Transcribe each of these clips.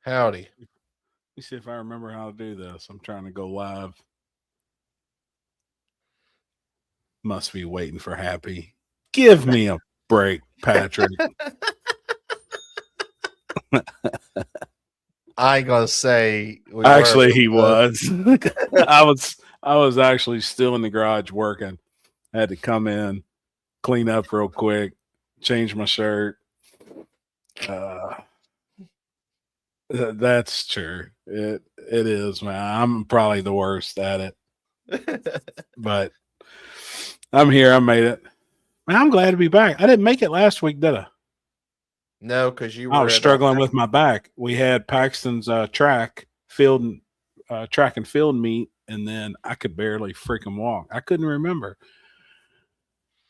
Howdy. Let me see if I remember how to do this. I'm trying to go live. Must be waiting for Happy. Give me a break, Patrick. I ain't gonna say we Actually, were. he was. I was actually still in the garage working. I had to come in, clean up real quick, change my shirt. Uh, that's true. It is, man. I'm probably the worst at it, but I'm here. I made it. Man, I'm glad to be back. I didn't make it last week, did I? No, because you I were was at struggling with my back. We had Paxton's track and field meet, and then I could barely freaking walk. I couldn't remember.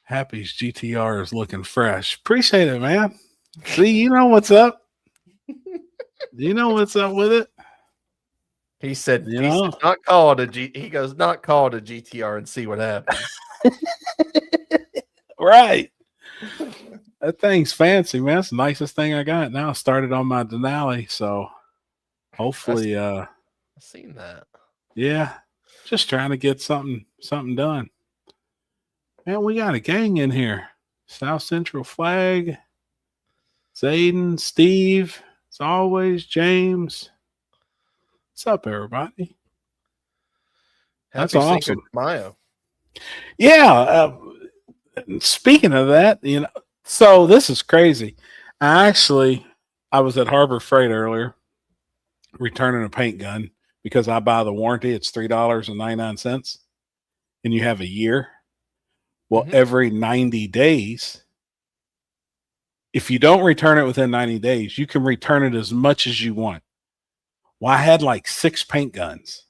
Happy's GTR is looking fresh. Appreciate it, man. See, you know what's up. You know what's up with it. He said, You know, not call it a G. He goes, not call it a GTR and see what happens. right? That thing's fancy, man. It's the nicest thing I got. Now I started on my Denali, so hopefully, I've seen that. yeah, just trying to get something done. Man, we got a gang in here. South Central Flag, Zayden, Steve, as always, James. What's up, everybody? That's Happy Cinco awesome. de Mayo. Yeah. Speaking of that, so this is crazy. I was at Harbor Freight earlier, returning a paint gun because I buy the warranty. It's $3.99, and you have a year. Well, every 90 days, if you don't return it within 90 days, you can return it as much as you want. Well, I had like 6 paint guns.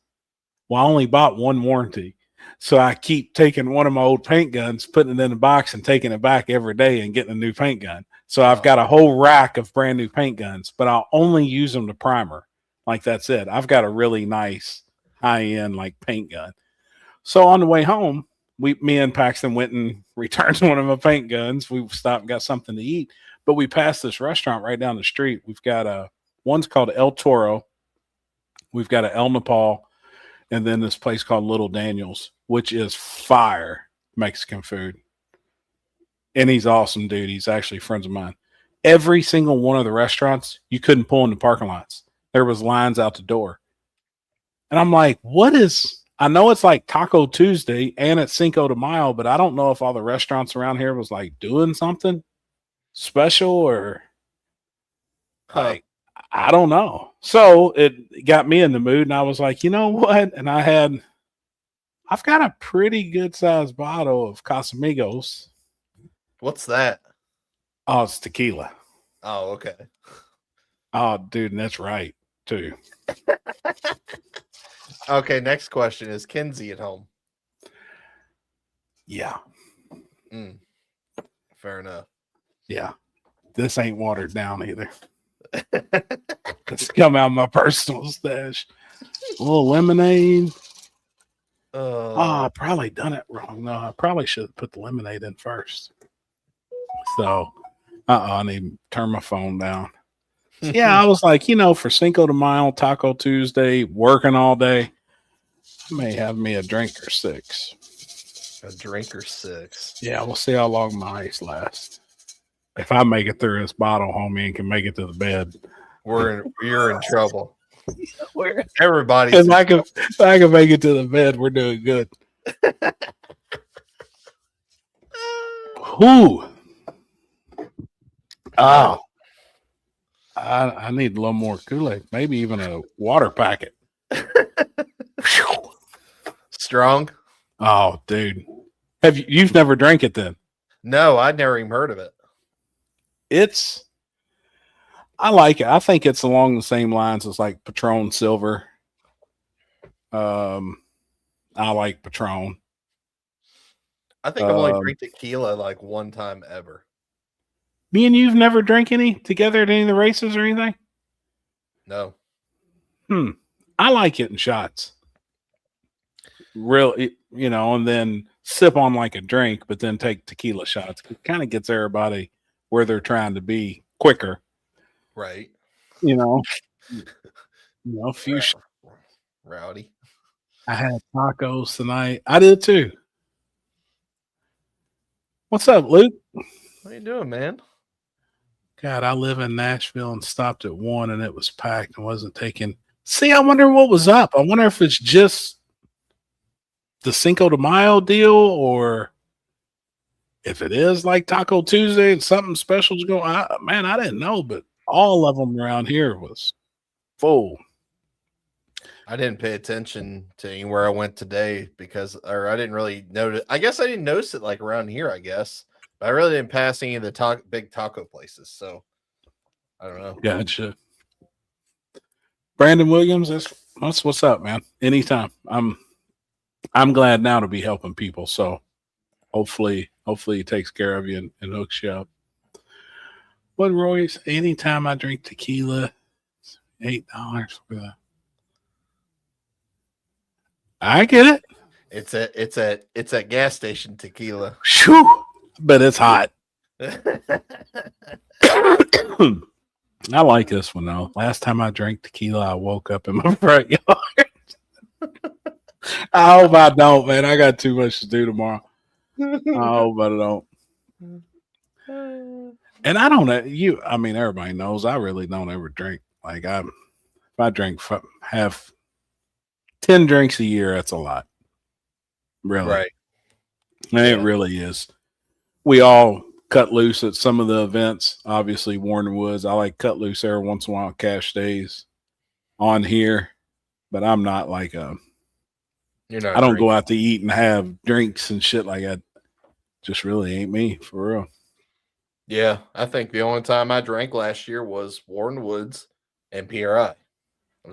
Well, I only bought one warranty. So I keep taking one of my old paint guns, putting it in a box and taking it back every day and getting a new paint gun. So I've got a whole rack of brand new paint guns, but I'll only use them to primer. Like that's it. I've got a really nice high-end like paint gun. So on the way home, me and Paxton went and returned one of my paint guns. We stopped and got something to eat, but we passed this restaurant right down the street. We've got one's called El Toro. We've got a El Nepal, and then this place called Little Daniel's, which is fire Mexican food. And he's awesome, dude. He's actually friends of mine. Every single one of the restaurants, you couldn't pull in the parking lots. There was lines out the door. And I'm like, I know it's like Taco Tuesday and it's Cinco de Mayo, but I don't know if all the restaurants around here was like doing something special or like, I don't know. So it got me in the mood and I was like, you know what? And I've got a pretty good sized bottle of Casamigos. What's that? Oh, it's tequila. Oh, okay. Oh, dude, and that's right, too. Okay, next question. Is Kenzie at home? Yeah. Fair enough. Yeah. This ain't watered down either. It's come out of my personal stash. A little lemonade. I probably done it wrong. No, I probably should have put the lemonade in first. So, I need to turn my phone down. Yeah, I was like, for Cinco de Mayo, Taco Tuesday, working all day, I may have me a drink or 6. A drink or 6. Yeah, we'll see how long my ice lasts. If I make it through this bottle, homie, and can make it to the bed, you're in trouble. Everybody's if I can make it to the bed, we're doing good. Whoo! Oh, I need a little more Kool-Aid. Maybe even a water packet. Strong. Oh, dude, you've never drank it then? No, I'd never even heard of it. I like it. I think it's along the same lines as like Patron Silver. I like Patron. I think I've only drank tequila like one time ever. Me and you've never drank any together at any of the races or anything? No. I like it in shots. Really, and then sip on like a drink, but then take tequila shots. It kind of gets everybody where they're trying to be quicker. Right. A few. Rowdy. I had tacos tonight. I did too. What's up, Luke? What are you doing, man? God, I live in Nashville and stopped at 1 and it was packed and wasn't taken. See, I wonder what was up. I wonder if it's just the Cinco de Mayo deal or if it is like Taco Tuesday and something special's going on. Man, I didn't know, but all of them around here was full. I didn't pay attention to anywhere I went today or I didn't really notice. I guess I didn't notice it like around here, I guess. But I really didn't pass any of the big taco places. So I don't know. Gotcha. Brandon Williams, that's what's up, man. Anytime. I'm glad now to be helping people. So hopefully he takes care of you and hooks you up. But Royce, anytime I drink tequila, $8 for that. I get it. It's a gas station tequila. Shoo, but it's hot. I like this one though. Last time I drank tequila, I woke up in my front yard. I hope I don't, man. I got too much to do tomorrow. I hope I don't. And I don't know. I mean, everybody knows I really don't ever drink. Like if I drink have 10 drinks a year, that's a lot. Really. Right. And it really is. We all cut loose at some of the events. Obviously, Warren Woods. I like cut loose every once in a while. Cash days on here, but I'm not like You're not. I don't go out to eat and have drinks and shit like that. Just really ain't me for real. Yeah, I think the only time I drank last year was Warren Woods and PRI.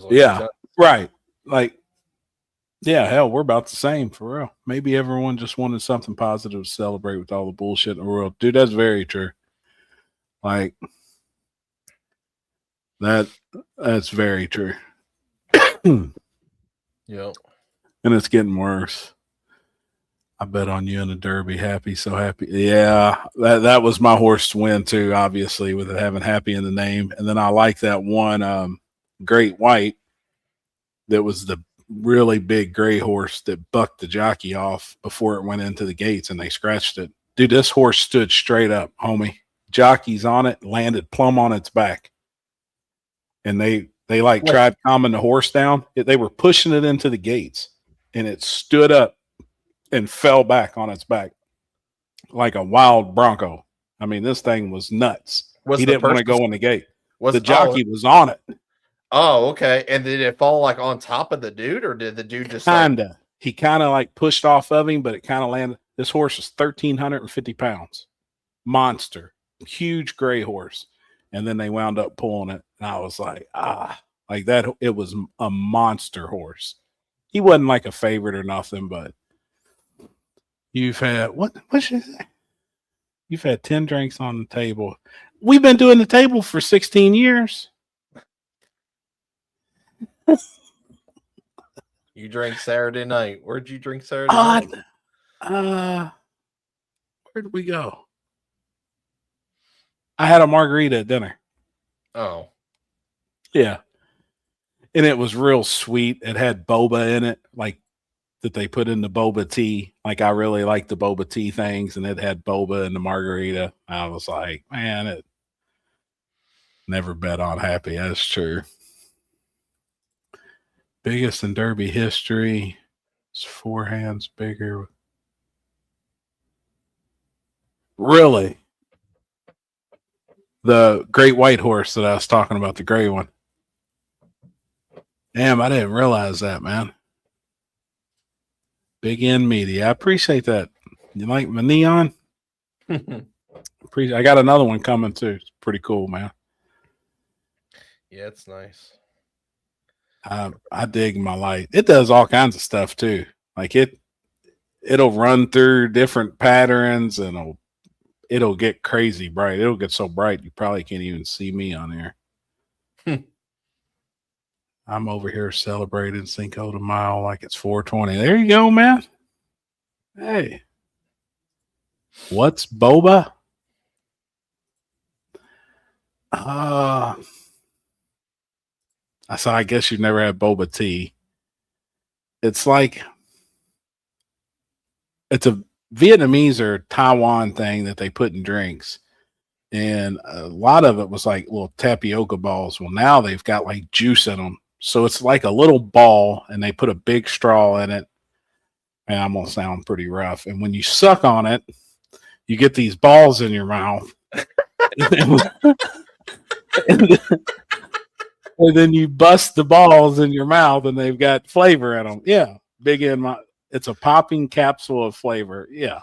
Yeah, right. Like, yeah, hell, we're about the same for real. Maybe everyone just wanted something positive to celebrate with all the bullshit in the world. Dude, that's very true. Like, that's very true. Yep. And it's getting worse. I bet on you in the Derby. Happy, so happy. Yeah, that was my horse to win too, obviously, with it having happy in the name. And then I like that one Great White that was the really big gray horse that bucked the jockey off before it went into the gates and they scratched it. Dude, this horse stood straight up, homie. Jockey's on it, landed plumb on its back. And they tried calming the horse down. They were pushing it into the gates and it stood up and fell back on its back like a wild bronco. I mean, this thing was nuts. He didn't want to go in the gate. The jockey was on it. Oh, okay. And did it fall like on top of the dude, or did the dude just kinda? He kind of like pushed off of him, but it kind of landed. This horse was 1,350 pounds, monster, huge gray horse. And then they wound up pulling it, and I was like, like that. It was a monster horse. He wasn't like a favorite or nothing, but you've had you've had 10 drinks on the table. We've been doing the table for 16 years. You drank Saturday night. Where'd you drink Saturday night? Where did we go? I had a margarita at dinner. Oh. Yeah. And it was real sweet. It had boba in it, like that they put in the boba tea. Like I really like the boba tea things, and it had boba in the margarita. I was like, man, it never bet on happy. That's true. Biggest in Derby history. It's 4 hands bigger. Really? The Great White horse that I was talking about, the gray one. Damn, I didn't realize that, man. Big N Media. I appreciate that. You like my neon? I got another one coming too. It's pretty cool, man. Yeah, it's nice. I dig my light. It does all kinds of stuff too. Like it'll run through different patterns and it'll get crazy bright. It'll get so bright you probably can't even see me on there. I'm over here celebrating Cinco de Mayo like it's 420. There you go, man. Hey. What's boba? I said, I guess you've never had boba tea. It's like it's a Vietnamese or Taiwan thing that they put in drinks. And a lot of it was like little tapioca balls. Well, now they've got like juice in them. So it's like a little ball and they put a big straw in it. And I'm going to sound pretty rough. And when you suck on it, you get these balls in your mouth. and then you bust the balls in your mouth and they've got flavor in them. Yeah. Big in my, it's a popping capsule of flavor. Yeah.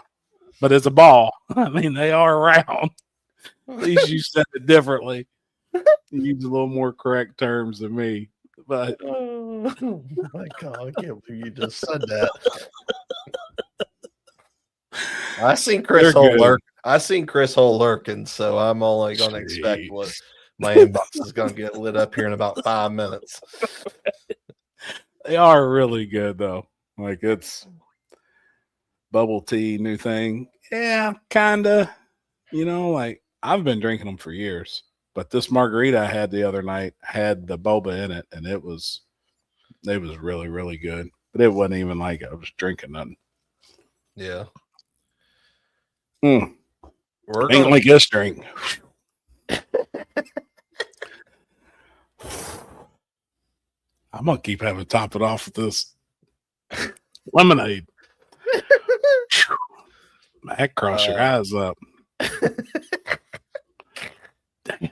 But it's a ball. I mean, they are round. At least you said it differently. You use a little more correct terms than me. But oh my God, I can't believe you just said that. I seen Chris Hull lurk. I seen Chris Hull lurking, so I'm only going to expect what my inbox is going to get lit up here in about 5 minutes. They are really good, though. Like, it's bubble tea, new thing. Yeah, kind of. You know, like, I've been drinking them for years, but this margarita I had the other night had the boba in it, and it was really, really good. But it wasn't even like I was drinking nothing. Yeah. Ain't like this drink. I'm gonna keep having to top it off with this lemonade. That cross your eyes up. Damn.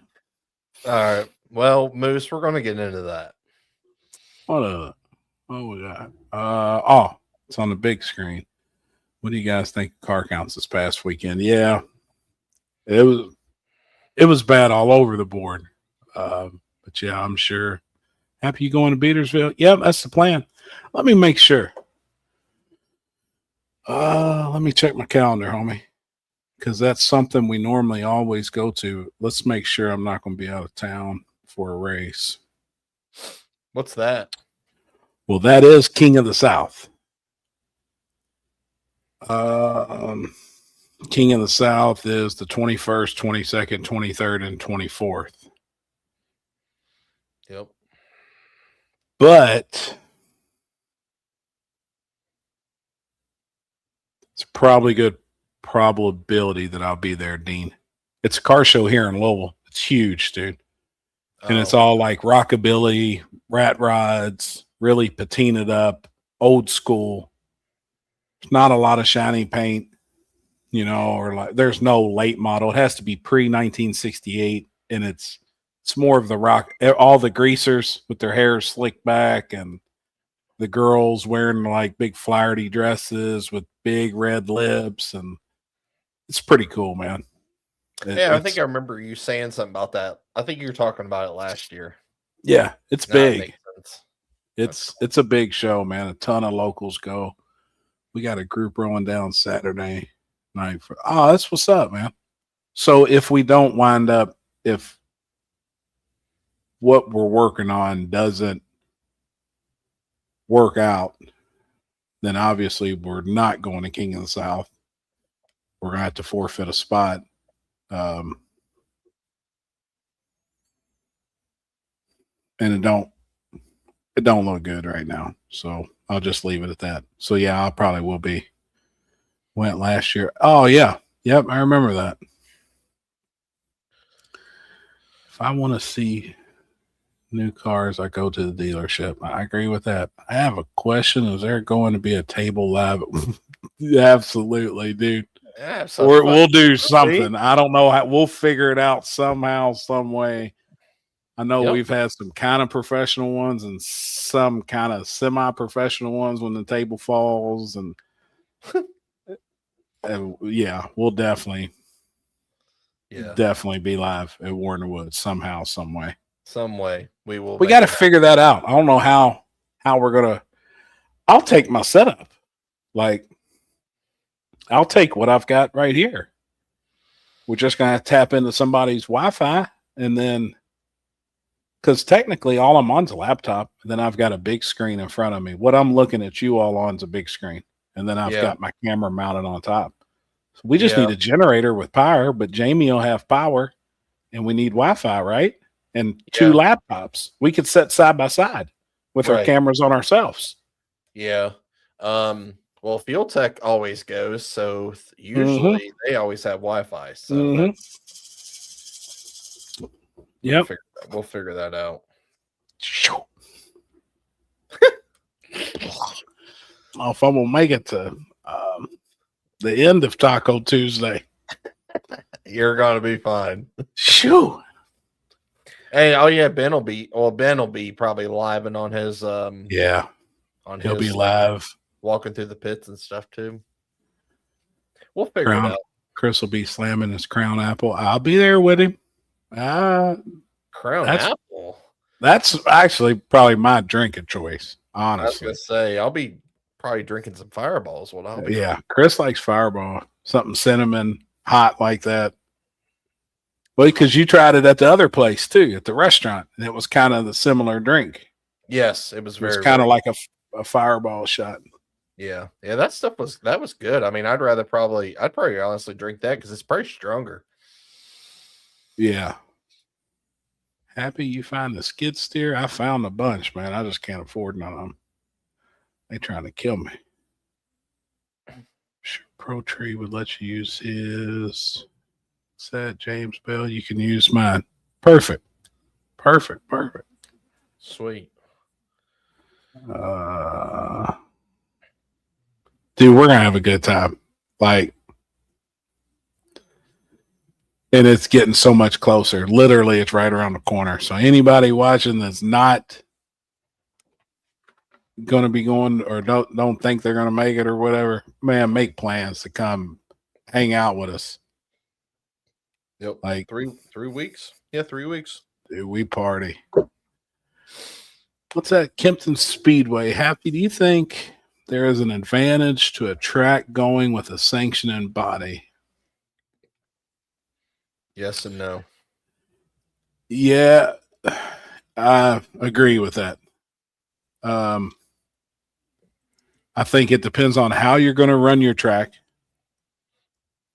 All right. Well, Moose, we're gonna get into that. What we got? It's on the big screen. What do you guys think of car counts this past weekend? Yeah, it was bad all over the board. But yeah, I'm sure. Happy you going to Beatersville? Yep, that's the plan. Let me make sure. Let me check my calendar, homie, because that's something we normally always go to. Let's make sure I'm not going to be out of town for a race. What's that? Well, that is King of the South. King of the South is the 21st, 22nd, 23rd, and 24th. Yep. But it's probably good probability that I'll be there, Dean. It's a car show here in Louisville. It's huge, dude. And it's all like rockabilly, rat rods, really patinaed up, old school. There's not a lot of shiny paint, you know, or like there's no late model. It has to be pre-1968, and it's more of the rock. All the greasers with their hair slicked back, and the girls wearing like big flowery dresses with big red lips, and it's pretty cool, man. Yeah, I think I remember you saying something about that. I think you were talking about it last year. Yeah, it's big. It's a big show, man. A ton of locals go. We got a group rolling down Saturday night. That's what's up, man. So if we don't wind up, if what we're working on doesn't work out, then obviously we're not going to King of the South. We're going to have to forfeit a spot. And it don't look good right now. So I'll just leave it at that. So yeah, I probably will be. Went last year. Oh yeah. Yep. I remember that. If I want to see new cars, I go to the dealership. I agree with that. I have a question. Is there going to be a table live? Absolutely, dude. Yeah, or we'll do something. I don't know how. We'll figure it out somehow, some way. I know we've had some kind of professional ones and some kind of semi-professional ones when the table falls, and yeah, we'll definitely be live at Warner Woods somehow, some way. Some way we will. We got to figure that out. I don't know how we're gonna. I'll take my setup. Like, I'll take what I've got right here. We're just gonna tap into somebody's Wi-Fi, and then. Because technically all I'm on's a laptop, and then I've got a big screen in front of me. What I'm looking at you all on is a big screen, and then I've got my camera mounted on top. So we just need a generator with power, but Jamie will have power, and we need Wi-Fi, right? and two Yeah. laptops. We could sit side by side with our Right. cameras on ourselves. Yeah. Well, Fuel Tech always goes, so Mm-hmm. usually they always have Wi-Fi. So Mm-hmm. Yep. we'll figure that out. If I'm gonna make it to the end of Taco Tuesday, You're gonna be fine. shoo. Hey, oh yeah, Ben will be probably live and on his Yeah, on he'll his be live. walking through the pits and stuff too. We'll figure it out. Chris will be slamming his Crown Apple. I'll be there with him. Crown that's- Apple. That's actually probably my drink of choice, I was honestly. gonna say I'll be probably drinking some Fireballs. What I'll be. Yeah, Chris likes Fireball, something cinnamon hot like that. Well, because you tried it at the other place too, at the restaurant, and it was kind of the similar drink. Yes, it was It very was kind of very- like a Fireball shot. yeah. That stuff was good. I mean, I'd probably honestly drink that because it's probably stronger. Yeah. Happy you find the skid steer. I found a bunch, man. I just can't afford none of them. They trying to kill me. Sure, Pro Tree would let you use his. Said James Bell. You can use mine. Perfect. Perfect. Sweet. Dude, we're gonna have a good time. Like, and it's getting so much closer. Literally, it's right around the corner. So anybody watching that's not gonna be going or don't think they're gonna make it or whatever, man, make plans to come hang out with us. Yep. Like 3 weeks. Yeah, 3 weeks. dude, we party. What's that? Kempton Speedway. Happy, do you think there is an advantage to a track going with a sanctioning body? Yes and no. Yeah, I agree with that. I think it depends on how you're going to run your track,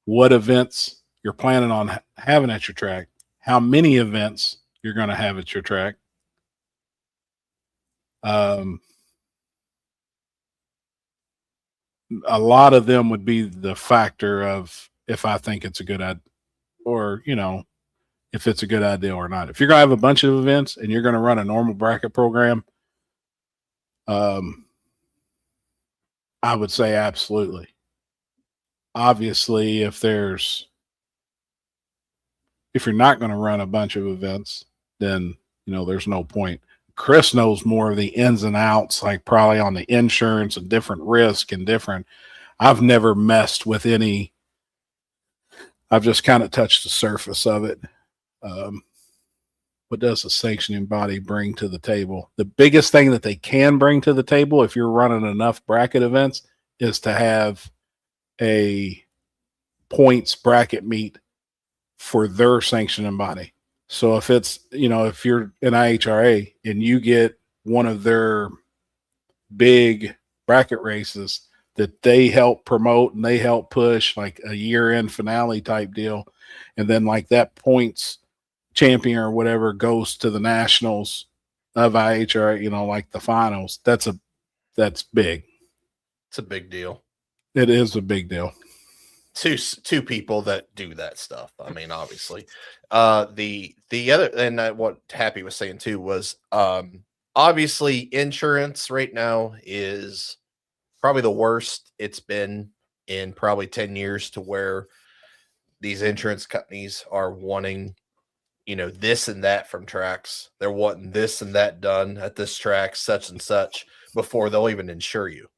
what events you're planning on having at your track, how many events you're going to have at your track. A lot of them would be the factor of if I think it's a good idea, or if it's a good idea or not. If you're going to have a bunch of events and you're going to run a normal bracket program, I would say absolutely. Obviously, if you're not going to run a bunch of events, then there's no point. Chris knows more of the ins and outs, like probably on the insurance and different risk and different. I've never messed with any. I've just kind of touched the surface of it. What does a sanctioning body bring to the table? The biggest thing that they can bring to the table, if you're running enough bracket events, is to have a points bracket meet for their sanctioning body. So if it's, if you're an IHRA and you get one of their big bracket races that they help promote and they help push, like a year-end finale type deal, and then like that points champion or whatever goes to the nationals of IHRA, like the finals, that's big. It's a big deal. It is a big deal. Two people that do that stuff. I mean, obviously, the other, and what Happy was saying too was, obviously insurance right now is probably the worst it's been in probably 10 years, to where these insurance companies are wanting, this and that from tracks. They're wanting this and that done at this track, such and such, before they'll even insure you.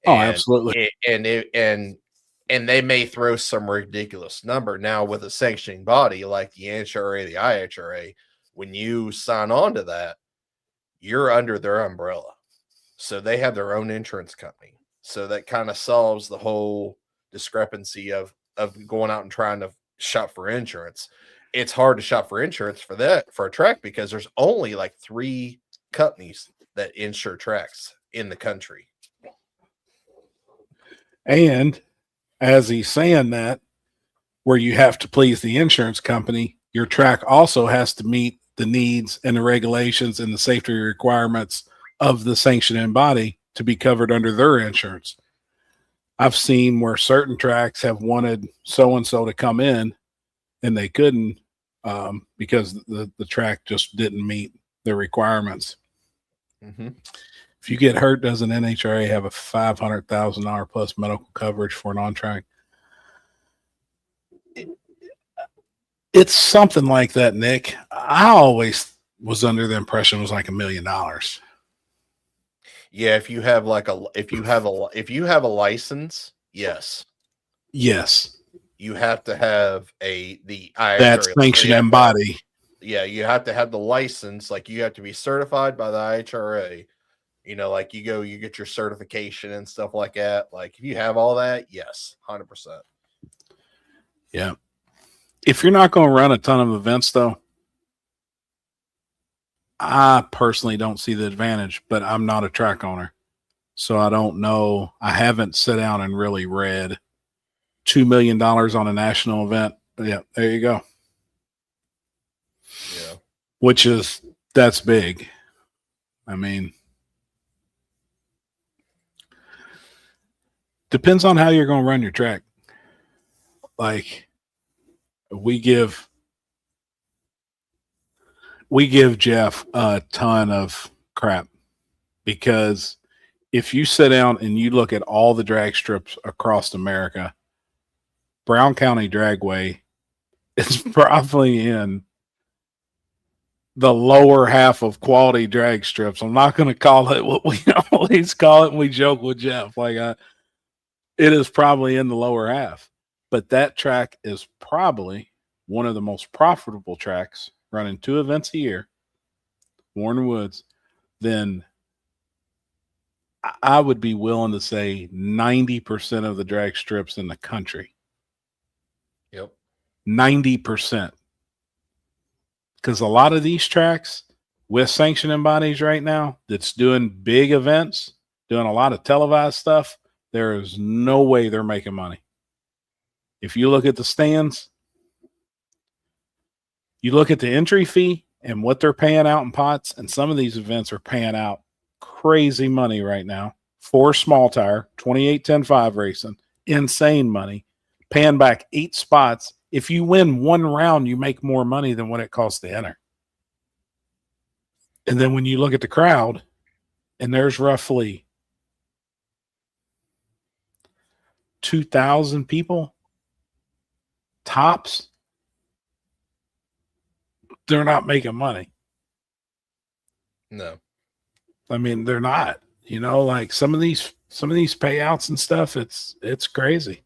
Oh, absolutely. And they may throw some ridiculous number. Now with a sanctioning body like the NHRA, the IHRA, when you sign on to that, you're under their umbrella. So they have their own insurance company. So that kind of solves the whole discrepancy of going out and trying to shop for insurance. It's hard to shop for insurance for a track because there's only like 3 companies that insure tracks in the country. And as he's saying that, where you have to please the insurance company, your track also has to meet the needs and the regulations and the safety requirements of the sanctioning body to be covered under their insurance. I've seen where certain tracks have wanted so-and-so to come in and they couldn't because the track just didn't meet the requirements. Mm-hmm. If you get hurt, does an NHRA have a $500,000 plus medical coverage for an on-track? It's something like that, Nick. I always was under the impression it was like $1 million. Yeah, if you have a license, yes. Yes. You have to have the IHRA, that sanctioning body. Yeah, you have to have the license. Like you have to be certified by the IHRA. You know, like you get your certification and stuff like that. Like if you have all that, yes, 100%. Yeah. If you're not going to run a ton of events, though, I personally don't see the advantage, but I'm not a track owner. So I don't know. I haven't sat down and really read $2 million on a national event. Yeah, there you go. Yeah. That's big. I mean, depends on how you're going to run your track. Like we give Jeff a ton of crap because if you sit down and you look at all the drag strips across America, Brown County Dragway is probably in the lower half of quality drag strips. I'm not going to call it what we always call it. And we joke with Jeff. It is probably in the lower half, but that track is probably one of the most profitable tracks running 2 events a year, Warren Woods. Then I would be willing to say 90% of the drag strips in the country. Yep. 90%. Because a lot of these tracks with sanctioning bodies right now that's doing big events, doing a lot of televised stuff, there is no way they're making money. If you look at the stands, you look at the entry fee and what they're paying out in pots, and some of these events are paying out crazy money right now for small tire, 28-10-5 racing, insane money, paying back 8 spots. If you win 1 round, you make more money than what it costs to enter. And then when you look at the crowd, and there's roughly 2,000 people, tops, they're not making money. No. I mean, they're not. You know, like some of these payouts and stuff, it's crazy.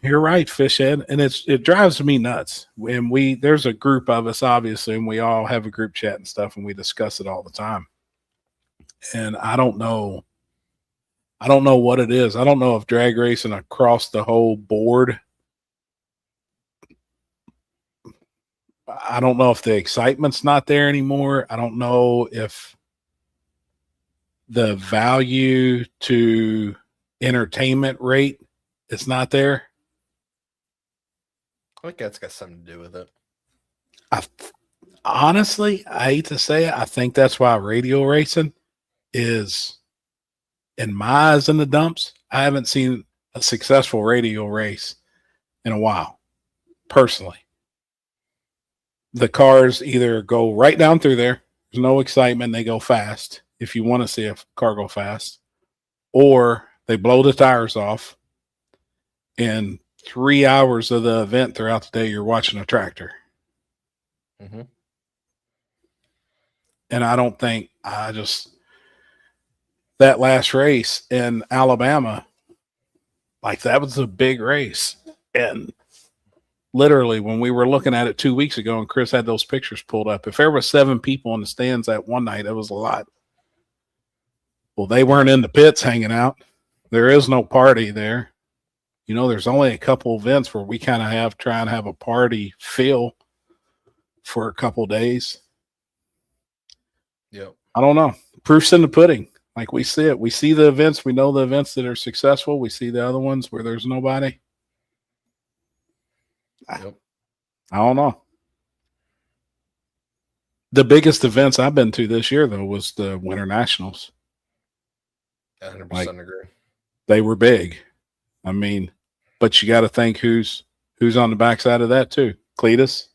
You're right, Fishhead, and it drives me nuts. And there's a group of us, obviously, and we all have a group chat and stuff, and we discuss it all the time. And I don't know what it is. I don't know if drag racing across the whole board, I don't know if the excitement's not there anymore. I don't know if the value to entertainment rate is not there. I think that's got something to do with it. Honestly, I hate to say it, I think that's why radio racing is, in my eyes, in the dumps. I haven't seen a successful radio race in a while, personally. The cars either go right down through there, there's no excitement, they go fast, if you want to see a car go fast, or they blow the tires off, and 3 hours of the event throughout the day, you're watching a tractor. Mm-hmm. And I don't think that last race in Alabama, like that was a big race. And literally when we were looking at it 2 weeks ago and Chris had those pictures pulled up, if there were 7 people in the stands that one night, it was a lot. Well, they weren't in the pits hanging out. There is no party there. You know, there's only a couple events where we kind of try and have a party feel for a couple days. Yep. I don't know. Proof's in the pudding. Like we see it. We see the events. We know the events that are successful. We see the other ones where there's nobody. Yep. I don't know. The biggest events I've been to this year, though, was the Winter Nationals. 100% agree. They were big. I mean, but you got to think who's on the backside of that too. Cletus.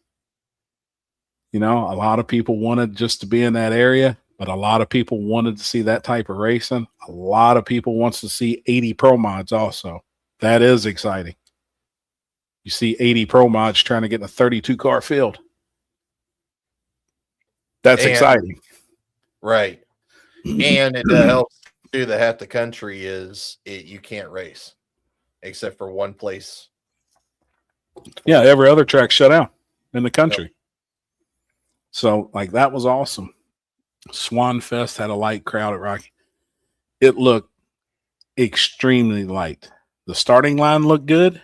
You know, a lot of people wanted just to be in that area, but a lot of people wanted to see that type of racing. A lot of people wants to see 80 Pro Mods also. That is exciting. You see 80 Pro Mods trying to get in a 32 car field. That's exciting. Right. And it helps too that half the country is you can't race except for one place. Yeah, every other track shut down in the country. Yep. So, like, that was awesome. Swan Fest had a light crowd at Rocky. It looked extremely light. The starting line looked good,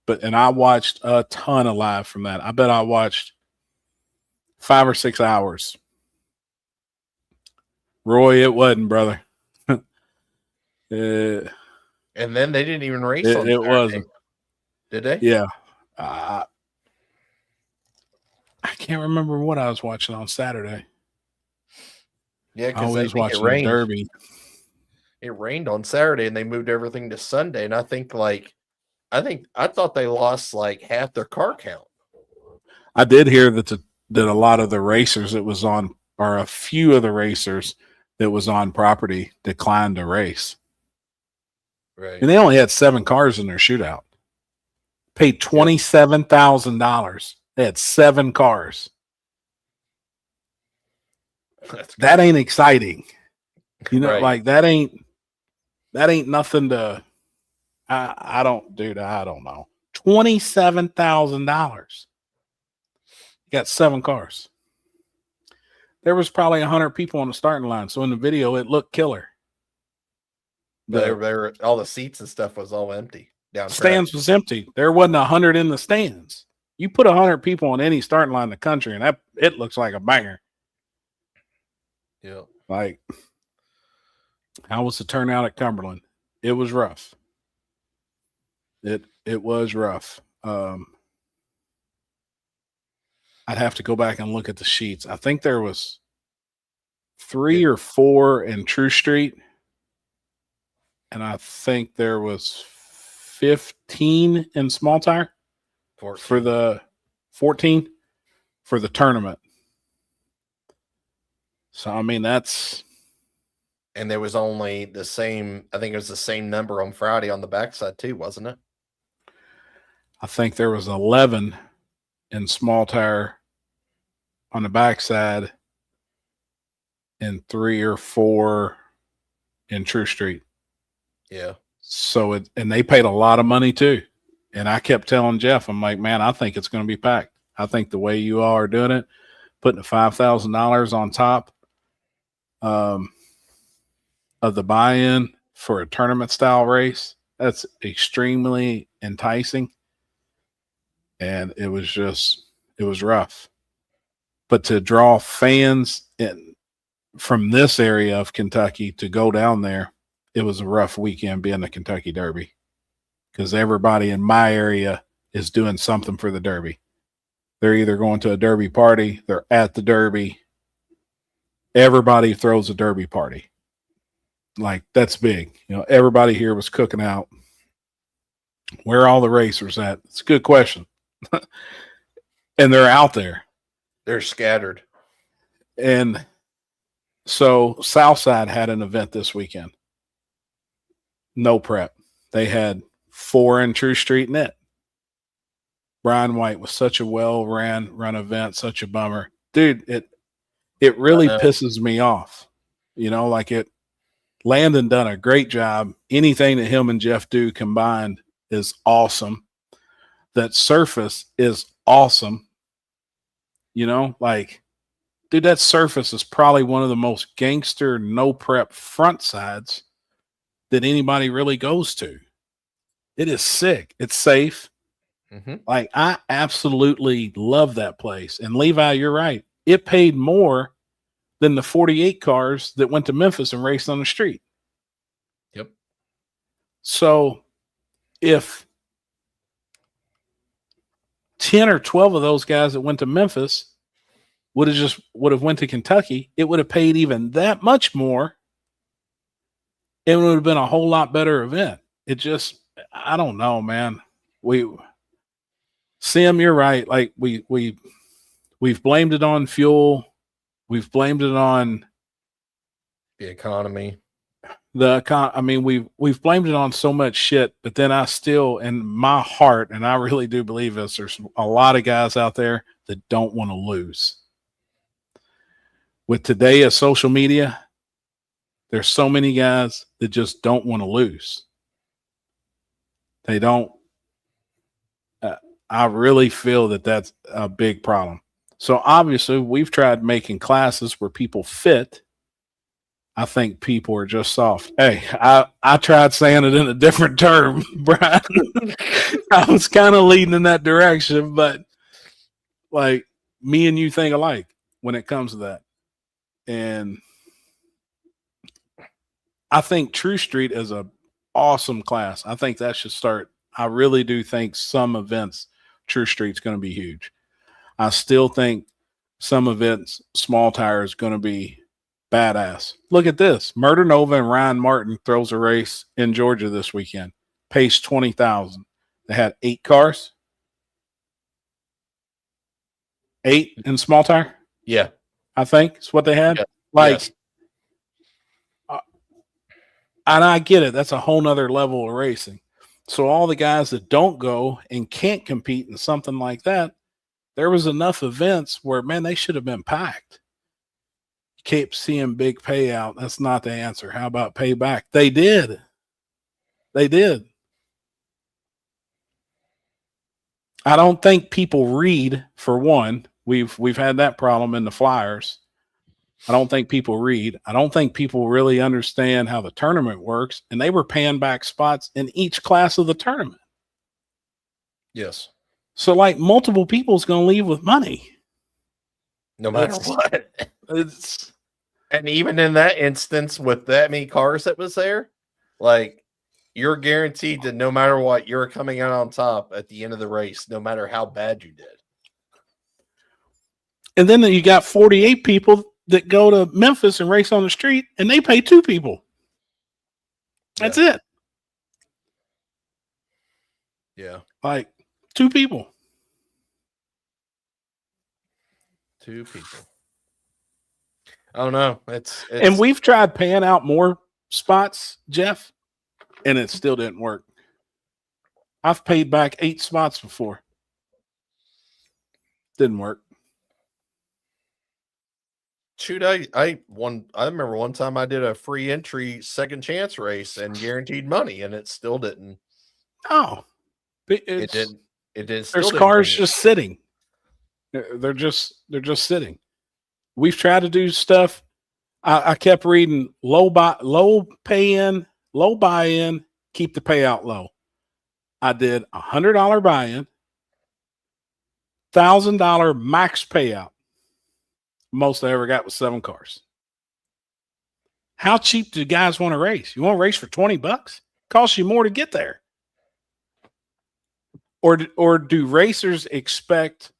and I watched a ton of live from that. I bet I watched 5 or 6 hours. Roy, it wasn't, brother. And then they didn't even race on it wasn't. Did they? Yeah. I can't remember what I was watching on Saturday. Yeah, because I was watching the Derby. It rained on Saturday, and they moved everything to Sunday. And I thought they lost like half their car count. I did hear that a lot of the racers that was on, or a few of the racers that was on property, declined to race. Right. And they only had 7 cars in their shootout. Paid $27,000. They had 7 cars. That ain't exciting. You know, right. Like that ain't nothing to, I don't know. $27,000. You got 7 cars. There was probably 100 people on the starting line. So in the video, it looked killer. All the seats and stuff was all empty. Stands was empty. There wasn't 100 in the stands. You put 100 people on any starting line in the country, and it looks like a banger. Yeah. Like, how was the turnout at Cumberland? It was rough. It was rough. I'd have to go back and look at the sheets. I think there was 3 or 4 in True Street, and I think there was 15 in Small Tire 14. for the 14 for the tournament. So, I mean, that's. And there was only the same, I think it was the same number on Friday on the backside too, wasn't it? I think there was 11 in Small Tire on the backside and 3 or 4 in True Street. Yeah. So and they paid a lot of money too. And I kept telling Jeff, I'm like, man, I think it's going to be packed. I think the way you all are doing it, putting the $5,000 on top of the buy-in for a tournament style race, that's extremely enticing. And it was rough. But to draw fans from this area of Kentucky to go down there, it was a rough weekend being the Kentucky Derby, because everybody in my area is doing something for the Derby. They're either going to a Derby party, they're at the Derby. Everybody throws a Derby party. Like, that's big. You know, everybody here was cooking out. Where are all the racers at? It's a good question. And they're out there. They're scattered. And so Southside had an event this weekend. No prep. They had 4 in True Street net. Brian White was such a well-run event, such a bummer. Dude, it really pisses me off. You know, like Landon done a great job. Anything that him and Jeff do combined is awesome. That surface is awesome. You know, like, dude, that surface is probably one of the most gangster no prep front sides that anybody really goes to. It is sick. It's safe. Mm-hmm. Like, I absolutely love that place. And Levi, you're right. It paid more than the 48 cars that went to Memphis and raced on the street. Yep. So if 10 or 12 of those guys that went to Memphis would have went to Kentucky, it would have paid even that much more. It would have been a whole lot better event. It just, I don't know, man. Sim, you're right. Like we've blamed it on fuel. We've blamed it on the economy. We've blamed it on so much shit, but then I still, in my heart, and I really do believe this, there's a lot of guys out there that don't want to lose. With today of social media, there's so many guys that just don't want to lose. They don't. I really feel that that's a big problem. So obviously we've tried making classes where people fit. I think people are just soft. Hey, I tried saying it in a different term, Brian. I was kind of leading in that direction, but like me and you think alike when it comes to that. And I think True Street is a awesome class. I think that should start. I really do think some events, True Street's going to be huge. I still think some events, Small Tire is going to be badass. Look at this. Murder Nova and Ryan Martin throws a race in Georgia this weekend. Pays $20,000. They had 8 cars. 8 in Small Tire? Yeah. I think is what they had. Yeah. Like, yes. And I get it. That's a whole nother level of racing. So all the guys that don't go and can't compete in something like that, there was enough events where, man, they should have been packed. You keep seeing big payout. That's not the answer. How about payback? They did. They did. I don't think people read, for one. We've had that problem in the Flyers. I don't think people read. I don't think people really understand how the tournament works. And they were paying back spots in each class of the tournament. Yes. So, like, multiple people's going to leave with money. No matter what. And even in that instance, with that many cars that was there, like, you're guaranteed that no matter what, you're coming out on top at the end of the race, no matter how bad you did. And then you got 48 people that go to Memphis and race on the street, and they pay 2 people. That's it. Yeah. Like 2 people. 2 people. I don't know. It's And we've tried paying out more spots, Jeff, and it still didn't work. I've paid back 8 spots before. Didn't work. Shoot, I remember one time I did a free entry second chance race and guaranteed money, and it still didn't. Oh, It didn't. There's cars just sitting. They're just sitting. We've tried to do stuff. I kept reading low buy-in, keep the payout low. I did $100 buy-in, $1,000 max payout. Most I ever got was 7 cars. How cheap do guys want to race? You want to race for $20? Costs you more to get there. Or do racers expect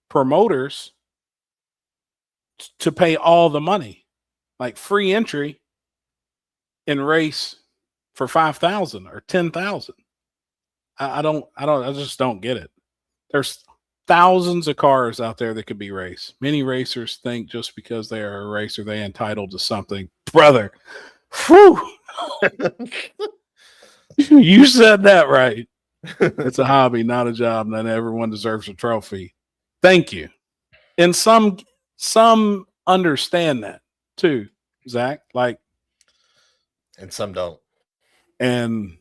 promoters to pay all the money, like free entry and race for $5,000 or $10,000? I just don't get it. There's thousands of cars out there that could be raced. Many racers think just because they are a racer, they're entitled to something. Brother, whew. You said that right. It's a hobby, not a job, and everyone deserves a trophy. Thank you. And some understand that too, Zach. Like, and some don't. And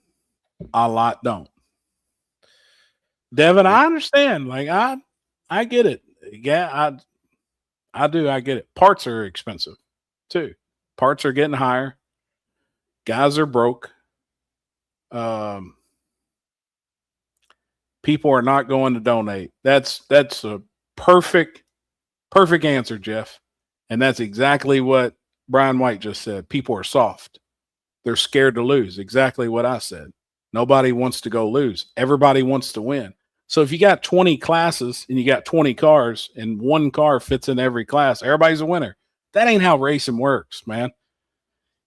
a lot don't. Devin, I understand. Like, I get it. Yeah, I do. I get it. Parts are expensive too. Parts are getting higher. Guys are broke. People are not going to donate. That's a perfect answer, Jeff. And that's exactly what Brian White just said. People are soft. They're scared to lose. Exactly what I said. Nobody wants to go lose. Everybody wants to win. So if you got 20 classes and you got 20 cars and one car fits in every class, everybody's a winner. That ain't how racing works, man.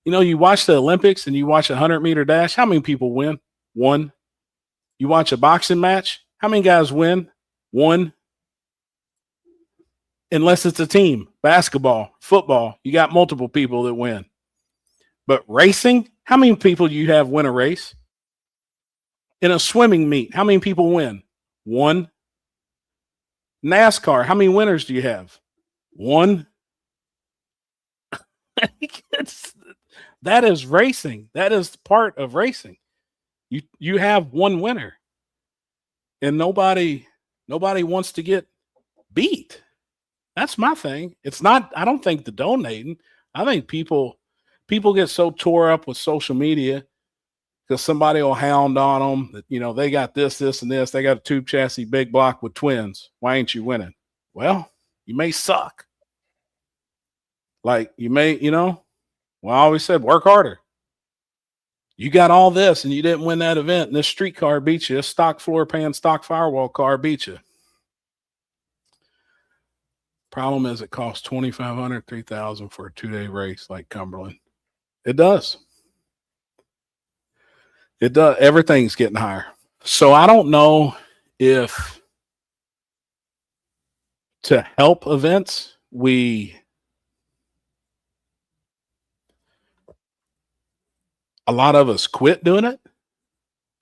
You know, you watch the Olympics and you watch a 100-meter dash. How many people win? One. You watch a boxing match. How many guys win? One. Unless it's a team, basketball, football, you got multiple people that win. But racing, how many people do you have win a race? In a swimming meet, how many people win? One. NASCAR, how many winners do you have? One. That is racing. That is part of racing. You have one winner. And nobody wants to get beat. That's my thing. It's not, I don't think the donating. I think people get so tore up with social media because somebody will hound on them that, you know, they got this, and this. They got a tube chassis big block with twins. Why ain't you winning? Well, you may suck. Like you may, you know, well, I always said work harder. You got all this and you didn't win that event, and this street car beat you. A stock floor pan, stock firewall car beat you. Problem is it costs $2,500, $3,000 for a 2-day race like Cumberland. It does. It does. Everything's getting higher. So I don't know if to help events, a lot of us quit doing it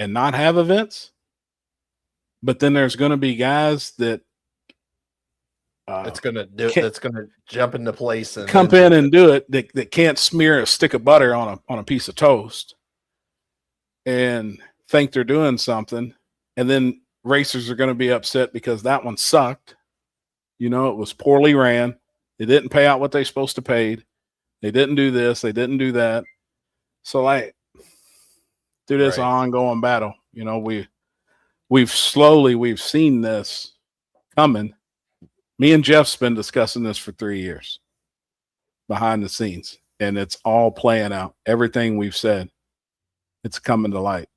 and not have events. But then there's going to be guys that That's gonna jump into place and come in and do it that can't smear a stick of butter on a piece of toast and think they're doing something, and then racers are going to be upset because that one sucked. You know, it was poorly ran. They didn't pay out what they're supposed to pay. They didn't do this. They didn't do that. So like, dude, it's an ongoing battle. You know, we've seen this coming. Me and Jeff's been discussing this for 3 years behind the scenes, and it's all playing out. Everything we've said, it's coming to light.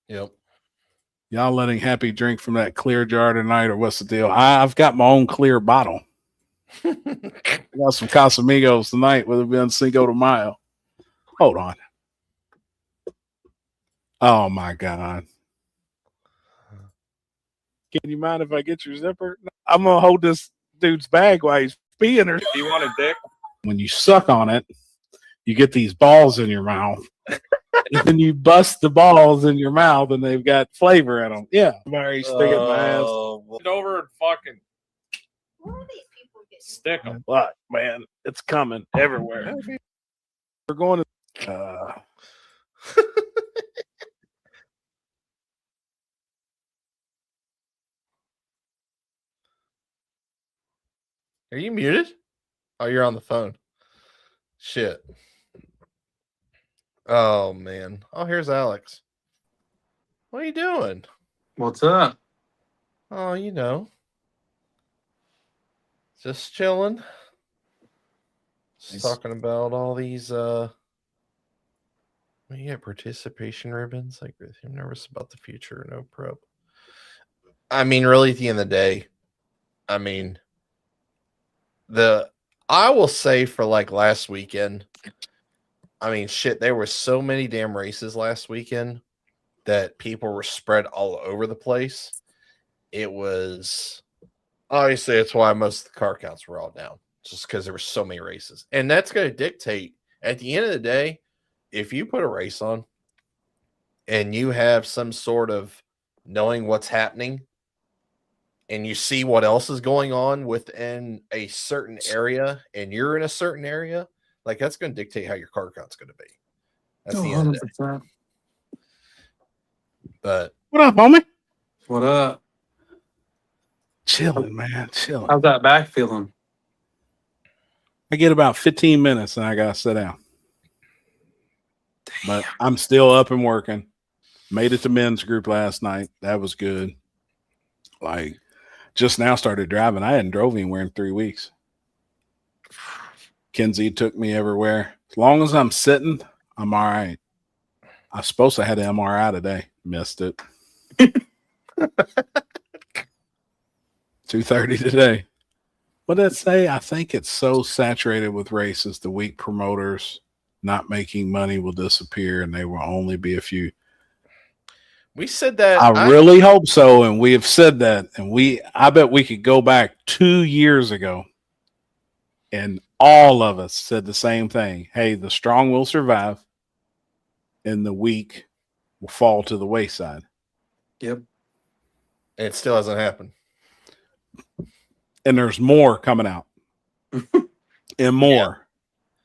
Yep. Y'all letting Happy drink from that clear jar tonight, or what's the deal? I've got my own clear bottle. I got some Casamigos tonight, whether it be on Cinco de Mayo. Hold on. Oh, my God. Can you mind if I get your zipper? I'm going to hold this dude's bag while he's peeing her. Do you want a dick? When you suck on it, you get these balls in your mouth. And then you bust the balls in your mouth and they've got flavor in them. Yeah. Mary, stick it in my ass. Get over and fucking Where are these people getting? stick them. Look, man, it's coming everywhere. We're going to. Are you muted? Oh, you're on the phone. Shit. Oh man. Oh, here's Alex. What are you doing? What's up? Oh, you know. Just chilling. Just Nice. talking about all these you get participation ribbons, like I'm nervous about the future, no prep. I mean, really at the end of the day, I mean, I will say for like last weekend, I mean, shit, there were so many damn races last weekend that people were spread all over the place. It was obviously that's why most of the car counts were all down, just because there were so many races. And that's going to dictate at the end of the day, if you put a race on and you have some sort of knowing what's happening and you see what else is going on within a certain area and you're in a certain area, like that's going to dictate how your car count's going to be. That's the end of the day. 100%. But What up, homie? What up? Chilling, man. Chilling. How's that back feeling? I get about 15 minutes and I got to sit down. But I'm still up and working. Made it to men's group last night. That was good. Like, just now started driving. I hadn't drove anywhere in 3 weeks. Kenzie took me everywhere. As long as I'm sitting, I'm all right. I suppose I had an MRI today. Missed it. 2:30 today. What did it say? I think it's so saturated with races, the weak promoters not making money will disappear, and there will only be a few. We said that. I really hope so, and we have said that, and I bet we could go back 2 years ago, and all of us said the same thing. Hey, the strong will survive, and the weak will fall to the wayside. Yep. It still hasn't happened. And there's more coming out, and more,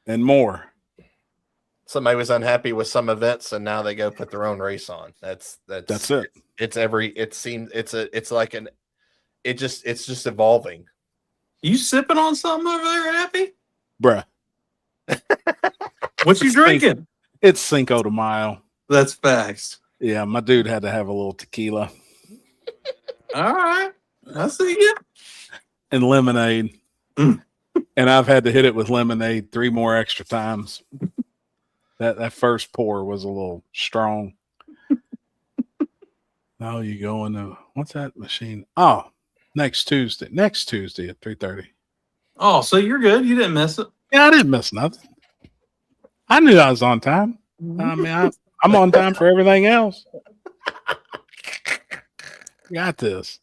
and more. Somebody was unhappy with some events, and now they go put their own race on. That's it. It's just evolving. You sipping on something over there, Happy? Bruh. What you drinking? It's Cinco de Mayo. That's facts. Yeah, my dude had to have a little tequila All right. I see you. and lemonade. Mm. And I've had to hit it with lemonade 3 more extra times. That first pour was a little strong. Now you go into what's that machine? Oh, next Tuesday at 3:30. Oh, so you're good. You didn't miss it. Yeah, I didn't miss nothing. I knew I was on time. I mean, I'm on time for everything else. Got this.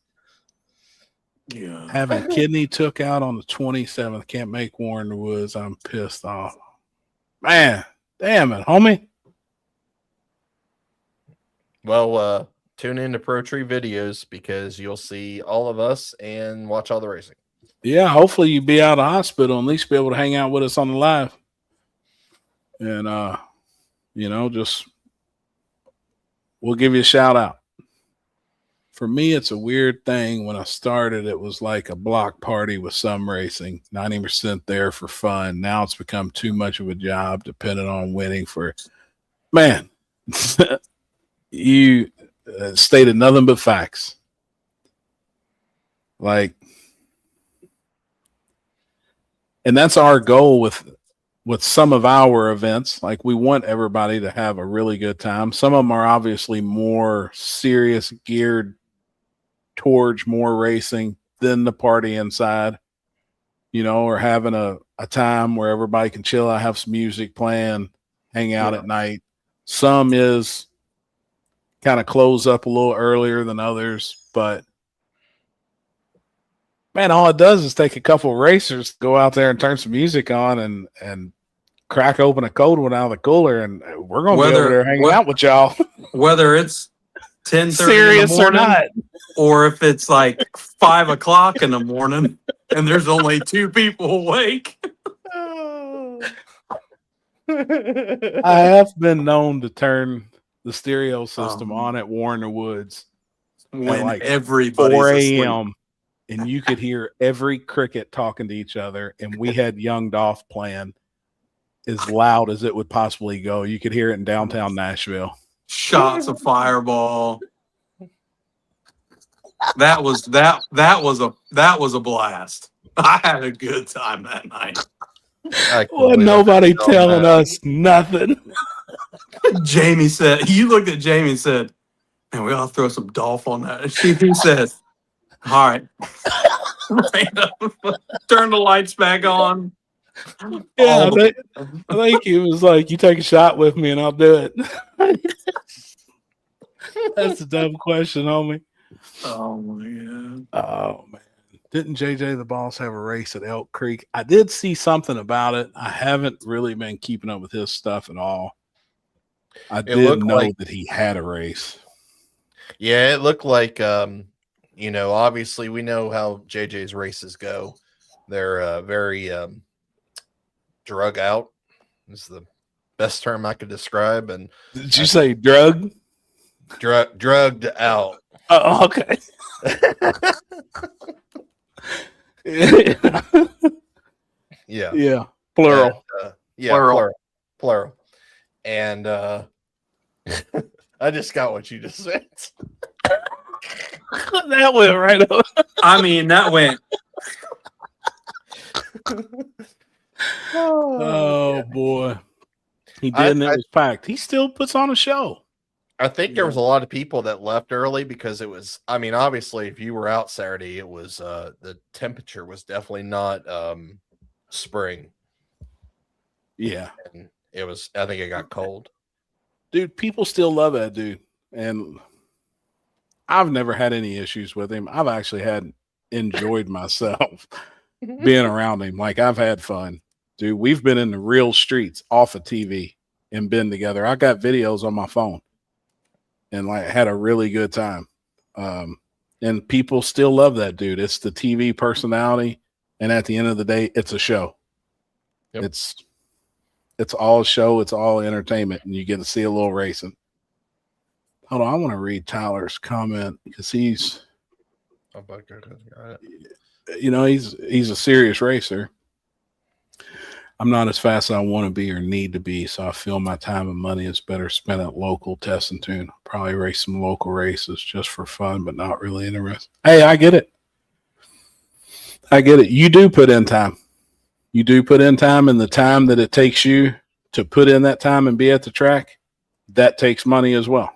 Yeah. Having kidney took out on the 27th. Can't make War in the Woods. I'm pissed off. Man, damn it, homie. Well, tune into Pro Tree videos because you'll see all of us and watch all the racing. Yeah, hopefully you be out of hospital and at least be able to hang out with us on the live. And just we'll give you a shout out. For me, it's a weird thing. When I started, it was like a block party with some racing, 90% there for fun. Now it's become too much of a job dependent on winning for, man, you stated nothing but facts. Like, and that's our goal with some of our events. Like, we want everybody to have a really good time. Some of them are obviously more serious, geared towards more racing than the party inside, or having a time where everybody can chill out, have some music playing, hang out at night. Some is kind of close up a little earlier than others, but man, all it does is take a couple of racers to go out there and turn some music on and crack open a cold one out of the cooler, and we're going to be over there hanging out with y'all. Whether it's 10:30 serious in the morning, or not, or if it's like 5 o'clock in the morning and there's only 2 people awake. I have been known to turn the stereo system on at War in the Woods When like everybody's 4 asleep. a.m. and you could hear every cricket talking to each other, and we had Young Dolph playing as loud as it would possibly go. You could hear it in downtown Nashville. Shots of Fireball. That was a blast. I had a good time that night. Well, nobody telling us nothing. Jamie said, you looked at Jamie and said, man, we ought to throw some Dolph on that. And he said, all right. Turn the lights back on. Yeah, I think he was like, you take a shot with me and I'll do it. That's a dumb question, homie. Oh my God. Oh man. Didn't JJ the Boss have a race at Elk Creek? I did see something about it. I haven't really been keeping up with his stuff at all. I did know that he had a race. Yeah, it looked like obviously we know how JJ's races go. They're very drug out is the best term I could describe. And did you say drug? Drugged out. Oh, okay. Yeah. Yeah. Plural. And, plural. And I just got what you just said. That went right over. I mean, that went. Oh boy. He did, and it was packed. He still puts on a show. I think there was a lot of people that left early because it was. I mean, obviously, if you were out Saturday, it was the temperature was definitely not spring, Yeah, and it was. I think it got cold. dude, people still love that dude, and I've never had any issues with him. I've actually had enjoyed myself being around him. Like I've had fun, dude. We've been in the real streets off of TV and been together. I got videos on my phone, and like had a really good time. And people still love that dude. It's the TV personality, and at the end of the day, it's a show. Yep. It's all show. It's all entertainment, and you get to see a little racing. Hold on, I want to read Tyler's comment because he's, Oh, but got it. you know, he's a serious racer. I'm not as fast as I want to be or need to be, so I feel my time and money is better spent at local test and tune. Probably race some local races just for fun, but not really interested. Hey, I get it. I get it. You do put in time. You do put in time, and the time that it takes you to put in that time and be at the track, that takes money as well.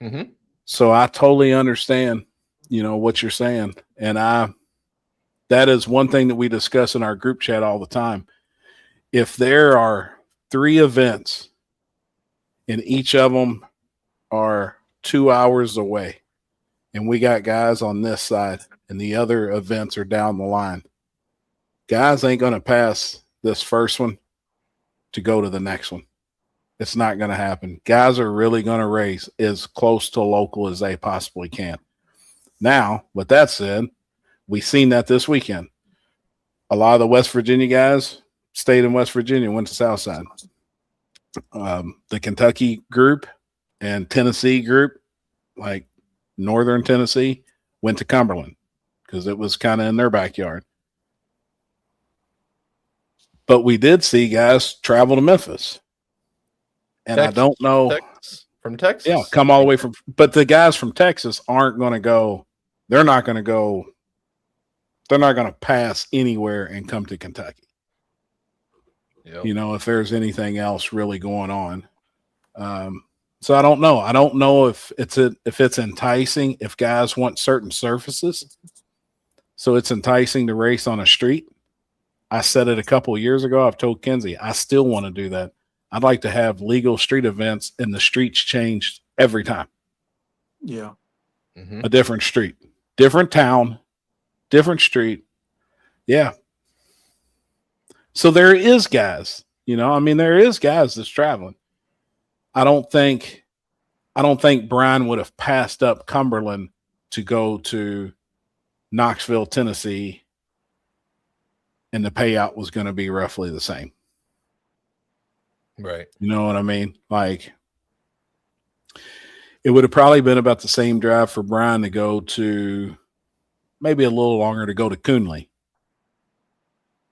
Mm-hmm. So I totally understand, you know, what you're saying. And that is one thing that we discuss in our group chat all the time. If there are 3 events and each of them are 2 hours away, and we got guys on this side and the other events are down the line, guys ain't going to pass this first one to go to the next one. It's not going to happen. Guys are really going to race as close to local as they possibly can. Now, with that said, we've seen that this weekend. A lot of the West Virginia guys stayed in West Virginia, went to Southside. The Kentucky group and Tennessee group, like Northern Tennessee, went to Cumberland because it was kind of in their backyard. But we did see guys travel to Memphis. And Texas, I don't know. From Texas. Yeah, come all the way from. But the guys from Texas aren't going to go. They're not going to go. They're not going to pass anywhere and come to Kentucky. Yep. You know, if there's anything else really going on. So I don't know. I don't know if it's enticing if guys want certain surfaces. So it's enticing to race on a street. I said it a couple of years ago. I've told Kenzie I still want to do that. I'd like to have legal street events and the streets changed every time. Yeah. Mm-hmm. A different street, different town, different street. Yeah. So there is guys, you know, I mean, there is guys that's traveling. I don't think Brian would have passed up Cumberland to go to Knoxville, Tennessee, and the payout was going to be roughly the same. Right. You know what I mean? Like, it would have probably been about the same drive for Brian to go to, maybe a little longer to go to Coonley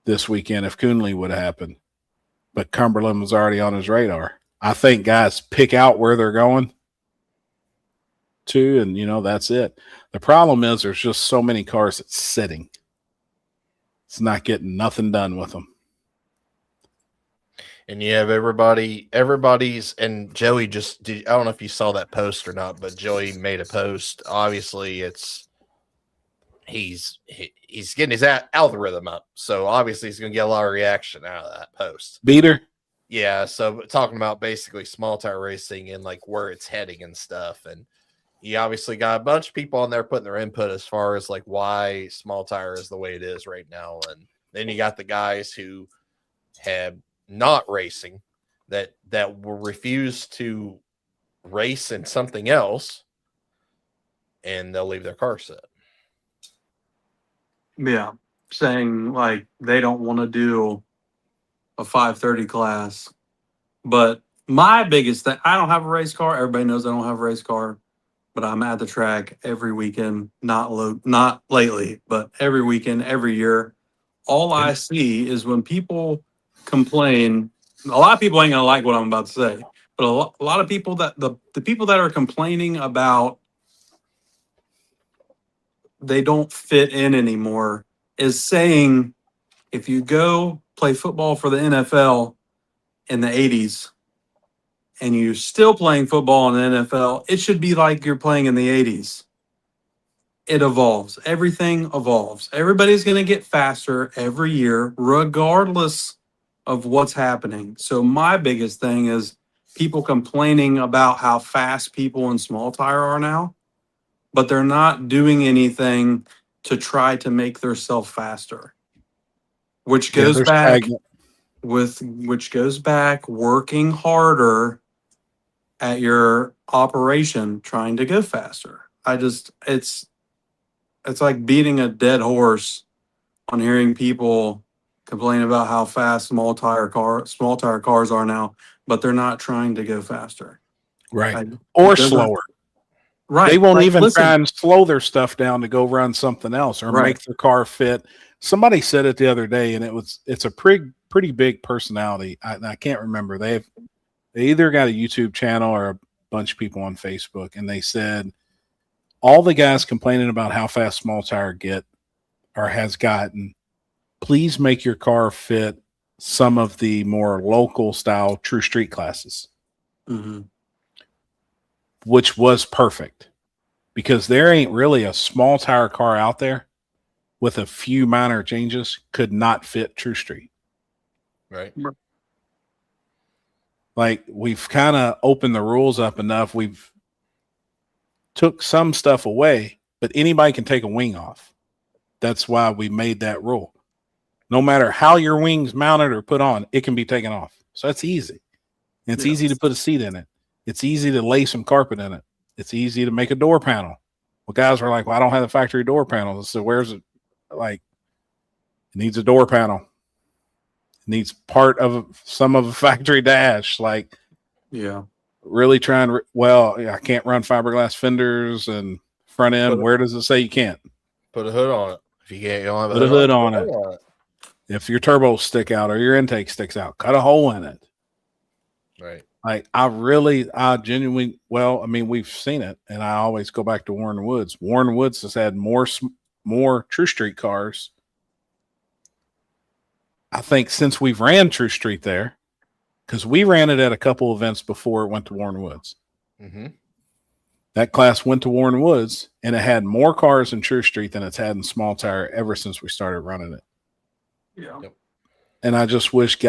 this weekend if Coonley would have happened. But Cumberland was already on his radar. I think guys pick out where they're going to, and, you know, that's it. The problem is there's just so many cars that's sitting. It's not getting nothing done with them. And you have everybody's, and Joey just did. I don't know if you saw that post or not, but Joey made a post. Obviously, he's getting his algorithm up, so obviously he's going to get a lot of reaction out of that post. Beater? Yeah, so talking about basically small tire racing and like where it's heading and stuff, and he obviously got a bunch of people on there putting their input as far as like why small tire is the way it is right now, and then you got the guys who have not racing that will refuse to race in something else, and they'll leave their car set. Yeah. Saying like they don't want to do a 530 class. But my biggest thing, I don't have a race car. Everybody knows I don't have a race car, but I'm at the track every weekend, not lately, but every weekend, every year. All I see is when people complain, a lot of people ain't gonna like what I'm about to say, but a lot of people that the people that are complaining about they don't fit in anymore is saying if you go play football for the NFL in the 80s and you're still playing football in the NFL, it should be like you're playing in the 80s. It evolves. Everything evolves. Everybody's going to get faster every year, regardless of what's happening. So my biggest thing is people complaining about how fast people in small tire are now, but they're not doing anything to try to make themselves faster. Which Yeah, goes they're back stagnant. which goes back working harder at your operation trying to go faster. It's like beating a dead horse on hearing people complain about how fast small tire cars are now, but they're not trying to go faster. Right. Like, Or it doesn't- slower. Right. They won't Like, even listen, try and slow their stuff down to go run something else or Right. make their car fit. Somebody said it the other day, and it's a pretty big personality. I can't remember. They either got a YouTube channel or a bunch of people on Facebook, and they said all the guys complaining about how fast small tire get or has gotten, please make your car fit some of the more local style true street classes, Mhm. which was perfect because there ain't really a small tire car out there with a few minor changes could not fit true street. Right. Like we've kind of opened the rules up enough. We've took some stuff away, but anybody can take a wing off. That's why we made that rule. No matter how your wing's mounted or put on, it can be taken off. So that's easy. And it's Yeah. easy to put a seat in it. It's easy to lay some carpet in it. It's easy to make a door panel. Well, guys were like, well, I don't have the factory door panels. So where's it? Like, it needs a door panel. It needs part of some of a factory dash. Like, Yeah. really trying, I can't run fiberglass fenders and front end. Where does it say you can't? Put a hood on it. If you can't, you don't have Put a hood on put a it. hood on it. If your turbos stick out or your intake sticks out, cut a hole in it. Right. Like I genuinely, we've seen it, and I always go back to Warren Woods. Warren Woods has had more True Street cars, I think, since we've ran True Street there, because we ran it at a couple events before it went to Warren Woods. Mm-hmm. That class went to Warren Woods, and it had more cars in True Street than it's had in small tire ever since we started running it. Yeah. And I just wish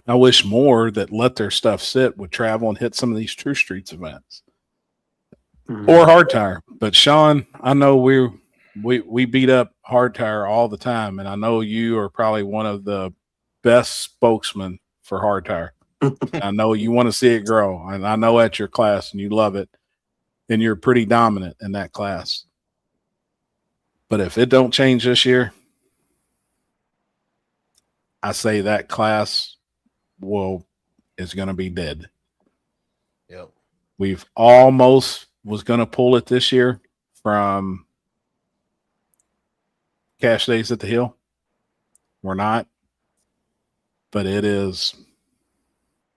I wish more that let their stuff sit would travel and hit some of these True Streets events Mhm. or hard tire. But Sean, I know we beat up hard tire all the time, and I know you are probably one of the best spokesmen for hard tire. I know you want to see it grow, and I know at your class and you love it, and you're pretty dominant in that class. But if it don't change this year, I say that class is going to be dead. Yep. We've almost was going to pull it this year from Cash Days at the Hill. We're not, but it's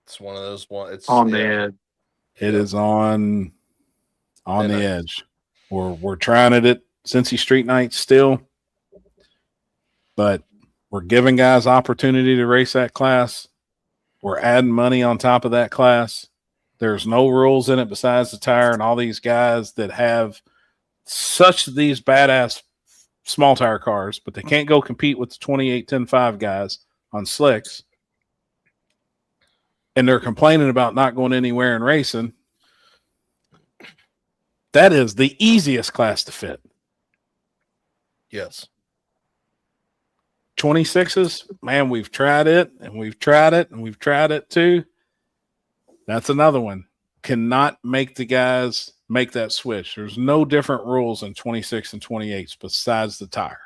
It's one of those one. It's On the edge. it is on the Midnight. edge. We're trying it at Cincy Street Night still, but we're giving guys opportunity to race that class. We're adding money on top of that class. There's no rules in it besides the tire, and all these guys that have such these badass small tire cars, but they can't go compete with the 28 10.5 guys on slicks. And they're complaining about not going anywhere and racing. That is the easiest class to fit. Yes. 26s, man, we've tried it and we've tried it and we've tried it too. That's another one. Cannot make the guys make that switch. There's no different rules in 26 and 28s besides the tire.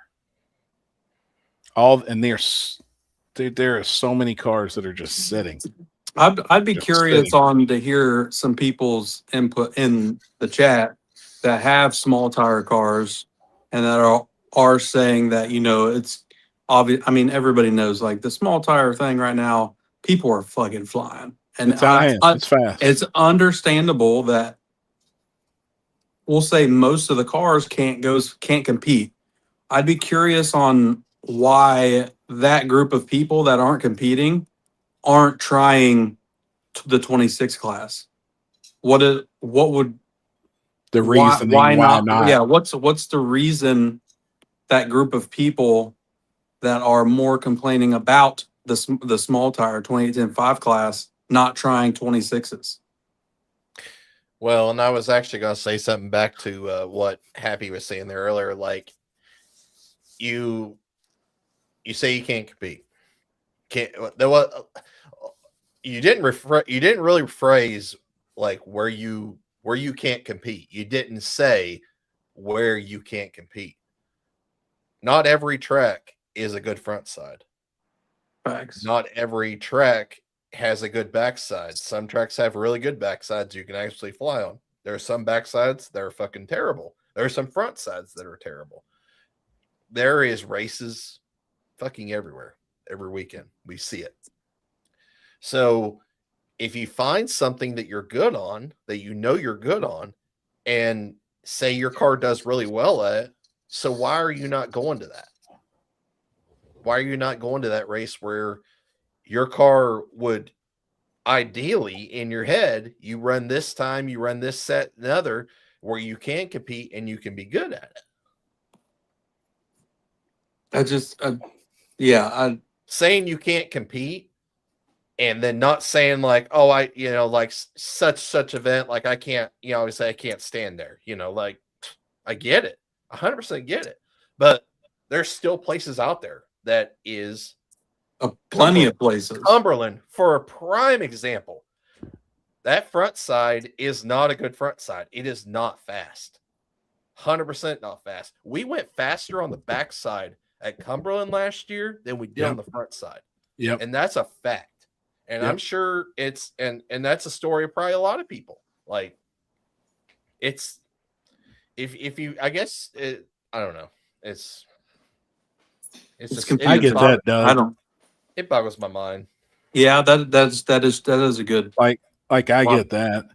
There are so many cars that are just sitting. I'd be Just curious sitting. to hear some people's input in the chat that have small tire cars and that are saying that, it's obvious. I mean, everybody knows like the small tire thing right now, people are fucking flying. And It's out of hand. It's fast. it's understandable that we'll say most of the cars can't compete. I'd be curious on why that group of people that aren't competing aren't trying the 26 class? What would The reason why not? Yeah, what's the reason that group of people that are more complaining about the small tire 2810 class not trying 26s? Well, and I was actually going to say something back to what Happy was saying there earlier. Like, you say you can't compete. You didn't really phrase like where you can't compete. You didn't say where you can't compete. Not every track is a good front side. Facts. Not every track has a good backside. Some tracks have really good backsides you can actually fly on. There are some backsides that are fucking terrible. There are some front sides that are terrible. There is races fucking everywhere. Every weekend we see it. So if you find something that you're good on, that you know you're good on, and say your car does really well at it, so why are you not going to that? Why are you not going to that race where your car would ideally in your head, you run this time, you run this set, another, where you can compete and you can be good at it? Saying you can't compete and then not saying like, oh, like such event, like I can't, obviously I can't stand there, like I get it, 100% get it, but there's still places out there that is plenty of places. Cumberland, for a prime example, that front side is not a good front side. It is not fast. 100% not fast. We went faster on the back side at Cumberland last year than we did on the front side. Yep. And that's a fact. And I'm sure it's and that's a story of probably a lot of people. Like, it's if you, I guess I don't know. It's I get that, Doug. It boggles my mind. Yeah, that is a good. I get that.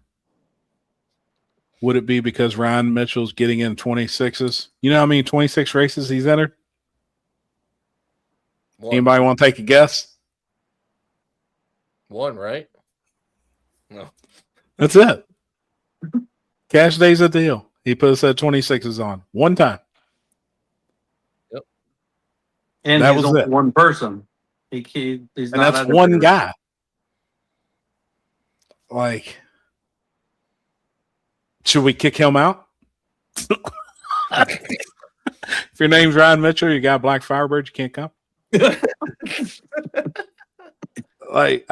Would it be because Ryan Mitchell's getting in 26s? You know how many 26 races he's entered? Anybody want to take a guess? One, right? No. That's it. Cash Day's a deal. He put a set of 26s on one time. Yep. And that he's was only it. one person. He's And not that's one guy. Like, should we kick him out? If your name's Ryan Mitchell, you got Black Firebird, you can't come. Like,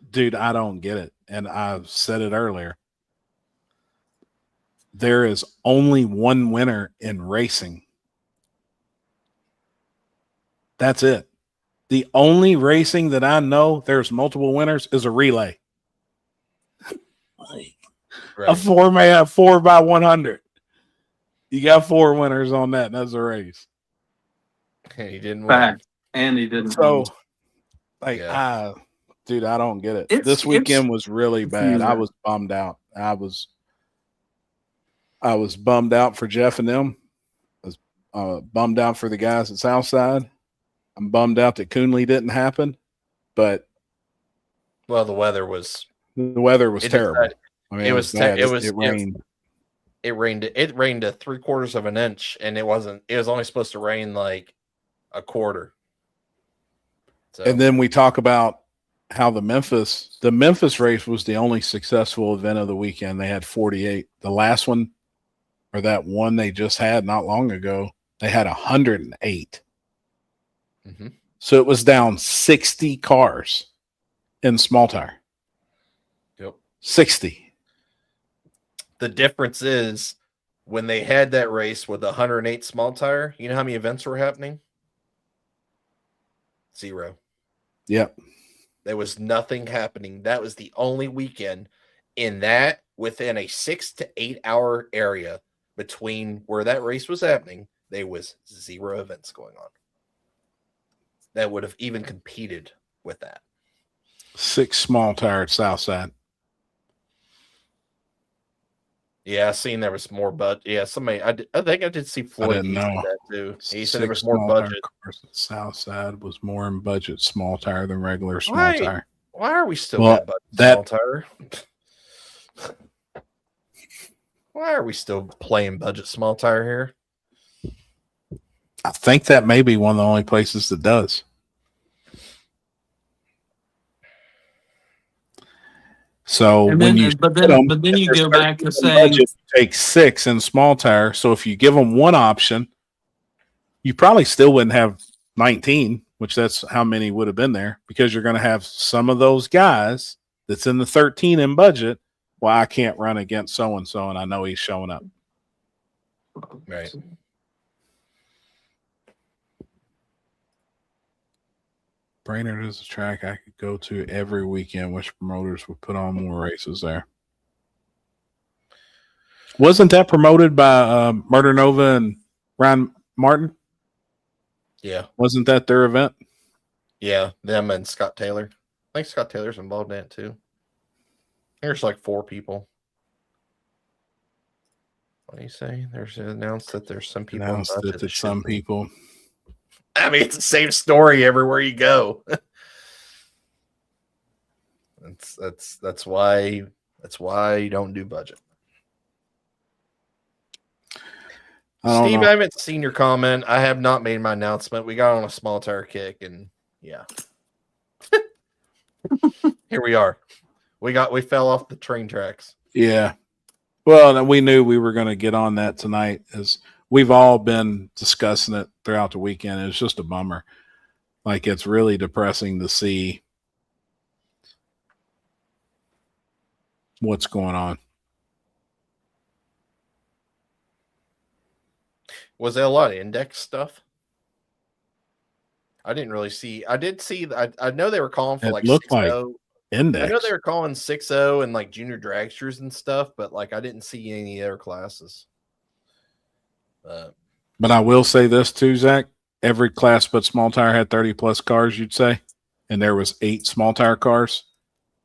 dude, I don't get it. And I've said it earlier. There is only one winner in racing. That's it. The only racing that I know there's multiple winners is a relay. Right. A 4x100. You got 4 winners on that. And that's a race. And he didn't win. Fact. And he didn't. So, like, Yeah. dude, I don't get it. It's- This weekend it's was really bad. confusing. I was bummed out. I was bummed out for Jeff and them. I was bummed out for the guys at Southside. I'm bummed out that Coonley didn't happen, but Well, the weather was terrible. I mean, it was bad. it rained. It rained a 3/4 of an inch, and it was only supposed to rain like a quarter. So, And then we talk about how the Memphis race was the only successful event of the weekend. They had 48. The last one, or that one they just had not long ago, they had 108. Mhm. So it was down 60 cars in small tire. Yep. 60. The difference is when they had that race with 108 small tire, you know how many events were happening? 0. Yep. There was nothing happening. That was the only weekend in that within a 6 to 8 hour area between where that race was happening. There was 0 events going on that would have even competed with that. 6 small tire at Southside. Yeah, I seen there was more budget. Yeah, somebody. I think I did see Floyd. didn't He said know. that too. He said there was Six more small tire budget. cars at Southside was more in budget small tire than regular small Why? tire. Why are we still Well, got budget that- small tire? Why are we still playing budget small tire here? I think that may be one of the only places that does. So And when then, you but split 'em, then, but then if you there's go back 13 to in saying, budget, you take 6 in small tire. So if you give them one option, you probably still wouldn't have 19, which that's how many would have been there, because you're going to have some of those guys that's in the 13 in budget. Well, I can't run against so and so, and I know he's showing up. Right. Brainerd is a track I could go to every weekend, which promoters would put on more races there. Wasn't that promoted by Murder Nova and Ryan Martin? Yeah. Wasn't that their event? Yeah. Them and Scott Taylor. I think Scott Taylor's involved in it too. There's like 4 people. What do you say? There's announced that there's some people. Announced involved that that some shouldn't be. people. I mean, it's the same story everywhere you go. That's why you don't do budget. I don't Steve, know. I haven't seen your comment. I have not made my announcement. We got on a small tire kick, and yeah, here we are. We fell off the train tracks. Yeah. Well, and we knew we were going to get on that tonight, as we've all been discussing it throughout the weekend. It's just a bummer. Like, it's really depressing to see what's going on. Was there a lot of index stuff? I didn't really see. I did see. I know they were calling for It like looked 6-0. Index. I know they were calling 6-0 and like junior dragsters and stuff, but like I didn't see any other classes. But I will say this too, Zach. Every class but small tire had 30 plus cars, you'd say, and there was 8 small tire cars.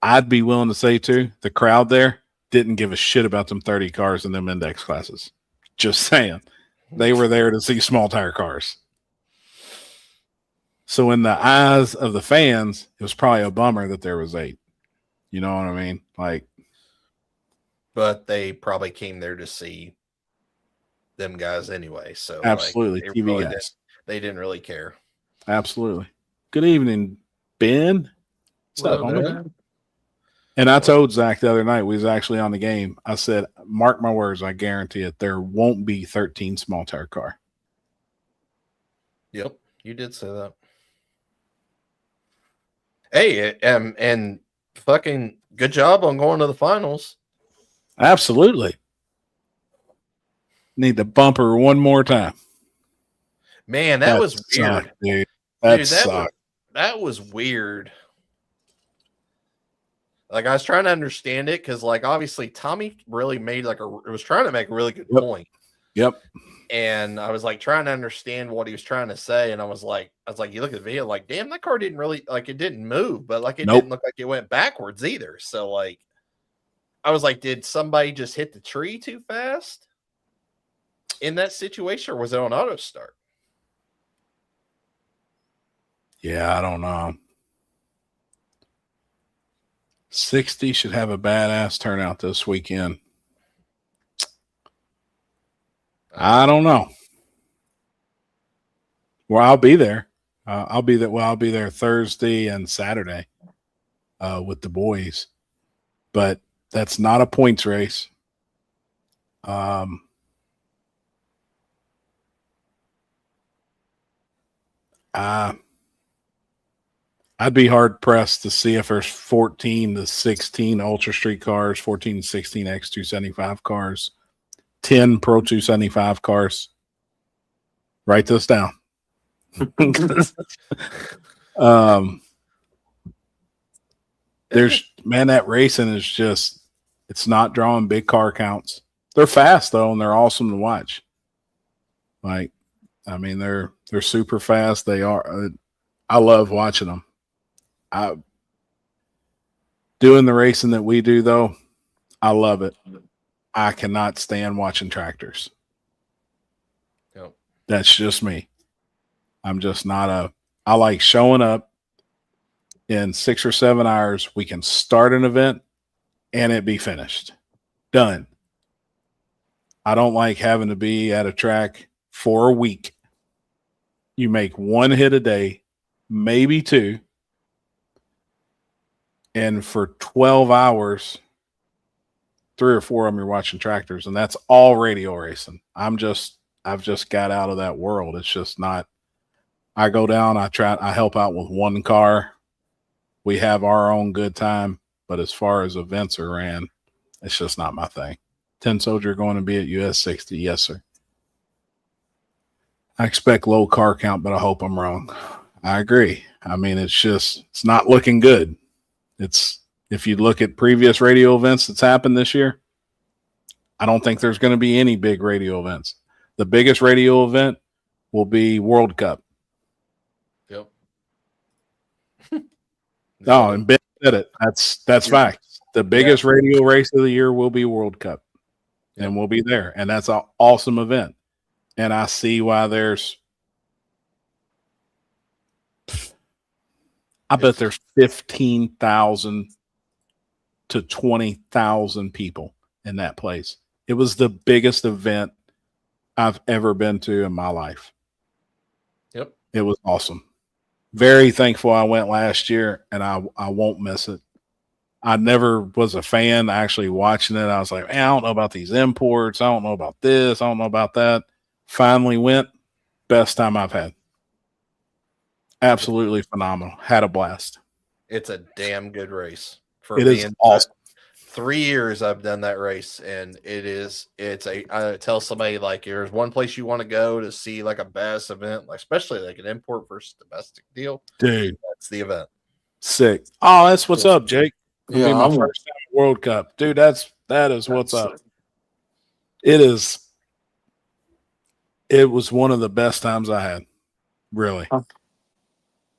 I'd be willing to say too, the crowd there didn't give a shit about them 30 cars in them index classes. Just saying. They were there to see small tire cars. So in the eyes of the fans, it was probably a bummer that there was 8. You know what I mean? Like, but they probably came there to see them guys anyway. So absolutely, like, TV guys. They didn't really care. Absolutely. Good evening, Ben. What's up, Well, homie? And I told Zach the other night, we was actually on the game. I said, mark my words, I guarantee it, there won't be 13 small tire car. Yep, you did say that. Hey, and fucking good job on going to the finals. Absolutely. Need the bumper one more time. Man, that was weird. sucked, dude. That Dude, sucked. that was weird. Like I was trying to understand it because, like, obviously Tommy really made was trying to make a really good point. Yep. And I was like trying to understand what he was trying to say, and I was like, you look at the video, like, damn, that car didn't really like it didn't move, but like it Nope. didn't look like it went backwards either. So like, I was like, did somebody just hit the tree too fast in that situation, or was it on auto start? Yeah, I don't know. 60 should have a badass turnout this weekend. I don't know. Well, I'll be there. I'll be there Thursday and Saturday with the boys, but that's not a points race. I'd be hard pressed to see if there's 14 to 16 Ultra Street cars, 14 to 16 X275 cars, 10 Pro 275 cars. Write this down. There's, man, that racing is just, it's not drawing big car counts. They're fast though, and they're awesome to watch. Like, I mean, they're super fast. They are. I love watching them. Doing the racing that we do though, I love it. I cannot stand watching tractors. Yep. That's just me. I'm just not I like showing up in 6 or 7 hours. We can start an event and it be finished. Done. I don't like having to be at a track for a week. You make one hit a day, maybe two. And for 12 hours, 3 or 4 of them you're watching tractors, and that's all radio racing. I've just got out of that world. It's just not. I go down, I help out with one car. We have our own good time, but as far as events are ran, it's just not my thing. 10 Soldier going to be at US 60, yes sir. I expect low car count, but I hope I'm wrong. I agree. I mean, it's not looking good. If you look at previous radio events that's happened this year, I don't think there's going to be any big radio events. The biggest radio event will be World Cup. Yep. No, and Ben said it. That's fact. The biggest radio race of the year will be World Cup, and we'll be there, and that's an awesome event. And I see why I bet there's 15,000 to 20,000 people in that place. It was the biggest event I've ever been to in my life. Yep. It was awesome. Very thankful I went last year, and I won't miss it. I never was a fan actually watching it. I was like, I don't know about these imports. I don't know about this. I don't know about that. Finally went. Best time I've had. Absolutely phenomenal. Had a blast. It's a damn good race. For It is awesome. 3 years I've done that race, and I tell somebody, like, there's one place you want to go to see like a bass event, like especially like an import versus domestic deal. Dude, That's the event. sick. Oh, that's what's up, Jake. Yeah, Be my I'm- first time at World Cup. Dude, that is what's up. It was one of the best times I had. Really.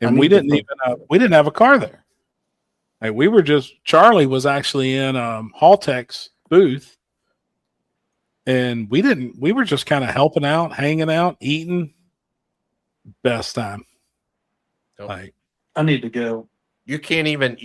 And we didn't have a car there. Like Charlie was actually in Haltech's booth, and we were just kind of helping out, hanging out, eating. Best time. Nope. Like, I need to go. You can't even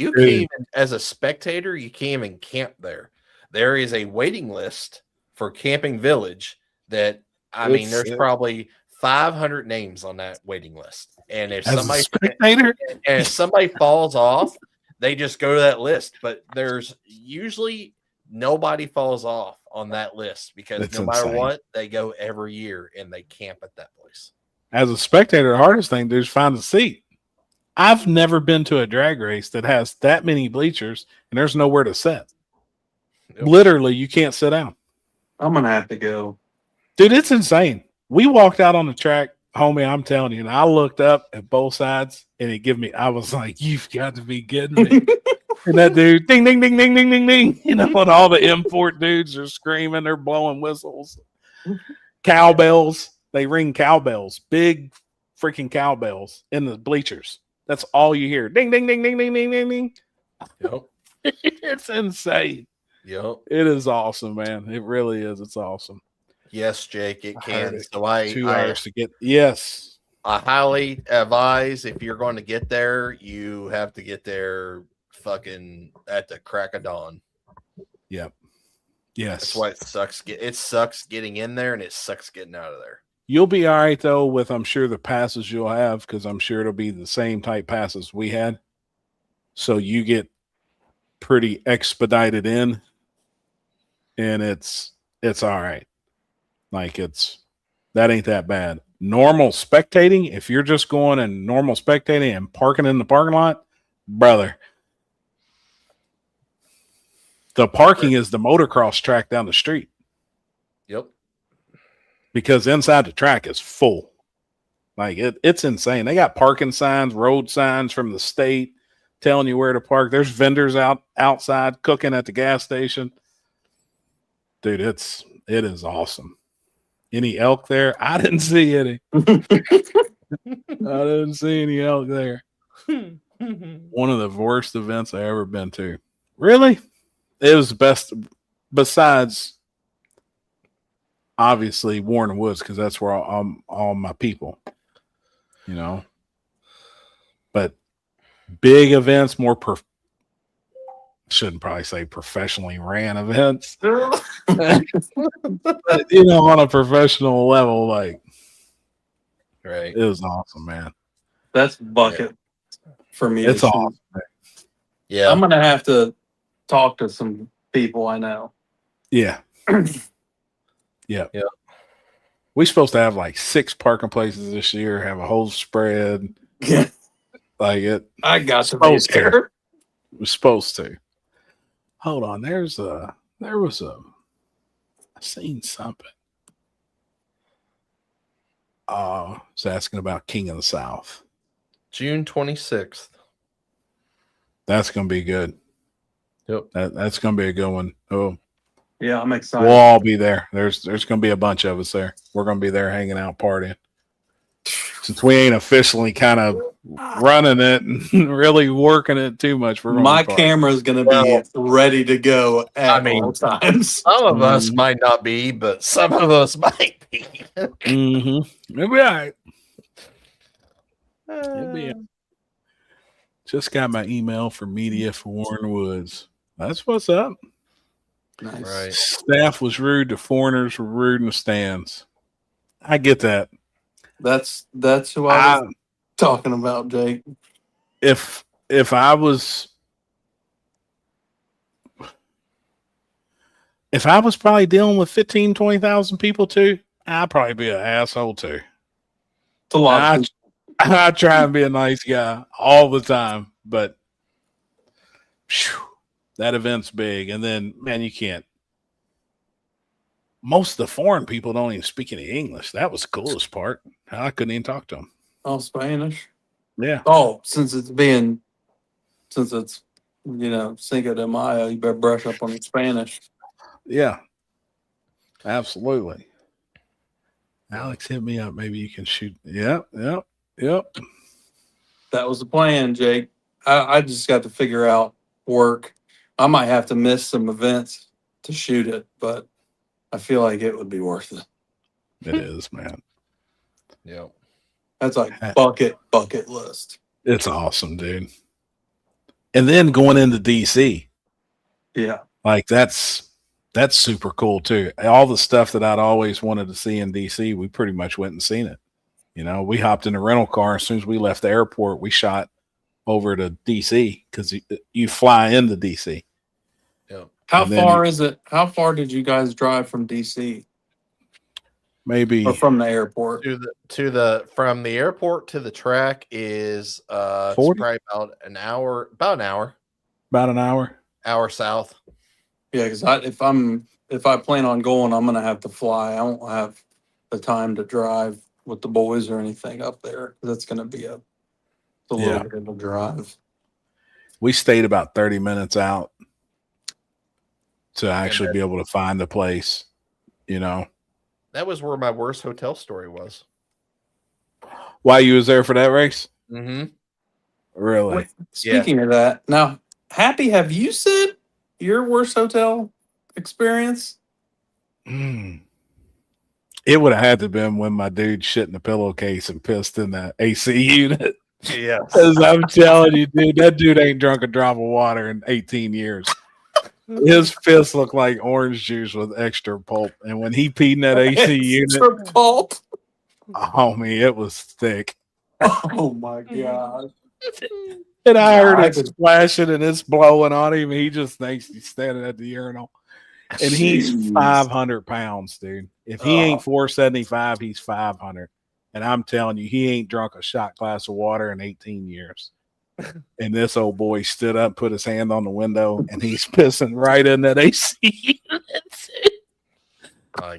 as a spectator, you can't even camp there. There is a waiting list for Camping Village that there's probably 500 names on that waiting list. And if somebody falls off, they just go to that list. But there's usually nobody falls off on that list because That's no matter insane. what, they go every year and they camp at that place. As a spectator, the hardest thing to do is find a seat. I've never been to a drag race that has that many bleachers and there's nowhere to sit. Yep. Literally, you can't sit down. I'm gonna have to go. Dude, it's insane. We walked out on the track, homie, I'm telling you, and I looked up at both sides and I was like, you've got to be kidding me. And that dude, ding, ding, ding, ding, ding, ding, ding. You know, and all the import dudes are screaming, they're blowing whistles. Cowbells. They ring cowbells, big freaking cowbells in the bleachers. That's all you hear. Ding, ding, ding, ding, ding, ding, ding, ding. Yep. It's insane. Yep. It is awesome, man. It really is. It's awesome. Yes, Jake, it I can. heard it. So I 2 hours to get. Yes. I highly advise, if you're going to get there, you have to get there fucking at the crack of dawn. Yep. That's Yes. why it sucks. It sucks getting in there, and it sucks getting out of there. You'll be all right though with, I'm sure, the passes you'll have, because I'm sure it'll be the same type passes we had. So you get pretty expedited in, and it's all right. Like that ain't that bad. Normal spectating, if you're just going and normal spectating and parking in the parking lot, brother, the parking is the motocross track down the street. Yep. Because inside the track is full. Like it's insane. They got parking signs, road signs from the state telling you where to park. There's vendors outside cooking at the gas station. Dude, it is awesome. Any elk there? I didn't see any. I didn't see any elk there. One of the worst events I ever been to. Really? It was the best besides obviously Warren Woods because that's where all my people, you know. But big events, shouldn't probably say professionally ran events, but, you know, on a professional level, like Right. it was awesome, man. That's bucket for me. It's to shoot. awesome. Yeah. I'm gonna have to talk to some people I know. Yeah. Yeah. We're supposed to have like 6 parking places this year, have a whole spread. Yeah, Like it I got to be Supposed to. there. was supposed to. Hold on. There was I seen something. Was asking about King of the South. June 26th. That's gonna be good. Yep. That's gonna be a good one. Oh, Yeah, I'm excited. we'll all be there. There's gonna be a bunch of us there. We're gonna be there hanging out, partying. Since we ain't officially kind of running it and really working it too much, we're gonna My be partying. camera's gonna be Well, ready to go at I mean, all times. Some of us Mhm. might not be, but some of us might be. Mm-hmm. It'll be all right. It'll be. Just got my email for media for Warren Woods. That's what's up. Nice. Right. Staff was rude to foreigners, were rude in the stands. I get that. That's who I was talking about, Jake. If I was probably dealing with 15, 20,000 people too, I'd probably be an asshole too. It's a lot. I try and be a nice guy all the time, but phew, that event's big. And then, man, you can't. Most of the foreign people don't even speak any English. That was the coolest part. I couldn't even talk to them. Oh, Spanish. Yeah. Oh, since it's Cinco de Mayo, you better brush up on your Spanish. Yeah. Absolutely. Alex, hit me up. Maybe you can shoot. Yep. That was the plan, Jake. I just got to figure out work. I might have to miss some events to shoot it, but I feel like it would be worth it. It is, man. Yep. That's like bucket list. It's awesome, dude. And then going into DC, Yeah. like that's super cool too. All the stuff that I'd always wanted to see in DC, we pretty much went and seen it. You know, we hopped in a rental car. As soon as we left the airport, we shot over to DC because you fly into DC. Yep. How And then far is it? How far did you guys drive from DC Maybe or from the airport? From the airport to the track is it's 40? probably about an hour, about an hour. south. Yeah, because if I plan on going, I'm gonna have to fly. I won't have the time to drive with the boys or anything up there. That's gonna be a little Yeah. bit of a drive. We stayed about 30 minutes out to actually be able to find a place, you know. That was where my worst hotel story was. While you was there for that race? Mm-hmm. Really? Wait, speaking of that, now, Happy, have you said your worst hotel experience? Mm. It would have had to have been when my dude shit in the pillowcase and pissed in the AC unit. Yeah. Because I'm telling you, dude, that dude ain't drunk a drop of water in 18 years. His piss looked like orange juice with extra pulp. And when he peed in that AC unit, Extra pulp. homie, it was thick. Oh my god. And I heard it God. splashing and it's blowing on him. He just thinks he's standing at the urinal. And he's Jeez. 500 pounds, dude. If he ain't 475, he's 500. And I'm telling you, he ain't drunk a shot glass of water in 18 years. And this old boy stood up, put his hand on the window, and he's pissing right in that AC unit.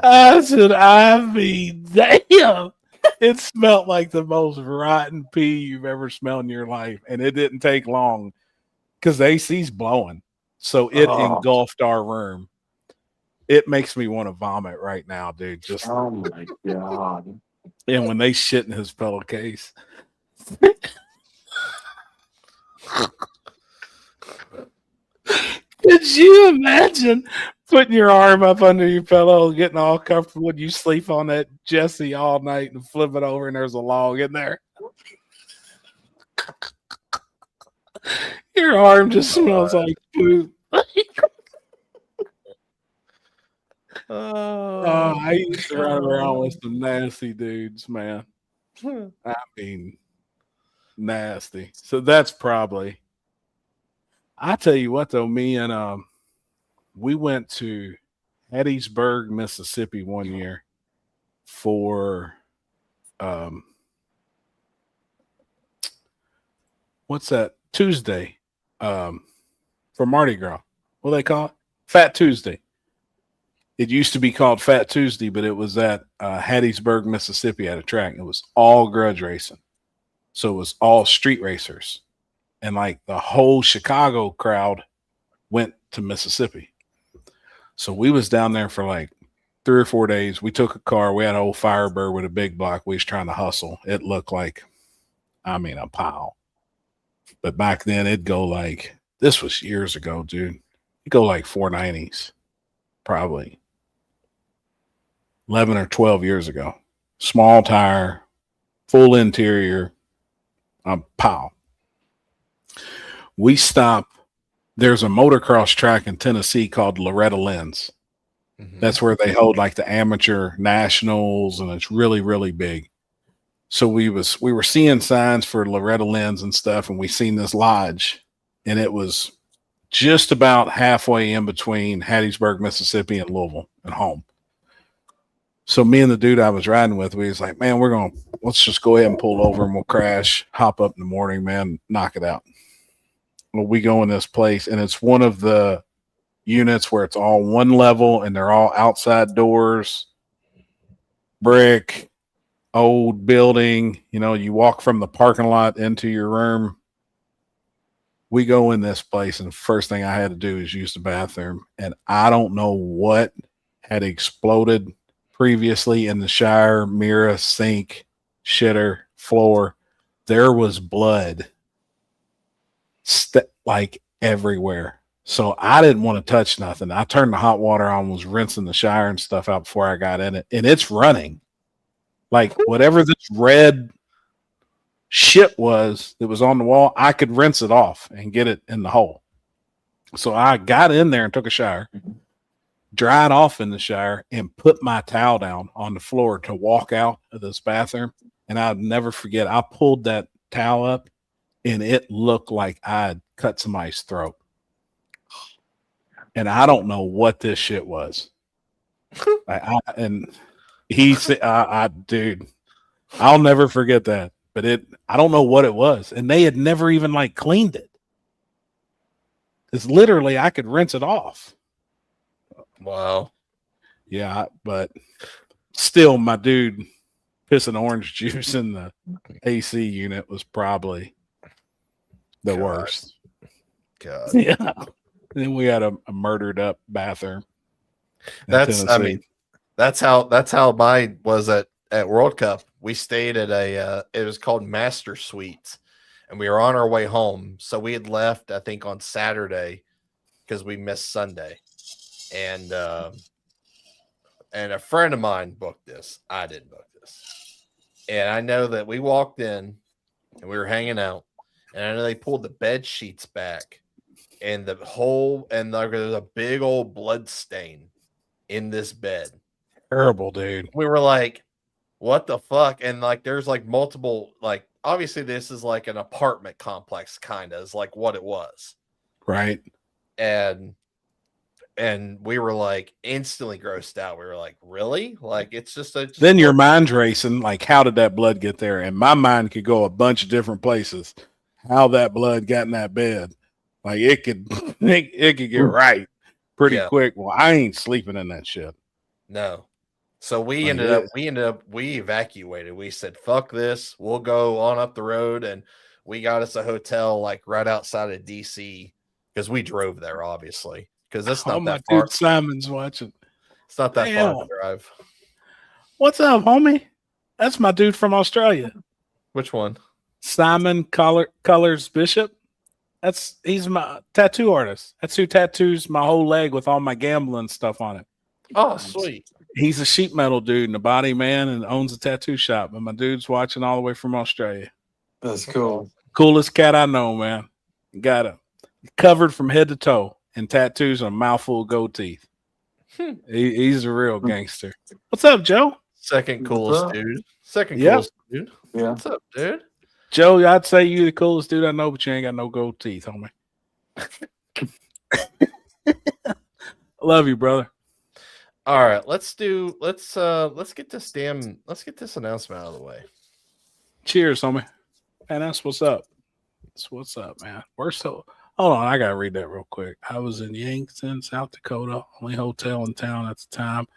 I said, I mean, damn. It smelled like the most rotten pee you've ever smelled in your life. And it didn't take long because the AC's blowing. So it engulfed our room. It makes me want to vomit right now, dude. Just Oh my god. and when they shit in his pillowcase. Could you imagine Putting your arm up under your pillow, getting all comfortable, and you sleep on that Jesse all night and flip it over, and there's a log in there. Your arm just smells like poop. Oh, I used to run around with some nasty dudes, man. I mean, nasty. So that's probably. I tell you what, though, me and we went to Hattiesburg, Mississippi one year for what's that Tuesday for Mardi Gras. What do they call it? Fat Tuesday. It used to be called Fat Tuesday, but it was at Hattiesburg, Mississippi at a track. It was all grudge racing. So it was all street racers. And like the whole Chicago crowd went to Mississippi. So we was down there for like 3 or 4 days. We took a car. We had an old Firebird with a big block. We was trying to hustle. It looked like, I mean, a pile. But back then it'd go like, this was years ago, dude. It'd go like 490s, probably 11 or 12 years ago. Small tire, full interior, pow. We stop. There's a motocross track in Tennessee called Loretta Lynn's. Mhm. That's where they hold like the amateur nationals, and it's really, really big. So we were seeing signs for Loretta Lynn's and stuff, and we seen this lodge, and it was just about halfway in between Hattiesburg, Mississippi, and Louisville and home. So me and the dude I was riding with, we was like, man, let's just go ahead and pull over and we'll crash, hop up in the morning, man, knock it out. Well, we go in this place, and it's one of the units where it's all one level and they're all outside doors, brick, old building. You know, you walk from the parking lot into your room. We go in this place, and the first thing I had to do is use the bathroom. And I don't know what had exploded previously in the shower, mirror, sink, shitter, floor. There was blood like everywhere. So I didn't want to touch nothing. I turned the hot water on, was rinsing the shower and stuff out before I got in it. And it's running. Like whatever this red shit was that was on the wall, I could rinse it off and get it in the hole. So I got in there and took a shower, dried off in the shower, and put my towel down on the floor to walk out of this bathroom. And I'd never forget, I pulled that towel up, and it looked like I'd cut somebody's throat. And I don't know what this shit was. And he said, dude, I'll never forget that. But I don't know what it was. And they had never even like cleaned it. It's literally, I could rinse it off. Wow. Yeah, but still, my dude pissing orange juice in the AC unit was probably the God. worst. God. Yeah. And then we had a murdered up bathroom. in That's Tennessee. that's how mine was at World Cup. We stayed at it was called Master Suites, and we were on our way home. So we had left, I think, on Saturday because we missed Sunday. And a friend of mine booked this. I didn't book this. And I know that we walked in and we were hanging out, and I know they pulled the bed sheets back, and there was a big old blood stain in this bed. Terrible, dude. We were like, what the fuck? And like there's like multiple, like obviously this is like an apartment complex, kind of is like what it was. Right. And we were like instantly grossed out. We were like, really? Like it's just Then your mind's racing, like, how did that blood get there? And my mind could go a bunch of different places. How that blood got in that bed. Like it could get right pretty quick. Well, I ain't sleeping in that shit. No. So we Like we evacuated. We said, fuck this. We'll go on up the road, and we got us a hotel like right outside of DC because we drove there, obviously. Because it's not my that far. dude Simon's watching. It's not that far to drive. What's up, homie? That's my dude from Australia. Which one? Simon Colors Bishop. He's my tattoo artist. That's who tattoos my whole leg with all my gambling stuff on it. Oh, sweet. He's a sheet metal dude and a body man and owns a tattoo shop. And my dude's watching all the way from Australia. That's cool. Coolest cat I know, man. Got it covered from head to toe in tattoos and a mouthful of gold teeth. He's a real gangster. What's up, Joe? Second coolest dude. Second Yeah. coolest dude. Yeah. What's up, dude? Joe, I'd say you the coolest dude I know, but you ain't got no gold teeth, homie. I love you, brother. All right, let's get this announcement out of the way. Cheers, homie. And that's what's up. That's what's up, man. Hold on, I gotta read that real quick. I was in Yankton, South Dakota, only hotel in town at the time.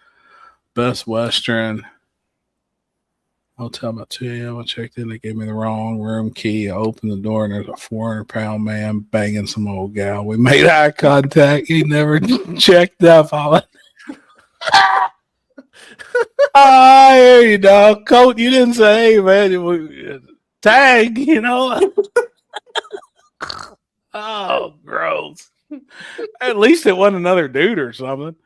Best Western hotel about 2 a.m. I checked in. They gave me the wrong room key. I opened the door and there's a 400-pound man banging some old gal. We made eye contact. He never checked up on it. I hear you, dog. Coat, you didn't say, hey, man. Tag, you know. Oh, gross. At least it wasn't another dude or something.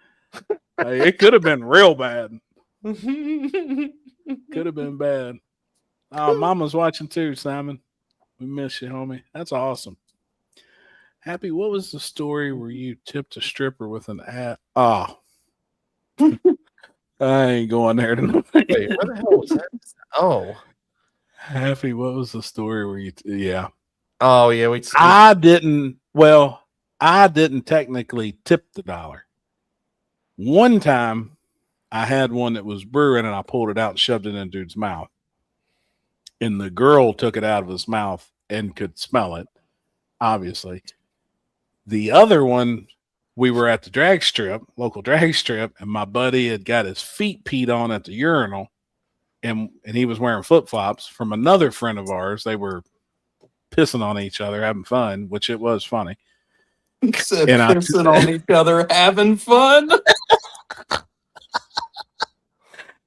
Hey, it could have been real bad. Could have been bad. Oh, Mama's watching too, Simon. We miss you, homie. That's awesome. Happy, what was the story where you tipped a stripper with an ad? Oh. I ain't going there tonight. Wait, where the hell was that? Oh. Happy, what was the story where you yeah. Oh, yeah, I didn't technically tip the dollar. One time I had one that was brewing and I pulled it out and shoved it in a dude's mouth. And the girl took it out of his mouth and could smell it, obviously. The other one, we were at the local drag strip, and my buddy had got his feet peed on at the urinal, and he was wearing flip-flops from another friend of ours. They were pissing on each other, having fun, which it was funny. Pissing on each other, having fun.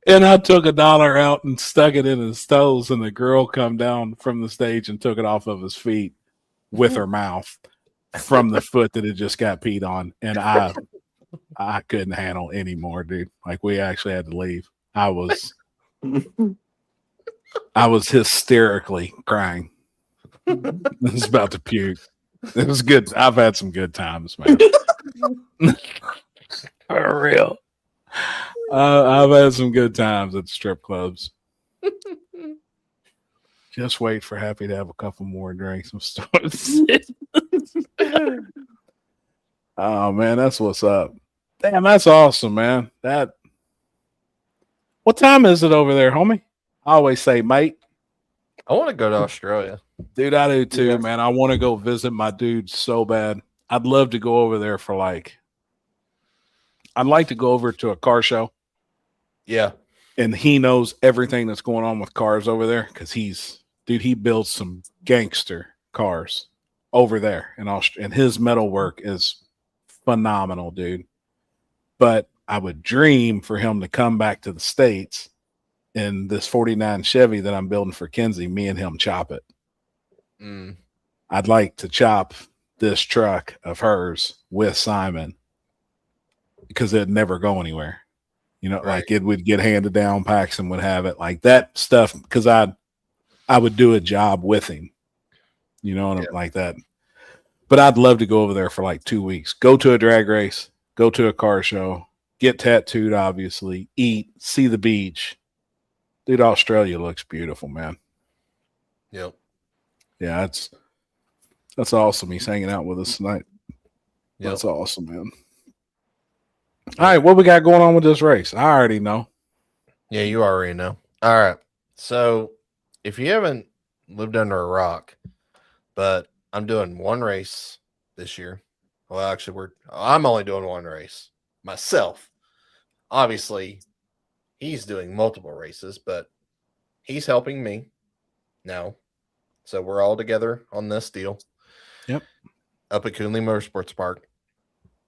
And I took $1 out and stuck it in his toes, and the girl come down from the stage and took it off of his feet with her mouth from the foot that had just got peed on. And I couldn't handle anymore, dude. Like, we actually had to leave. I was hysterically crying. I was about to puke. It was good. I've had some good times, man. For real. I've had some good times at the strip clubs. Just wait for Happy to have a couple more drinks and start. Oh man, that's what's up. Damn, that's awesome, man. What time is it over there, homie? I always say, mate. I want to go to Australia. Dude, I do too, Yeah. man. I want to go visit my dude so bad. I'd love to go over there for I'd like to go over to a car show. Yeah. And he knows everything that's going on with cars over there because he builds some gangster cars over there and his metal work is phenomenal, dude. But I would dream for him to come back to the States in this 49 Chevy that I'm building for Kenzie, me and him chop it. Mm. I'd like to chop this truck of hers with Simon because it'd never go anywhere. You know, Right. like it would get handed down, Paxton would have it, like that stuff, because I would do a job with him, you know, and like that. But I'd love to go over there for 2 weeks, go to a drag race, go to a car show, get tattooed, obviously, eat, see the beach. Dude, Australia looks beautiful, man. Yep. Yeah, that's awesome. He's hanging out with us tonight. Yep. That's awesome, man. All right, what we got going on with this race? I already know. Yeah, you already know. All right. So if you haven't lived under a rock, but I'm doing one race this year. Well, actually, I'm only doing one race myself. Obviously, he's doing multiple races, but he's helping me now. So we're all together on this deal. Yep. Up at Coonley Motorsports Park.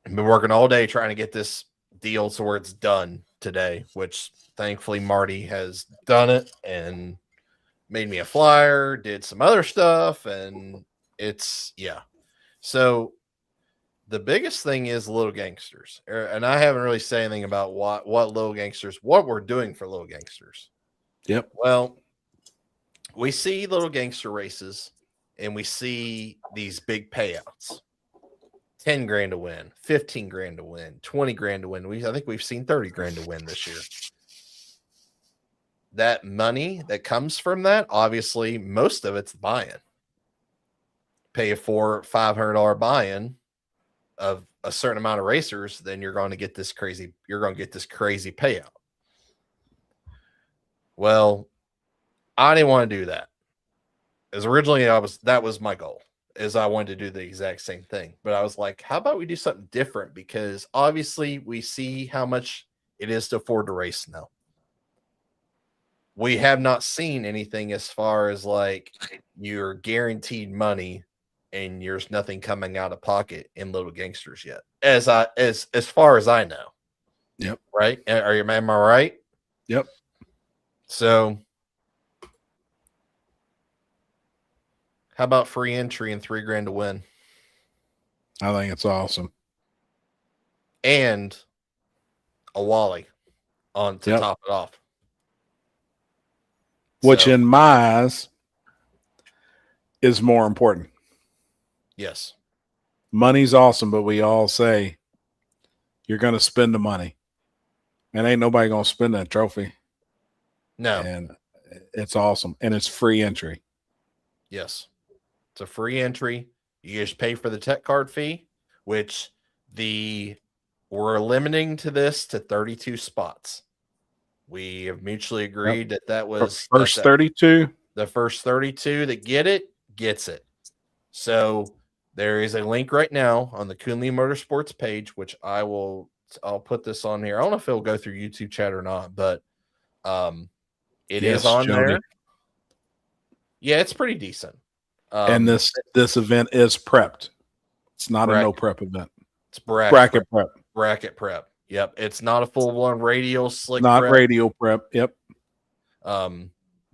I've been working all day trying to get this deal so where it's done today, which thankfully Marty has done it and made me a flyer, did some other stuff, and it's So the biggest thing is Little Gangsters, and I haven't really said anything about what Little Gangsters, what we're doing for Little Gangsters. Yep. Well, we see Little Gangster races, and we see these big payouts. 10 grand to win, 15 grand to win, 20 grand to win. I think we've seen 30 grand to win this year. That money that comes from that, obviously, most of it's buy-in. Pay a $400-$500 buy-in of a certain amount of racers, then you're going to get this crazy payout. Well, I didn't want to do that. As originally that was my goal. Is I wanted to do the exact same thing. But I was like, how about we do something different? Because obviously we see how much it is to afford to race now. We have not seen anything as far as like you're guaranteed money and there's nothing coming out of pocket in Little Gangsters yet. As far as I know. Yep. Right? Am I right? Yep. So how about free entry and $3 grand to win? I think it's awesome. And a Wally on to top it off. Which So, in my eyes is more important. yes. Money's awesome, but we all say you're going to spend the money. And ain't nobody going to spend that trophy. No. And it's awesome. And it's free entry. Yes. It's a free entry. You just pay for the tech card fee, which we're limiting to this to 32 spots. We have mutually agreed that was first 32. The first 32 that get it gets it. So there is a link right now on the Coonley Motorsports page, which I'll put this on here. I don't know if it'll go through YouTube chat or not, but it is on Jody. there. Yeah, it's pretty decent. And this event is prepped. It's not a no prep event. It's bracket prep. Bracket prep. Yep. It's not a full-blown radial slick Not prep. radial prep. Yep.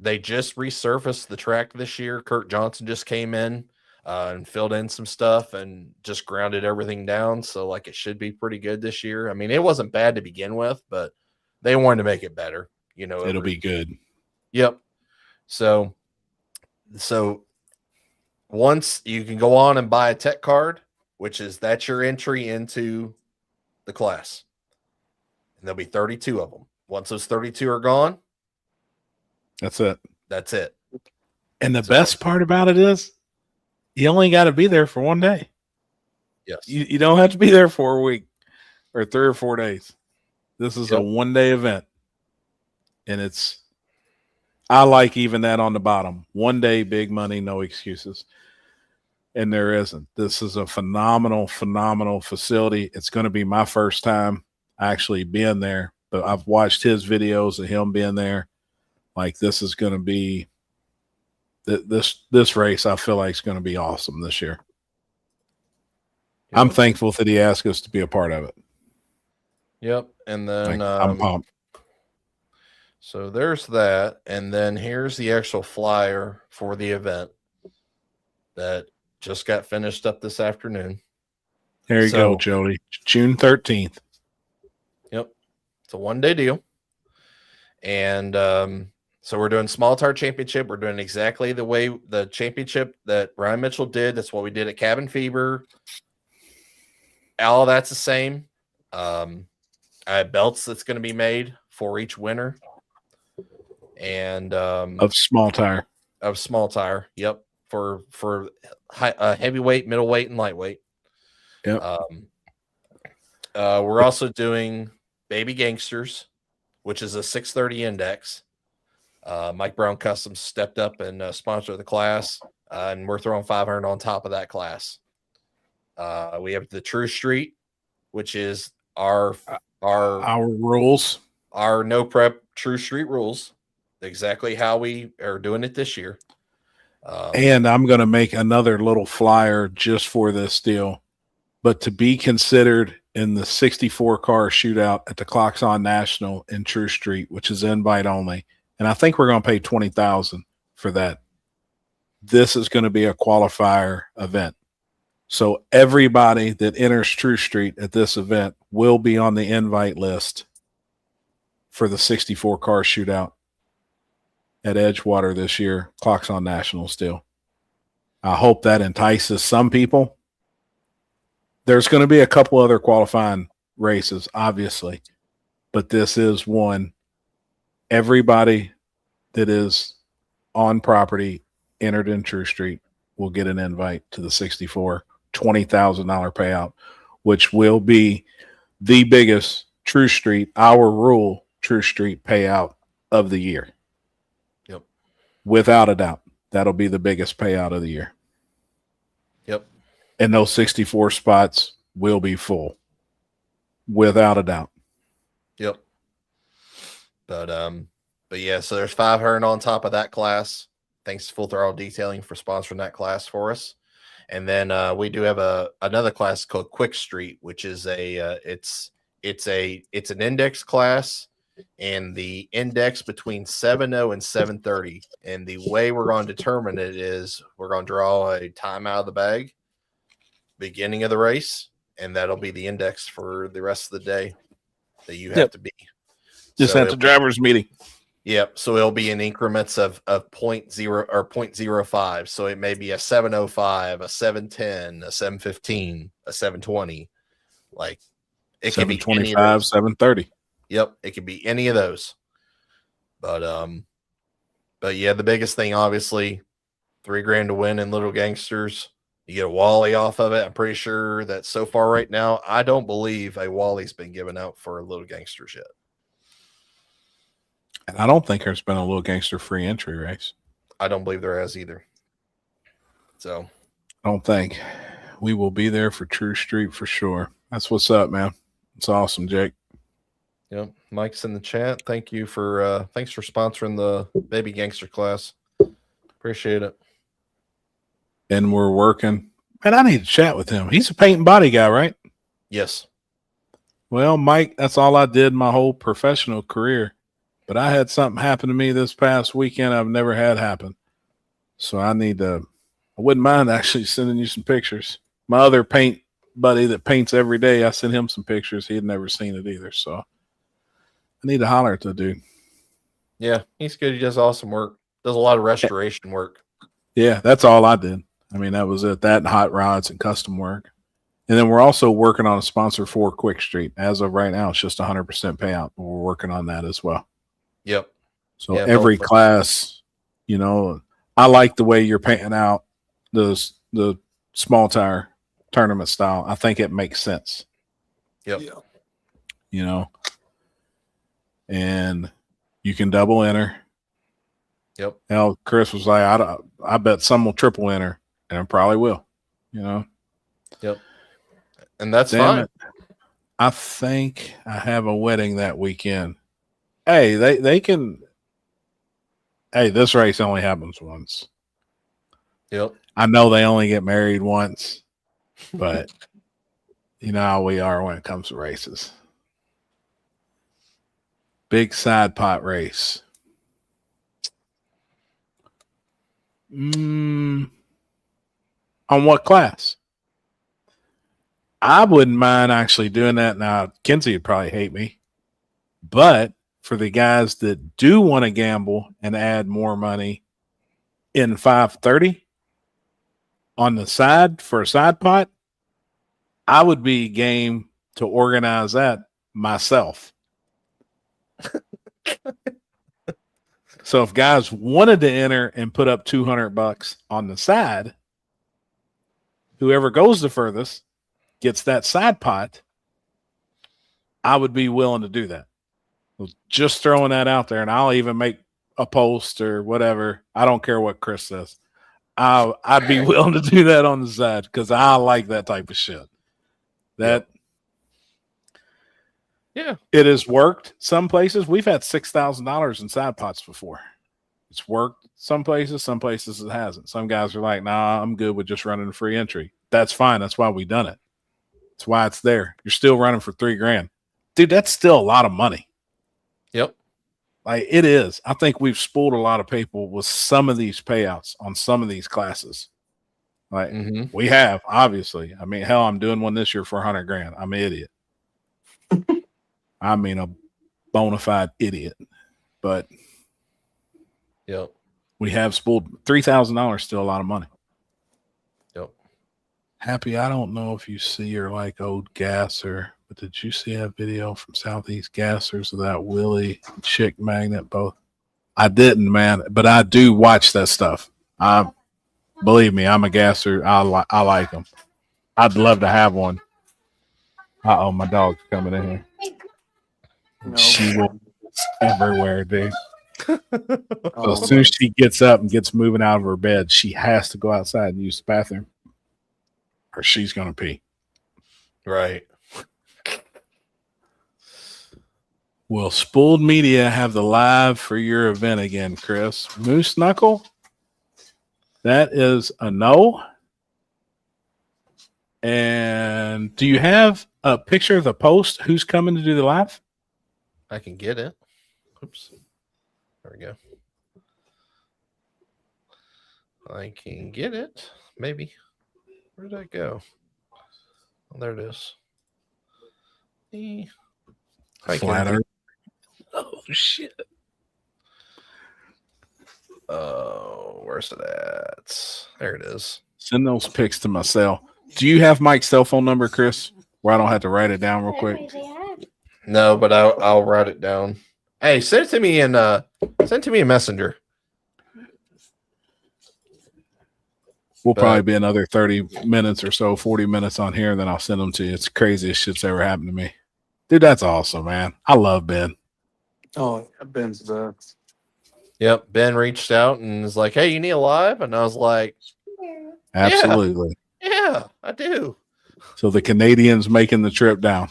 They just resurfaced the track this year. Kurt Johnson just came in and filled in some stuff and just grounded everything down. So like it should be pretty good this year. I mean, it wasn't bad to begin with, but they wanted to make it better. You know, it'll be good. Yep. So once you can go on and buy a tech card, that's your entry into the class. And there'll be 32 of them. Once those 32 are gone, that's it. That's it. And the best part about it is you only got to be there for one day. Yes. You don't have to be there for a week or 3 or 4 days. This is a one-day event. And I like even that on the bottom. 1 day, big money, no excuses. And there isn't. This is a phenomenal, phenomenal facility. It's going to be my first time actually being there, but I've watched his videos of him being there. Like this is going to be this race. I feel like it's going to be awesome this year. Yep. I'm thankful that he asked us to be a part of it. Yep. And then I'm pumped. So there's that. And then here's the actual flyer for the event that just got finished up this afternoon. There you go, Jody. June 13th. Yep. It's a 1-day deal. And so we're doing Small Tire Championship. We're doing exactly the way the championship that Ryan Mitchell did. That's what we did at Cabin Fever. All that's the same. I have belts that's going to be made for each winner. And of small tire. Yep. For heavyweight, middleweight, and lightweight. Yep. We're also doing Baby Gangsters, which is a 630 index. Mike Brown Customs stepped up and sponsored the class, and we're throwing 500 on top of that class. We have the True Street, which is our rules, our no prep True Street rules, exactly how we are doing it this year. And I'm going to make another little flyer just for this deal, but to be considered in the 64 car shootout at the Clocks On National in True Street, which is invite only. And I think we're going to pay $20,000 for that. This is going to be a qualifier event. So everybody that enters True Street at this event will be on the invite list for the 64 car shootout at Edgewater this year. Clock's on national still. I hope that entices some people. There's going to be a couple other qualifying races, obviously, but this is one. Everybody that is on property entered in True Street will get an invite to the 64 $20,000 payout, which will be the biggest True Street, our rule True Street payout of the year. Yep. Without a doubt. That'll be the biggest payout of the year. Yep. And those 64 spots will be full. Without a doubt. Yep. But yeah, so there's 500 on top of that class. Thanks to Full Throttle Detailing for sponsoring that class for us. And then we do have another class called Quick Street, which is it's an index class, and the index between 7:0 and 7:30. And the way we're going to determine it is we're going to draw a time out of the bag, beginning of the race, and that'll be the index for the rest of the day that you have to be. Just So at the driver's meeting. Yep. So it'll be in increments of 0.0 or 0.05. So it may be a 7:05, a 7:10, a 7:15, a 7:20. Like it could be any of 7:25, those. 7:30. Yep, it could be any of those. But yeah, the biggest thing, obviously, $3,000 to win in Little Gangsters. You get a Wally off of it. I'm pretty sure that so far right now, I don't believe a Wally's been given out for Little Gangsters yet. And I don't think there's been a Little Gangster free entry race. I don't believe there has either. So I don't think. We will be there for True Street for sure. That's what's up, man. It's awesome, Jake. yep, Mike's in the chat. Thank you for thanks for sponsoring the Baby Gangster class. Appreciate it. And we're working. Man, I need to chat with him. He's a paint and body guy, right? Yes. Well, Mike, that's all I did my whole professional career. But I had something happen to me this past weekend I've never had happen. So I wouldn't mind actually sending you some pictures. My other paint buddy that paints every day, I sent him some pictures. He had never seen it either. So I need to holler at the dude. Yeah, he's good. He does awesome work. Does a lot of restoration work. Yeah, that's all I did. I mean, that was it. That and hot rods and custom work. And then we're also working on a sponsor for Quick Street. As of right now, it's just 100% payout. But we're working on that as well. Yep. So Yeah, every both. class, I like the way you're painting out the small tire tournament style. I think it makes sense. Yep. And you can double enter. Yep. Hell, Chris was like, I bet some will triple enter, and it probably will. Yep. And that's Damn fine. it. I think I have a wedding that weekend. Hey, they can. Hey, this race only happens once. Yep. I know they only get married once, but you know how we are when it comes to races. Big side pot race. On what class? I wouldn't mind actually doing that. Now, Kenzie would probably hate me, but for the guys that do want to gamble and add more money in 530 on the side for a side pot, I would be game to organize that myself. So if guys wanted to enter and put up $200 on the side, whoever goes the furthest gets that side pot. I would be willing to do that. Just throwing that out there, and I'll even make a post or whatever. I don't care what Chris says. I'd be willing to do that on the side because I like that type of shit. Yeah, it has worked some places. We've had $6,000 in side pots before. It's worked some places it hasn't. Some guys are like, nah, I'm good with just running free entry. That's fine. That's why we've done it. That's why it's there. You're still running for $3,000. Dude, that's still a lot of money. Yep. Like it is. I think we've spoiled a lot of people with some of these payouts on some of these classes. Like Mm-hmm. we have, obviously. I mean, hell, I'm doing one this year for $100,000. I'm an idiot. I mean, a bona fide idiot. But Yep. we have spooled $3,000. Still a lot of money. Yep. Happy, I don't know if you see or like old Gasser, but did you see that video from Southeast Gassers of that Willie chick magnet? Both. I didn't, man, but I do watch that stuff. Believe me, I'm a gasser. I like them. I'd love to have one. Oh, my dog's coming in here. No. She will everywhere, dude. So Oh, as soon as she gets up and gets moving out of her bed, she has to go outside and use the bathroom, or she's gonna pee. Right. Will Spooled Media have the live for your event again, Chris? Moose Knuckle? That is a no. And do you have a picture of the post? Who's coming to do the live? I can get it. Oops. There we go. I can get it. Maybe. Where did that go? Oh, there it is. I Flat can. Earth. Oh, shit. Oh, where's it at? There it is. Send those pics to my cell. Do you have Mike's cell phone number, Chris? Where I don't have to write it down real quick. No, but I'll write it down. Hey, send it to me in Messenger. We'll But- probably be another 30 minutes or so, 40 minutes on here, and then I'll send them to you. It's the craziest shit's ever happened to me. Dude, that's awesome, man. I love Ben. Oh, Ben's the best. Yep. Ben reached out and was like, "Hey, you need a live?" And I was like, Absolutely. "Yeah, I do." So the Canadians making the trip down.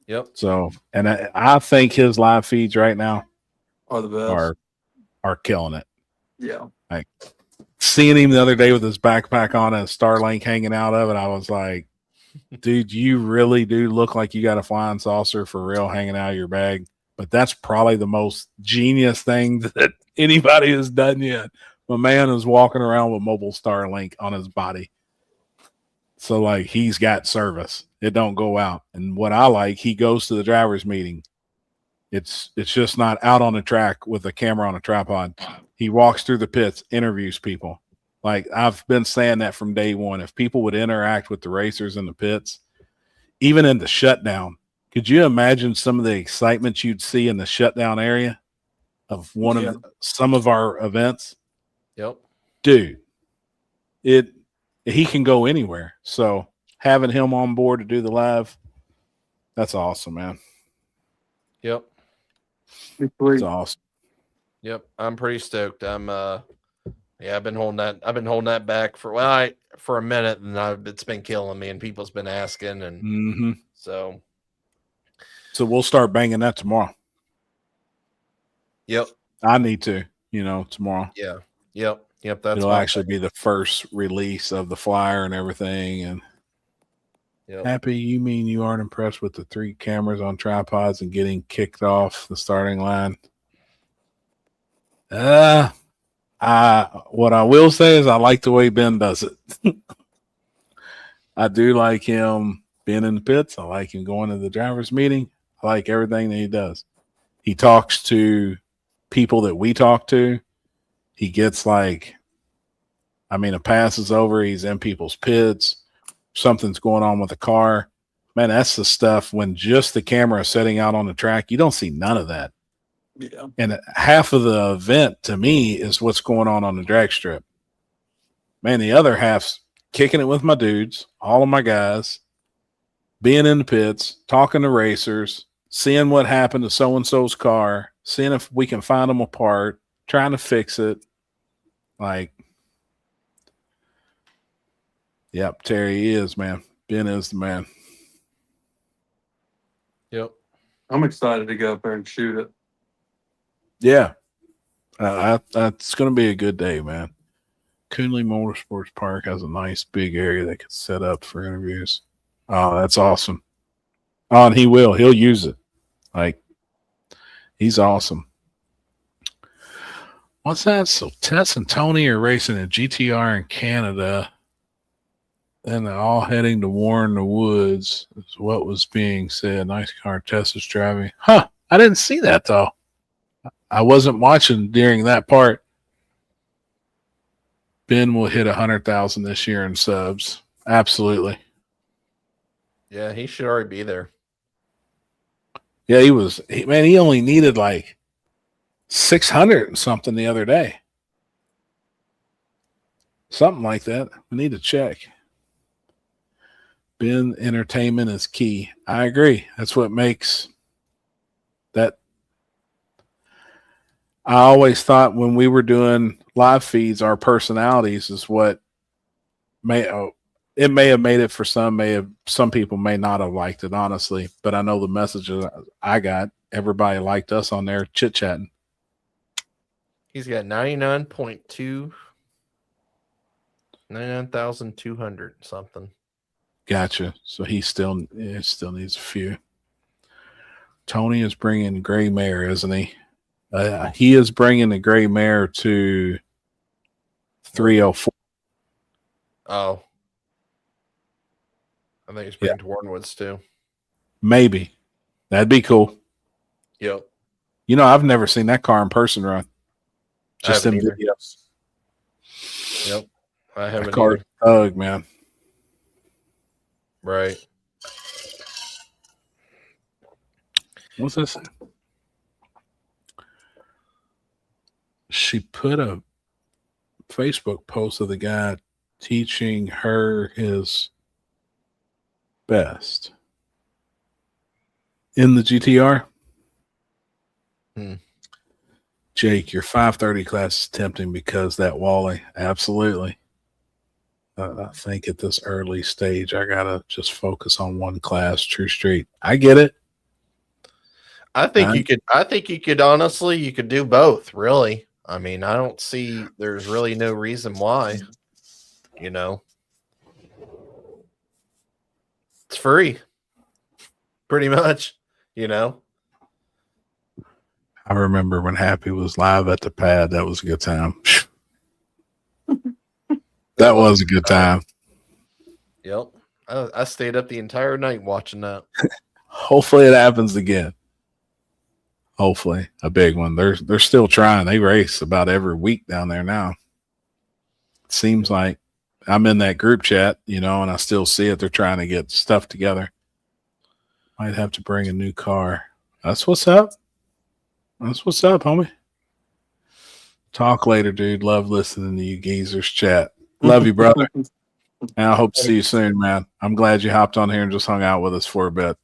Yep. So, and I think his live feeds right now Are the best. are killing it. Yeah. Seeing him the other day with his backpack on and Starlink hanging out of it, I was like, dude, you really do look like you got a flying saucer for real hanging out of your bag. But that's probably the most genius thing that anybody has done yet. My man is walking around with mobile Starlink on his body. So like he's got service. It don't go out. And what I like, he goes to the driver's meeting. It's just not out on the track with a camera on a tripod. He walks through the pits, interviews people. Like I've been saying that from day one. If people would interact with the racers in the pits, even in the shutdown, could you imagine some of the excitement you'd see in the shutdown area of some of our events? Yep. Dude, he can go anywhere. So having him on board to do the live, that's awesome, man. Yep. It's awesome. Yep. I'm pretty stoked. I've been holding that back for a minute, and it's been killing me, and people's been asking, and so we'll start banging that tomorrow. Yep. I need to, tomorrow. Yeah. Yep. That's It'll actually be the first release of the flyer and everything. And yep. Happy, you mean you aren't impressed with the 3 cameras on tripods and getting kicked off the starting line? What I will say is I like the way Ben does it. I do like him being in the pits. I like him going to the driver's meeting. I like everything that he does. He talks to people that we talk to. He gets a pass is over. He's in people's pits. Something's going on with the car. Man, that's the stuff when just the camera is setting out on the track. You don't see none of that. Yeah. And half of the event to me is what's going on the drag strip. Man, the other half's kicking it with my dudes, all of my guys, being in the pits, talking to racers, seeing what happened to so-and-so's car, seeing if we can find them a part, trying to fix it. Yep, Terry is, man. Ben is the man. Yep. I'm excited to go up there and shoot it. Yeah. That's going to be a good day, man. Coonley Motorsports Park has a nice big area that could set up for interviews. Oh, that's awesome. Oh, and he'll use it. He's awesome. What's that? So Tess and Tony are racing a GTR in Canada. Then they're all heading to Warren the Woods is what was being said. Nice car Tessa's driving. Huh. I didn't see that though. I wasn't watching during that part. Ben will hit 100,000 this year in subs. Absolutely. Yeah, he should already be there. Yeah, he only needed like 600 and something the other day. Something like that. We need to check. Ben, entertainment is key. I agree. That's what makes that. I always thought when we were doing live feeds, our personalities is what it may have made it for some people may not have liked it, honestly. But I know the messages I got, everybody liked us on there chit chatting. He's got 99,200 something. Gotcha. So he still needs a few. Tony is bringing Gray Mare, isn't he? He is bringing the Gray Mare to 304. Oh. I think he's bringing to Warrenwoods too. Maybe. That'd be cool. Yep. You know, I've never seen that car in person run. Just in haven't either. videos. Yep. I That haven't car either. thug, man. Right. What's this? She put a Facebook post of the guy teaching her his best in the GTR. Jake, your 530 class is tempting because that Wally. Absolutely. I think at this early stage, I gotta just focus on one class, True Street. I get it. I think you could honestly, you could do both, really. I mean, I don't see there's really no reason why. You know. It's free. Pretty much, you know. I remember when Happy was live at the pad. That was a good time. That was a good time. Yep. I stayed up the entire night watching that. Hopefully it happens again. Hopefully a big one. They're still trying. They race about every week down there now. It seems like I'm in that group chat, you know, and I still see it. They're trying to get stuff together. Might have to bring a new car. That's what's up. That's what's up, homie. Talk later, dude. Love listening to you geezers chat. Love you, brother. And I hope to see you soon, man. I'm glad you hopped on here and just hung out with us for a bit.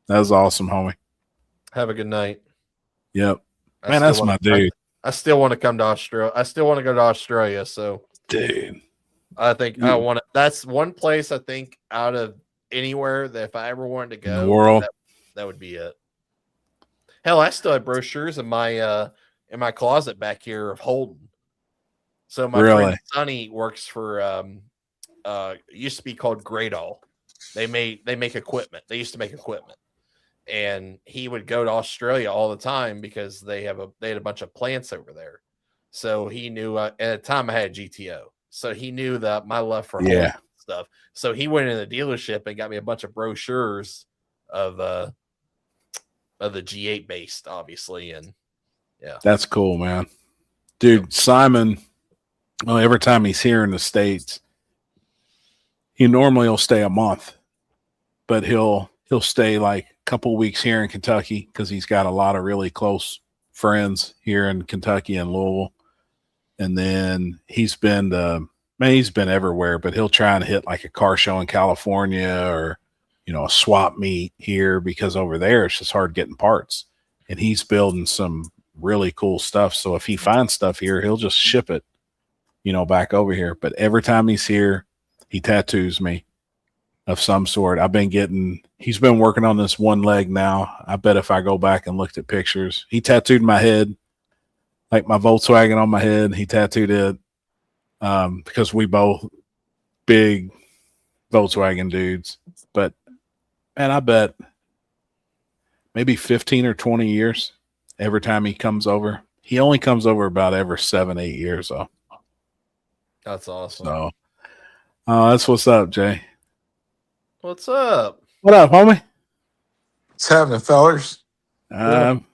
That was awesome, homie. Have a good night. Yep. Man, that's my dude. I still want to come to Australia. I still want to go to Australia. So, dude, I think I want to. That's one place I think out of anywhere that if I ever wanted to go, in the world, that would be it. Hell, I still have brochures in my closet back here of Holden. So my friend Sonny works for it used to be called Gradall. They make equipment. They used to make equipment. And he would go to Australia all the time because they had a bunch of plants over there. So he knew at the time I had GTO. So he knew that my love for Holden stuff. So he went in the dealership and got me a bunch of brochures of the G8 based, obviously. And yeah. That's cool, man. Dude, Simon, well, every time he's here in the States, he normally will stay a month, but he'll stay like a couple weeks here in Kentucky because he's got a lot of really close friends here in Kentucky and Louisville. And then he's been everywhere, but he'll try and hit like a car show in California or, you know, a swap meet here because over there it's just hard getting parts. And he's building some really cool stuff. So if he finds stuff here, he'll just ship it, you know, back over here. But every time he's here, he tattoos me of some sort. He's been working on this one leg now. I bet if I go back and looked at pictures, he tattooed my head, like my Volkswagen on my head. He tattooed it because we both big Volkswagen dudes. But man, I bet maybe 15 or 20 years every time he comes over. He only comes over about every 7-8 years though. That's awesome. So that's what's up, Jay. What's up? What up, homie? What's happening, fellers? I'm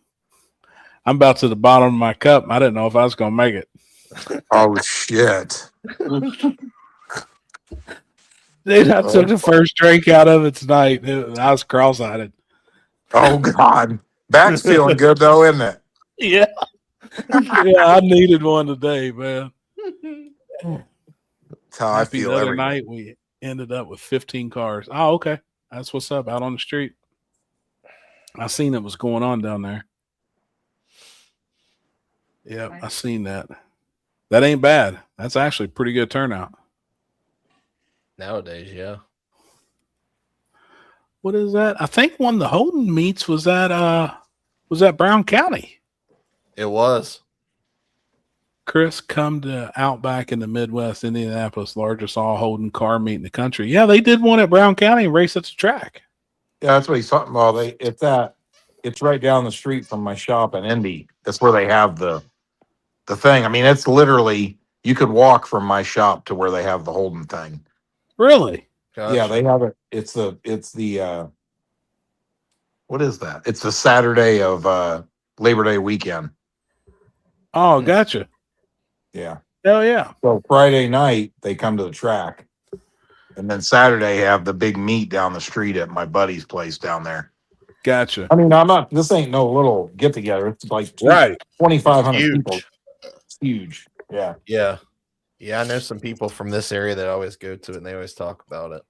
about to the bottom of my cup. I didn't know if I was gonna make it. Oh shit! Dude, I took the first drink out of it tonight. I was cross-eyed. Oh god, back's feeling good though, isn't it? Yeah. Yeah, I needed one today, man. That's how I Happy feel the other every night we ended up with 15 cars. Oh, okay. That's what's up out on the street. I seen it was going on down there. Yeah, I seen that. That ain't bad. That's actually pretty good turnout. Nowadays, yeah. What is that? I think one of the Holden meets was that Brown County. It was. Chris, come to Outback in the Midwest, Indianapolis, largest all Holden car meet in the country. Yeah, they did one at Brown County and race at the track. Yeah, that's what he's talking about. It's right down the street from my shop in Indy. That's where they have the thing. I mean, it's literally you could walk from my shop to where they have the Holden thing. Really? Gotcha. Yeah, they have it. It's the what is that? It's the Saturday of Labor Day weekend. Oh, gotcha. Yeah. Hell yeah. So Friday night they come to the track, and then Saturday have the big meet down the street at my buddy's place down there. Gotcha. I mean, I'm not. This ain't no little get together. It's like Right. 2,500 Huge. people. It's huge. Yeah. Yeah. Yeah, I know some people from this area that always go to it and they always talk about it.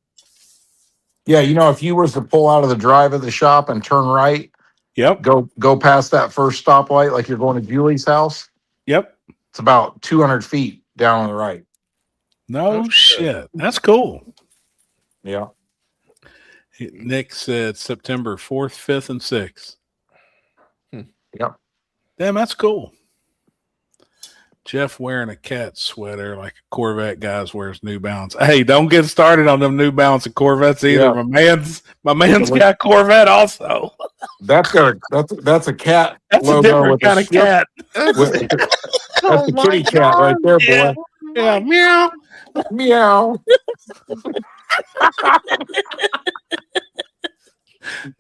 Yeah, you know, if you was to pull out of the drive of the shop and turn right, Yep. go past that first stoplight like you're going to Julie's house, Yep. it's about 200 feet down on the right. No Oh, shit. That's cool. Yeah. Nick said September 4th, 5th, and 6th. Yep. Damn, that's cool. Jeff wearing a cat sweater like a Corvette guys wears New Balance. Hey, don't get started on them New Balance and Corvettes either. Yeah. My man's got Corvette also. That's a cat That's a logo different with kind of ship- cat. with- Oh that's a kitty cat right there, boy. Yeah. Yeah, meow. Meow.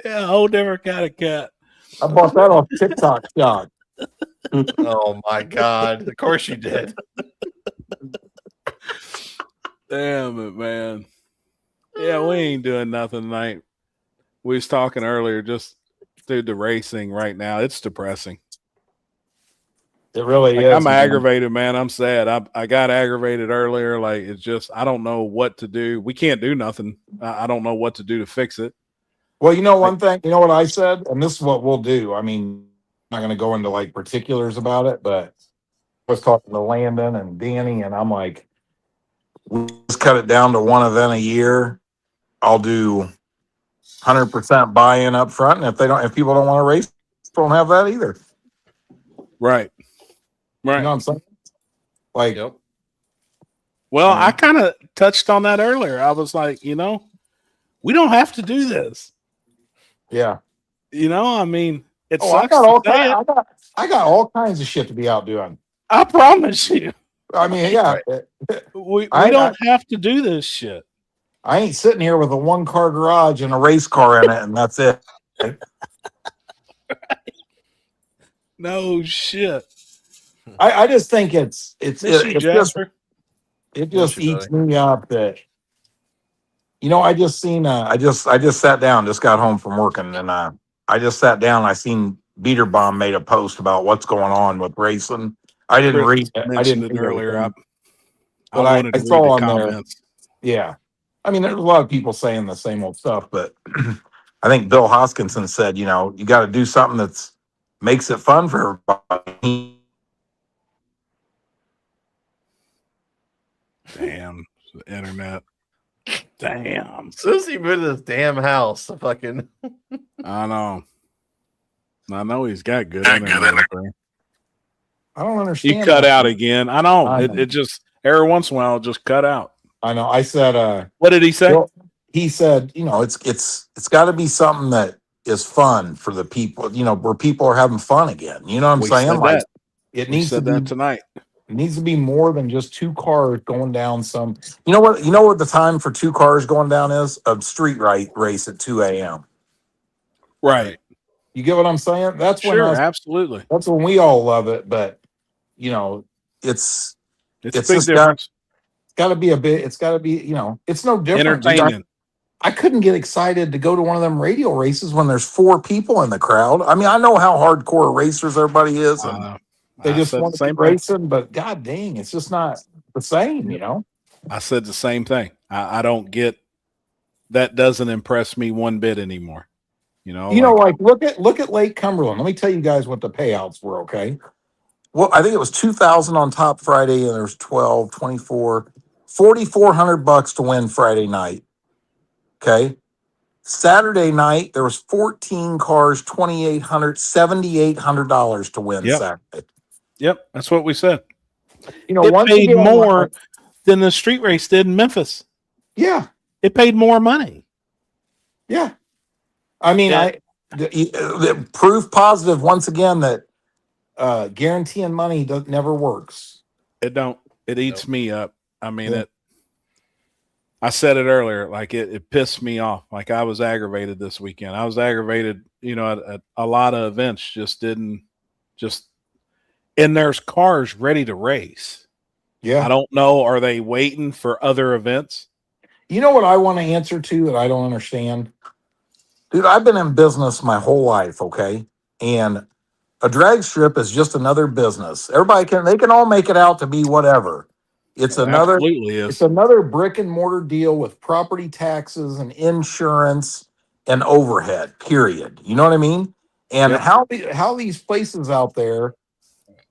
Yeah, a whole different kind of cat. I bought that off TikTok shop. Oh my god. Of course you did. Damn it, man. Yeah, we ain't doing nothing tonight. We was talking earlier, just dude, the racing right now, it's depressing. It really Like, is. I'm man. aggravated, man. I'm sad. I got aggravated earlier. Like, it's just, I don't know what to do. We can't do nothing. I don't know what to do to fix it. Well, you know one thing, you know what I said, and this is what we'll do. I mean, I'm not going to go into like particulars about it, but I was talking to Landon and Danny, and I'm like, we'll just cut it down to one event a year. I'll do 100% buy-in up front, and if people don't want to race, don't have that either. Right. You Right. know what I'm saying? Like, Yep. Well, I kind of touched on that earlier. I was like, we don't have to do this. yeah. I mean, it Oh, I sucks. got all to say it. I got all kinds of shit to be out doing. I promise you. I mean, yeah, We I- don't have to do this shit. I ain't sitting here with a 1-car garage and a race car in it, and that's it. No shit. I just think it's Miss you, just Jasper. it just Yes, you eats me up that I just seen I just sat down, just got home from working, and I just sat down. I seen Beater Bomb made a post about what's going on with racing. I didn't Chris read. I mentioned didn't it read earlier. I everything. But wanted to I read saw the on there. comments. Yeah, I mean, there's a lot of people saying the same old stuff, but I think Bill Hoskinson said, you got to do something that's makes it fun for everybody. Damn, the internet. Damn. As soon as he moved to this damn house, fucking I know. I know he's got good internet up there. I don't understand. You cut that. out again. I know. I It, know. it just every once in a while it just cut out. I know. I said. What did he say? Well, he said, it's got to be something that is fun for the people, where people are having fun again. You know what I'm We saying? said Like that. it We needs to said be, that tonight. It needs to be more than just two cars going down some. You know what? You know what the time for two cars going down is? A street race at 2 a.m. Right. You get what I'm saying? That's when Sure. us. Absolutely. That's when we all love it. But you know, it's It's It's a big just got- difference. got to be a bit. It's got to be. You know, it's no different. dude. Entertainment. I couldn't get excited to go to one of them radio races when there's 4 people in the crowd. I mean, I know how hardcore racers everybody is, and they I just said want the to be same thing. racing. But god dang, it's just not the same. You know. I said the same thing. I don't get that. Doesn't impress me one bit anymore. You know, Like look at Lake Cumberland. Let me tell you guys what the payouts were, okay? Well, I think it was 2,000 on top Friday, and there was 12, 24, $4,400 to win Friday night. Okay. Saturday night, there was 14 cars, $7,800 to win Yep. Saturday. Yep, that's what we said. You know, It once paid again, more than the street race did in Memphis. Yeah, It paid more money. yeah. I mean, Yeah. the proof positive once again that guaranteeing money never works. It don't. It eats me up. I mean, I said it earlier. Like it pissed me off. Like I was aggravated this weekend. I was aggravated. You know, at a lot of events and there's cars ready to race. Yeah. I don't know. Are they waiting for other events? You know what I want to answer to that I don't understand? Dude, I've been in business my whole life, okay? And a drag strip is just another business. They can all make it out to be whatever. It's another Absolutely is. it's another brick and mortar deal with property taxes and insurance and overhead, period. You know what I mean? And Yep. how these places out there,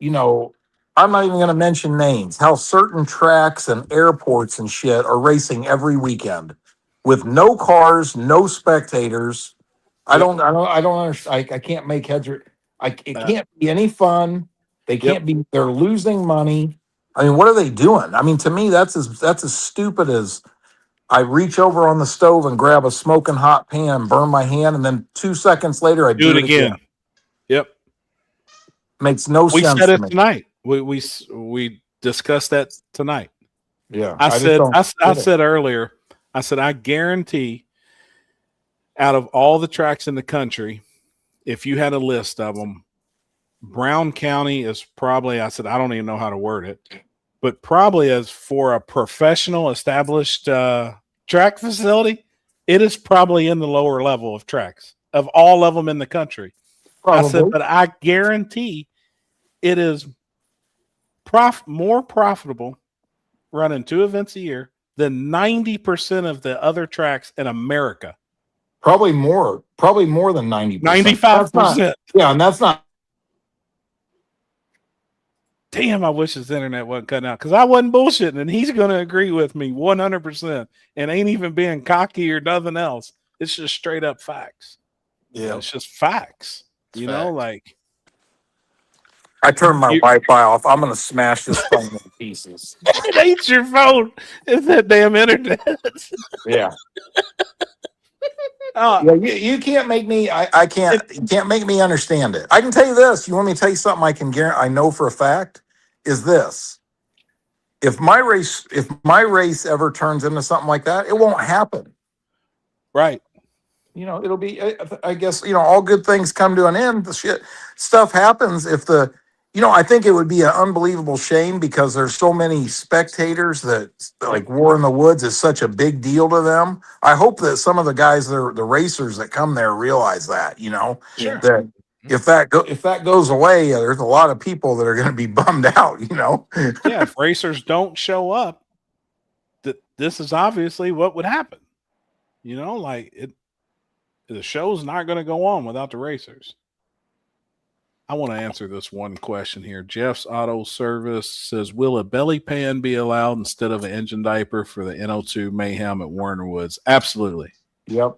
you know, I'm not even going to mention names, how certain tracks and airports and shit are racing every weekend with no cars, no spectators. I don't understand. I can't make heads or it can't be any fun. They can't be, they're losing money. I mean, what are they doing? I mean, to me, that's as stupid as I reach over on the stove and grab a smoking hot pan, burn my hand, and then 2 seconds later I Do it again. Yep. Makes no We sense said to it me. tonight. We discussed that tonight. Yeah, I just said don't I get it. said earlier. I said I guarantee, out of all the tracks in the country, if you had a list of them, Brown County is probably. I said I don't even know how to word it, but probably as for a professional established track facility, it is probably in the lower level of tracks of all of them in the country. I said, Probably. but I guarantee it is more profitable running 2 events a year than 90% of the other tracks in America. Probably more than 90%. 95%. Yeah, and that's not. Damn, I wish his internet wasn't cutting out because I wasn't bullshitting, and he's going to agree with me 100% and ain't even being cocky or nothing else. It's just straight up facts. Yeah, It's just facts. You know, facts. like I turned my Wi-Fi off. I'm gonna smash this phone in pieces. it ain't your phone. It's that damn internet. Yeah, Oh, yeah. You can't make me. I can't. You can't make me understand it. I can tell you this. You want me to tell you something? I can guarantee. I know for a fact is this. If my race ever turns into something like that, it won't happen. right. You know, it'll be. I guess all good things come to an end. The stuff happens if the. I think it would be an unbelievable shame because there's so many spectators that like War in the Woods is such a big deal to them. I hope that some of the guys, the racers that come there realize that, Sure. that if that goes away, there's a lot of people that are going to be bummed out, Yeah, if racers don't show up, this is obviously what would happen. The show's not going to go on without the racers. I want to answer this one question here. Jeff's Auto Service says, will a belly pan be allowed instead of an engine diaper for the NO2 Mayhem at Warner Woods? Absolutely. Yep.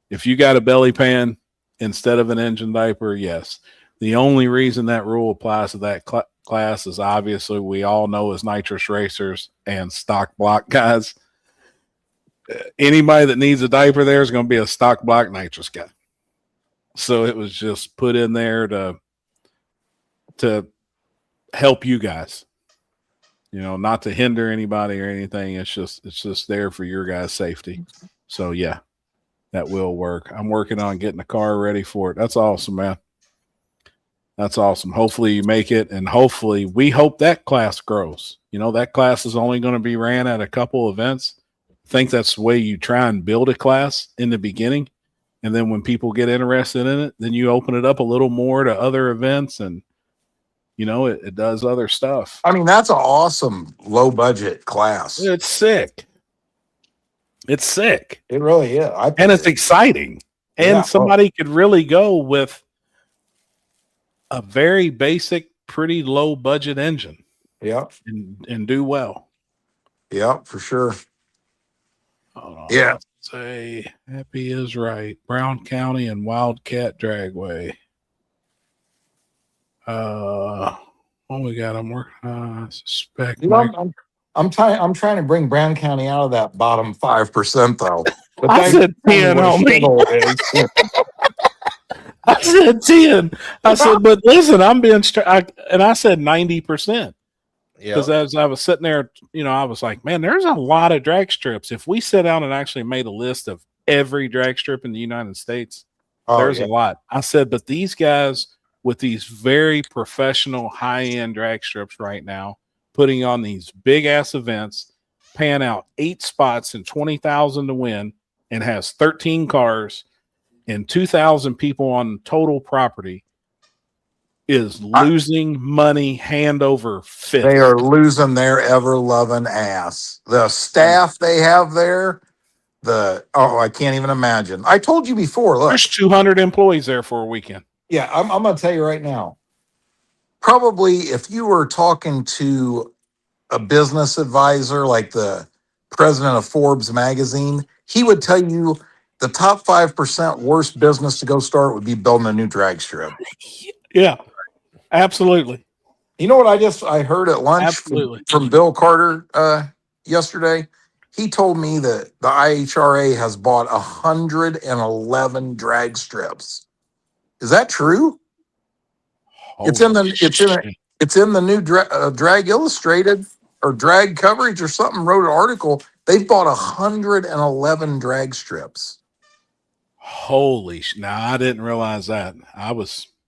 If you got a belly pan instead of an engine diaper, yes. The only reason that rule applies to that class is obviously we all know as nitrous racers and stock block guys. Anybody that needs a diaper there is going to be a stock block nitrous guy. So it was just put in there to help you guys. not to hinder anybody or anything. It's just there for your guys' safety. So yeah, that will work. I'm working on getting the car ready for it. That's awesome, man. That's awesome. Hopefully you make it, and hopefully we hope that class grows. That class is only going to be ran at a couple events. I think that's the way you try and build a class in the beginning. And then when people get interested in it, then you open it up a little more to other events, and it does other stuff. I mean, that's an awesome low budget class. It's sick. It's sick. It really is. And it's exciting. And Yeah. somebody could really go with a very basic, pretty low budget engine Yeah. and do well. Yeah, for sure. Hold on. Yeah. Let's say Happy is right. Brown County and Wildcat Dragway. What we got? I'm working on. I suspect. You know, I'm trying to bring Brown County out of that bottom 5% though. But I thank said 10, you for homie. the I said 10. I said, but listen, I'm being and I said 90%. Yeah. Because as I was sitting there, I was like, man, there's a lot of drag strips. If we sit down and actually made a list of every drag strip in the United States, there's a lot. I said, but these guys with these very professional high-end drag strips right now, putting on these big ass events, paying out 8 spots and 20,000 to win, and has 13 cars and 2,000 people on total property, is losing money hand over fist. They are losing their ever loving ass. The staff they have there, I can't even imagine. I told you before, look. There's 200 employees there for a weekend. Yeah, I'm going to tell you right now. Probably if you were talking to a business advisor like the president of Forbes magazine, he would tell you the top 5% worst business to go start would be building a new drag strip. Yeah, absolutely. You know what I heard at lunch Absolutely. from Bill Carter yesterday? He told me that the IHRA has bought 111 drag strips. Is that true? It's in the new Drag Illustrated or Drag Coverage or something. Wrote an article. They've bought 111 drag strips. Holy now I didn't realize that.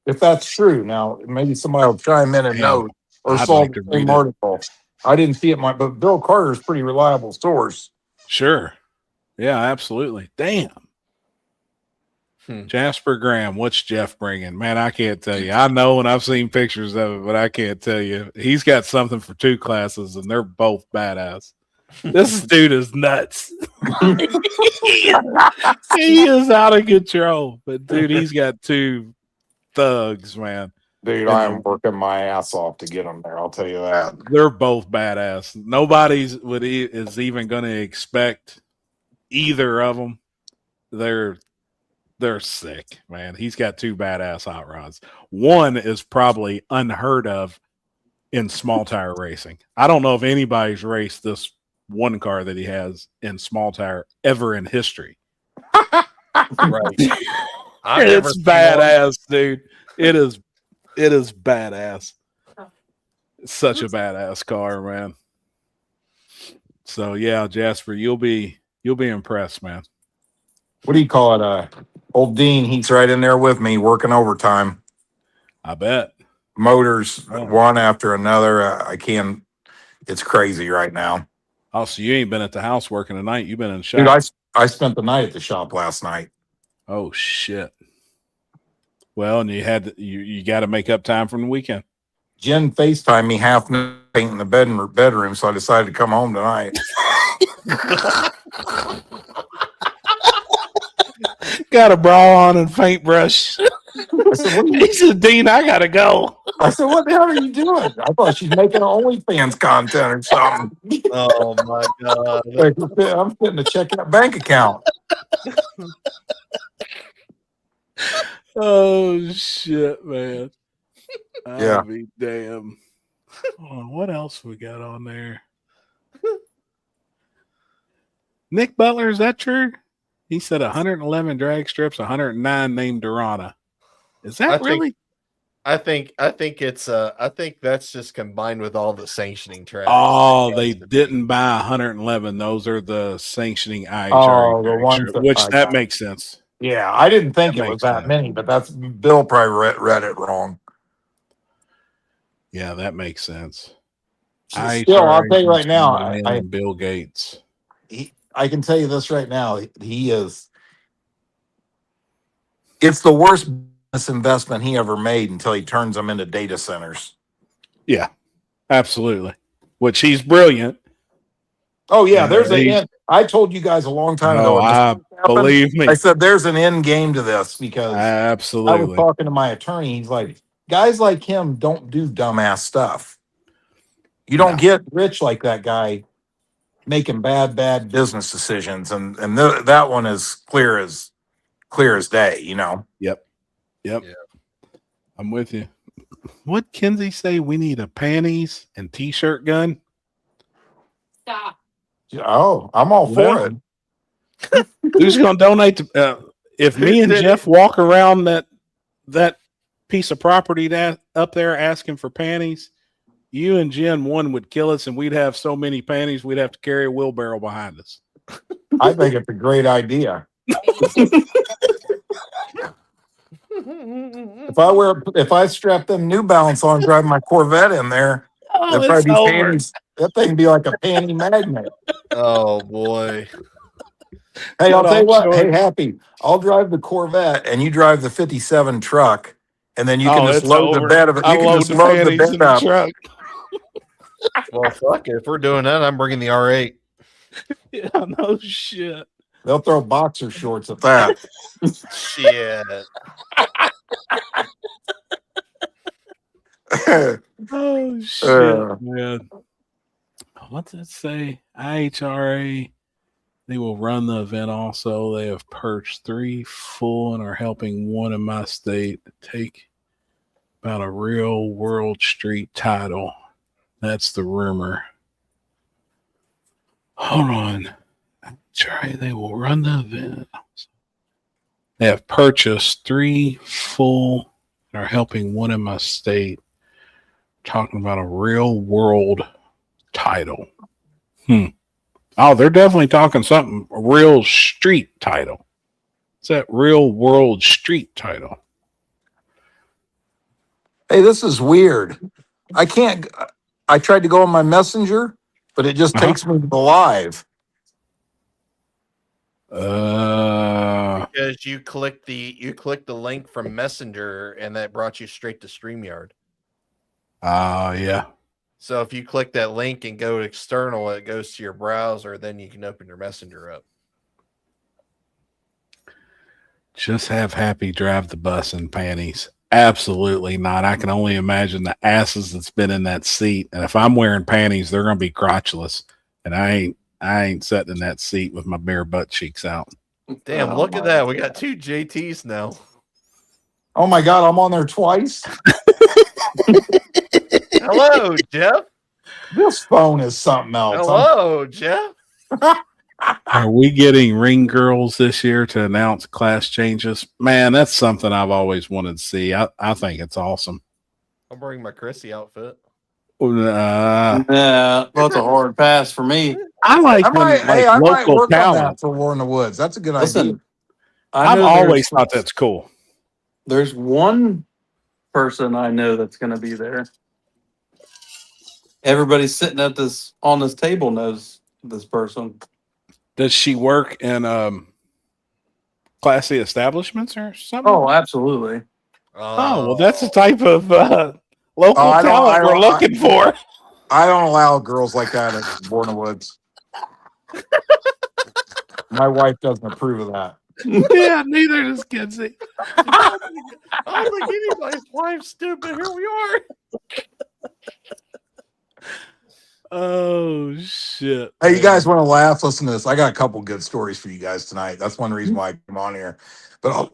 If that's true, now maybe somebody will chime in and know or I'd saw like to the same read it. article. I didn't see it, but Bill Carter's a pretty reliable source. Sure. Yeah, absolutely. Damn. Hmm. Jasper Graham, what's Jeff bringing? Man, I can't tell you. I know, and I've seen pictures of it, but I can't tell you. He's got something for 2 classes, and they're both badass. This dude is nuts. He is out of control. But dude, he's got 2 thugs, man. Dude, I am working my ass off to get them there. I'll tell you that. They're both badass. Nobody's is even going to expect either of them. They're sick, man. He's got 2 badass hot rods. One is probably unheard of in small tire racing. I don't know if anybody's raced this one car that he has in small tire ever in history. Right. I've never It's seen badass, dude. It is badass. It's such a badass car, man. So yeah, Jasper, you'll be impressed, man. What do you call it? Old Dean, he's right in there with me working overtime. I bet. Motors, one after another. It's crazy right now. Oh, so you ain't been at the house working tonight. You've been in the shop. Dude, I spent the night at the shop last night. Oh shit. Well, and you got to make up time from the weekend. Jen FaceTimed me half painting the bedroom, so I decided to come home tonight. Got a bra on and paintbrush. I said, what are you, He said, Dean, I gotta go. I said, what the hell are you doing? I thought she's making OnlyFans content or something. Oh my god. Like, I'm fitting to check that bank account. Oh shit, man. Yeah. I'll be damn. Hold on, what else we got on there? Nick Butler, is that true? He said 111 drag strips, 109 named Durana. Is that I think- really? I think that's just combined with all the sanctioning tracks. Oh, That they has to be. didn't buy 111. Those are the sanctioning IHRA, Oh, the ones that which I that got. makes sense. Yeah, I didn't think That it was makes that sense. many, but that's Bill probably read it wrong. Yeah, that makes sense. Still, I'll tell you right now, and Bill Gates. I can tell you this right now. He is. It's the worst business investment he ever made until he turns them into data centers. Yeah, absolutely. Which he's brilliant. Oh yeah, Yeah, there's an he's- end. I told you guys a long time ago. No, when this I happened, believe me. I said there's an end game to this because I was Absolutely. talking to my attorney. He's like, guys like him don't do dumbass stuff. You don't No. get rich like that guy making bad business decisions, and that one is clear as day. You know. Yep. Yeah. I'm with you. What Kinsey say? We need a panties and t-shirt gun. Stop. Oh, I'm all for it. Who's going to donate to? If me and Jeff walk around that piece of property that up there asking for panties, you and Jen one would kill us, and we'd have so many panties we'd have to carry a wheelbarrow behind us. I think it's a great idea. If I strap them New Balance on, drive my Corvette in there, Oh, there'd probably be panties. That thing would be like a panty magnet. Oh boy. Hey, I'll Shut tell you up, what. Short. Hey, Happy, I'll drive the Corvette and you drive the 57 truck, and then you can just it's load the over. bed of it. I You can just the load the panties bed in the up. truck. Well, fuck it. If we're doing that, I'm bringing the R8. Yeah, no shit. They'll throw boxer shorts at that. Shit. Oh shit, man. What's it say? IHRA. They will run the event also. They have purged 3 full and are helping one in my state take about a real world street title. That's the rumor. Hold on. IHRA, they will run the event. They have purchased 3 full and are helping one in my state. Talking about a real world title. Oh, they're definitely talking something. A real street title. It's that real world street title. Hey, this is weird. I tried to go on my messenger, but it just takes me to the live. Because you click the link from Messenger and that brought you straight to StreamYard. Yeah. So if you click that link and go external, it goes to your browser, then you can open your Messenger up. Just have Happy drive the bus in panties. Absolutely not. I can only imagine the asses that's been in that seat. And if I'm wearing panties, they're going to be crotchless. And I ain't sitting in that seat with my bare butt cheeks out. Damn, Oh look at my that. We God. got 2 JTs now. Oh my God, I'm on there twice. Hello, Jeff. This phone is something else. Hello, Jeff. Are we getting ring girls this year to announce class changes? Man, that's something I've always wanted to see. I think it's awesome. I'm bringing my Chrissy outfit. Uh, Yeah, that's a hard pass for me. I like I might, them, like I might local work on talent. that for War in the Woods. That's a good idea. Listen, I've know always there's- thought that's cool. There's one person I know that's going to be there. Everybody sitting at on this table knows this person. Does she work in classy establishments or something? Oh, absolutely. Oh, well, that's the type of local I talent we're looking for. I don't allow girls like that at War in the Woods. My wife doesn't approve of that. Yeah, neither does Kinsey. I don't think anybody's wife's stupid. Here we are. Oh shit! Hey, you guys want to laugh? Listen to this. I got a couple good stories for you guys tonight. That's one reason why I came on here. But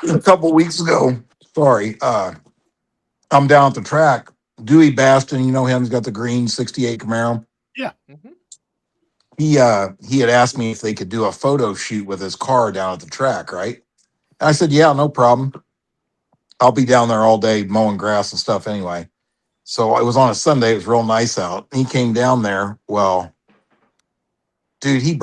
a couple weeks ago, I'm down at the track. Dewey Baston, you know him, he's got the green 68 Camaro. Yeah. Mm-hmm. He had asked me if they could do a photo shoot with his car down at the track, right? And I said, yeah, no problem. I'll be down there all day mowing grass and stuff anyway. So it was on a Sunday. It was real nice out. He came down there. Well, dude, he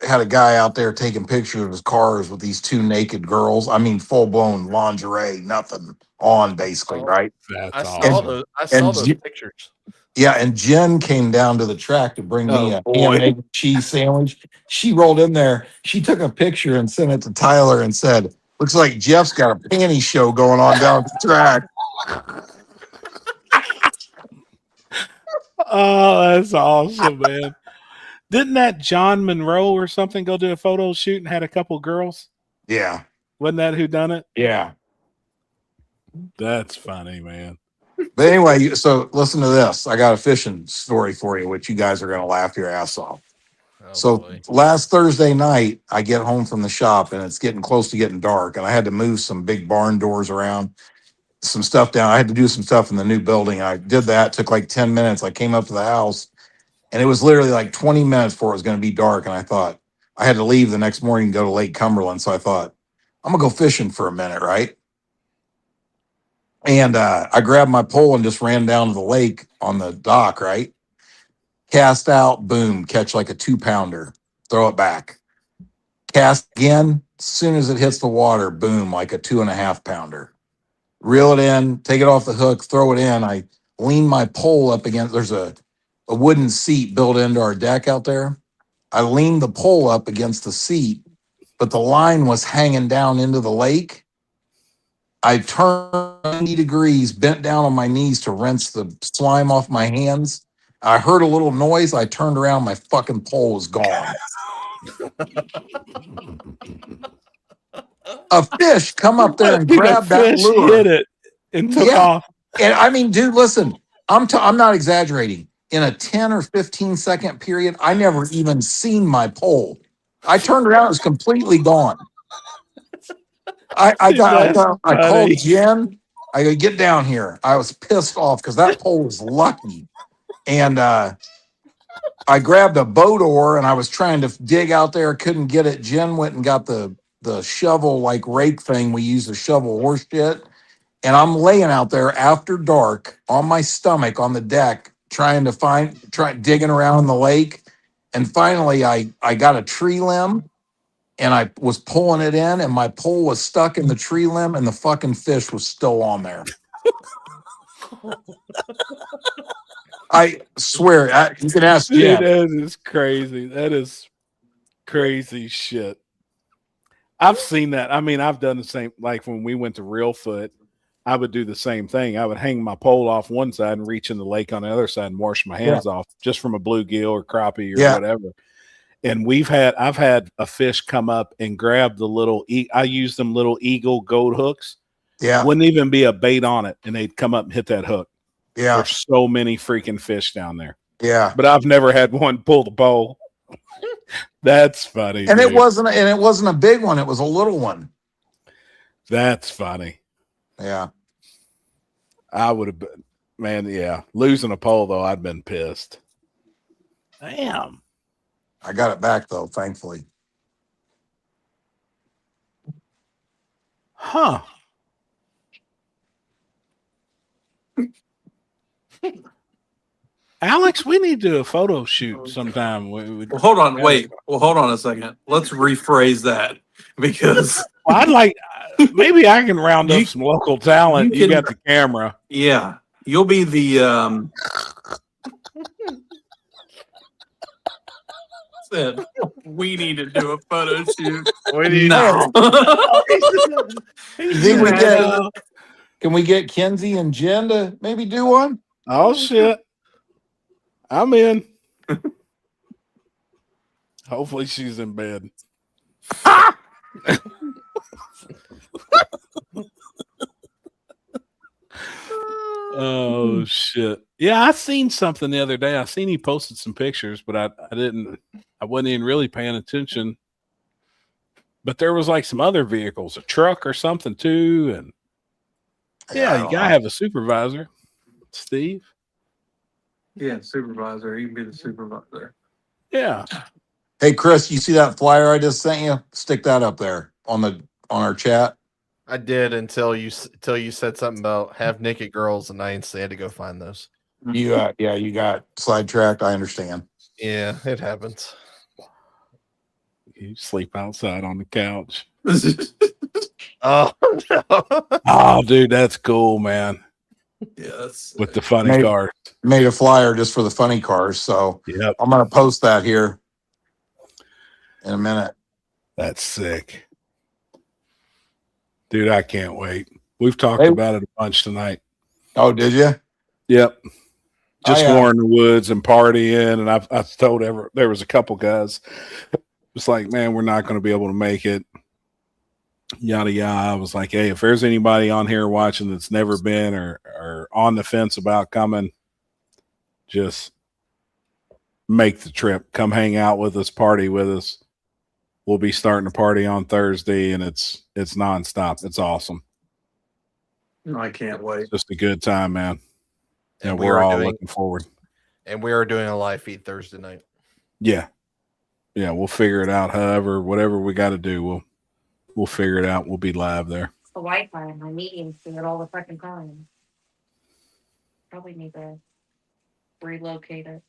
had a guy out there taking pictures of his cars with these two naked girls. I mean, full blown lingerie, nothing on basically, Oh. right? That's I saw awesome. those. I saw And those J- pictures. Yeah, and Jen came down to the track to bring me Oh, a boy. ham and egg cheese sandwich. She rolled in there. She took a picture and sent it to Tyler and said, "Looks like Jeff's got a panty show going on down at the track." Oh, that's awesome, man. Didn't that John Monroe or something go do a photo shoot and had a couple girls? Yeah, Wasn't that who done it? yeah. That's funny, man. But anyway, so listen to this. I got a fishing story for you, which you guys are going to laugh your ass off. Oh, So boy. last Thursday night, I get home from the shop and it's getting close to getting dark, and I had to move some big barn doors around, some stuff down. I had to do some stuff in the new building. I did that. It took like 10 minutes. I came up to the house and it was literally like 20 minutes before it was going to be dark. And I thought I had to leave the next morning and go to Lake Cumberland. So I thought, I'm going to go fishing for a minute, right? And I grabbed my pole and just ran down to the lake on the dock, right? Cast out, boom, catch like a 2-pounder, throw it back. Cast again, as soon as it hits the water, boom, like a 2.5-pounder. Reel it in, take it off the hook, throw it in. I lean my pole up against, there's a wooden seat built into our deck out there. I leaned the pole up against the seat, but the line was hanging down into the lake. I turned 90 degrees, bent down on my knees to rinse the slime off my hands. I heard a little noise. I turned around. My fucking pole was gone. A fish come up there and Dude, a grab that fish lure. hit it and took Yeah. off. And I mean, dude, listen, I'm not exaggerating. In a 10 or 15 second period, I never even seen my pole. I turned around, it was completely gone. I called funny. Jen. I go, get down here. I was pissed off because that pole was lucky. And I grabbed a boat oar and I was trying to dig out there, couldn't get it. Jen went and got the shovel, like rake thing we use to shovel horse shit. And I'm laying out there after dark on my stomach on the deck, trying digging around in the lake. And finally I got a tree limb and I was pulling it in and my pole was stuck in the tree limb and the fucking fish was still on there. I swear, you can ask Dude, Jen. that is crazy. That is crazy shit. I've seen that. I mean, I've done the same. Like when we went to Reelfoot, I would do the same thing. I would hang my pole off one side and reach in the lake on the other side and wash my hands off just from a bluegill or crappie or whatever. And I've had a fish come up and grab the little, I use them little eagle goat hooks. Yeah. Wouldn't even be a bait on it. And they'd come up and hit that hook. Yeah. There's so many freaking fish down there. Yeah. But I've never had one pull the pole. That's funny. And dude. it wasn't a big one. It was a little one. That's funny. Yeah. I would have been, man. Yeah. Losing a pole though, I'd been pissed. Damn. I got it back though, thankfully. Huh. Alex, we need to do a photo shoot sometime. Well, hold on, wait. Well, hold on a second. Let's rephrase that because I'd like, maybe I can round up You- some local talent. you You can- got the camera. yeah, you'll be the said we need to do a photo shoot. We need No. Can we get Kenzie and Jen to maybe do one? Oh shit. I'm in. Hopefully she's in bed. Oh shit. Yeah, I seen something the other day. I seen he posted some pictures, but I wasn't even really paying attention. But there was like some other vehicles, a truck or something too. And yeah, you gotta have a supervisor, Steve. Yeah, supervisor. You can be the supervisor. Yeah. Hey Chris, you see that flyer I just sent you? Stick that up there on our chat. I did until you said something about have naked girls, and I instantly had to go find those. You you got sidetracked. I understand. Yeah, it happens. You sleep outside on the couch. Oh no! Oh, dude, that's cool, man. Yes. With the funny Made- cars. Made a flyer just for the funny cars, so Yep, I'm gonna post that here in a minute. that's sick. Dude, I can't wait. We've talked Hey. about it a bunch tonight. Oh, did you? Yep. Just I, more in the woods and partying. And I've told there was a couple guys. It's like, man, we're not going to be able to make it. Yada yada. I was like, hey, if there's anybody on here watching that's never been or on the fence about coming, just make the trip. Come hang out with us, party with us. We'll be starting a party on Thursday, and it's nonstop. It's awesome. I can't wait. Just a good time, man. And And we we're are all doing, looking forward. and we are doing a live feed Thursday night. Yeah. Yeah, we'll figure it out. However, whatever we got to do, we'll figure it out. We'll be live there. The Wi-Fi in my meetings do it all the fucking time. Probably need to relocate it.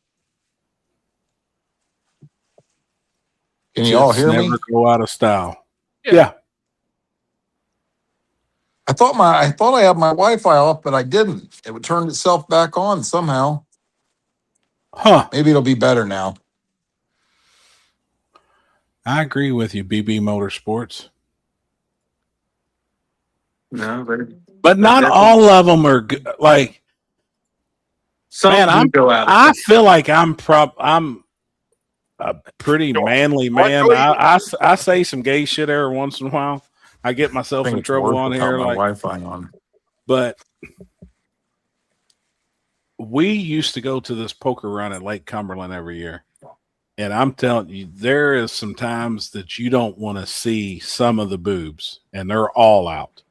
Can you all Just hear me? never go out of style. Yeah. Yeah. I thought I had my Wi-Fi off, but I didn't. It would turn itself back on somehow. Huh. Maybe it'll be better now. I agree with you, BB Motorsports. No, But not That's- all of them are good. Like, some Man, do go out. I feel like I'm a pretty manly man. I say some gay shit every once in a while. I get myself I think in it's trouble worse on without here. my Like, Wi-Fi on. but we used to go to this poker run at Lake Cumberland every year. And I'm telling you, there is some times that you don't want to see some of the boobs, and they're all out.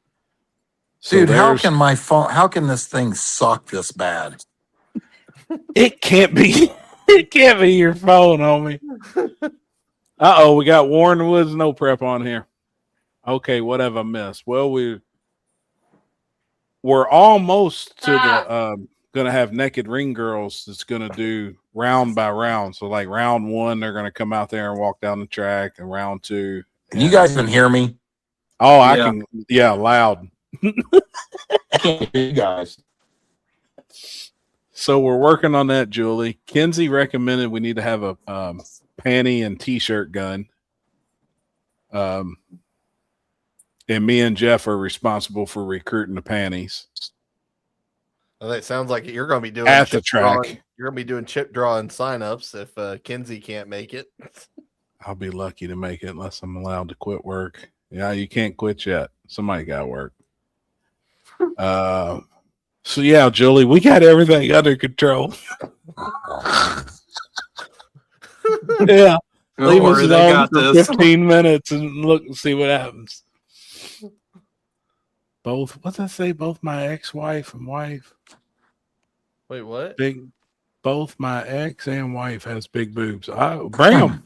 So Dude, how there's- can my phone? How can this thing suck this bad? it can't be it can't be your phone, homie. Uh-oh, we got Warren Woods no prep on here. Okay, what have I missed? Well, we're almost to the gonna have naked ring girls that's gonna do round by round. So like round one, they're gonna come out there and walk down the track, and round two. Can you guys can hear me? Oh, I Yeah. can, yeah, loud. I can't hear you guys. So we're working on that, Julie. Kenzie recommended we need to have a panty and t-shirt gun. And me and Jeff are responsible for recruiting the panties. Well, it sounds like you're going to be doing At the chip track. drawing- You're going to be doing chip drawing signups if Kinsey can't make it. I'll be lucky to make it unless I'm allowed to quit work. Yeah, you can't quit yet. Somebody got work. So yeah, Julie, we got everything under control. Yeah. Don't Leave us worry, they alone got for this. 15 minutes and look and see what happens. Both, what's that say? Both my ex-wife and wife, Wait, what? both my ex and wife has big boobs. Bring them.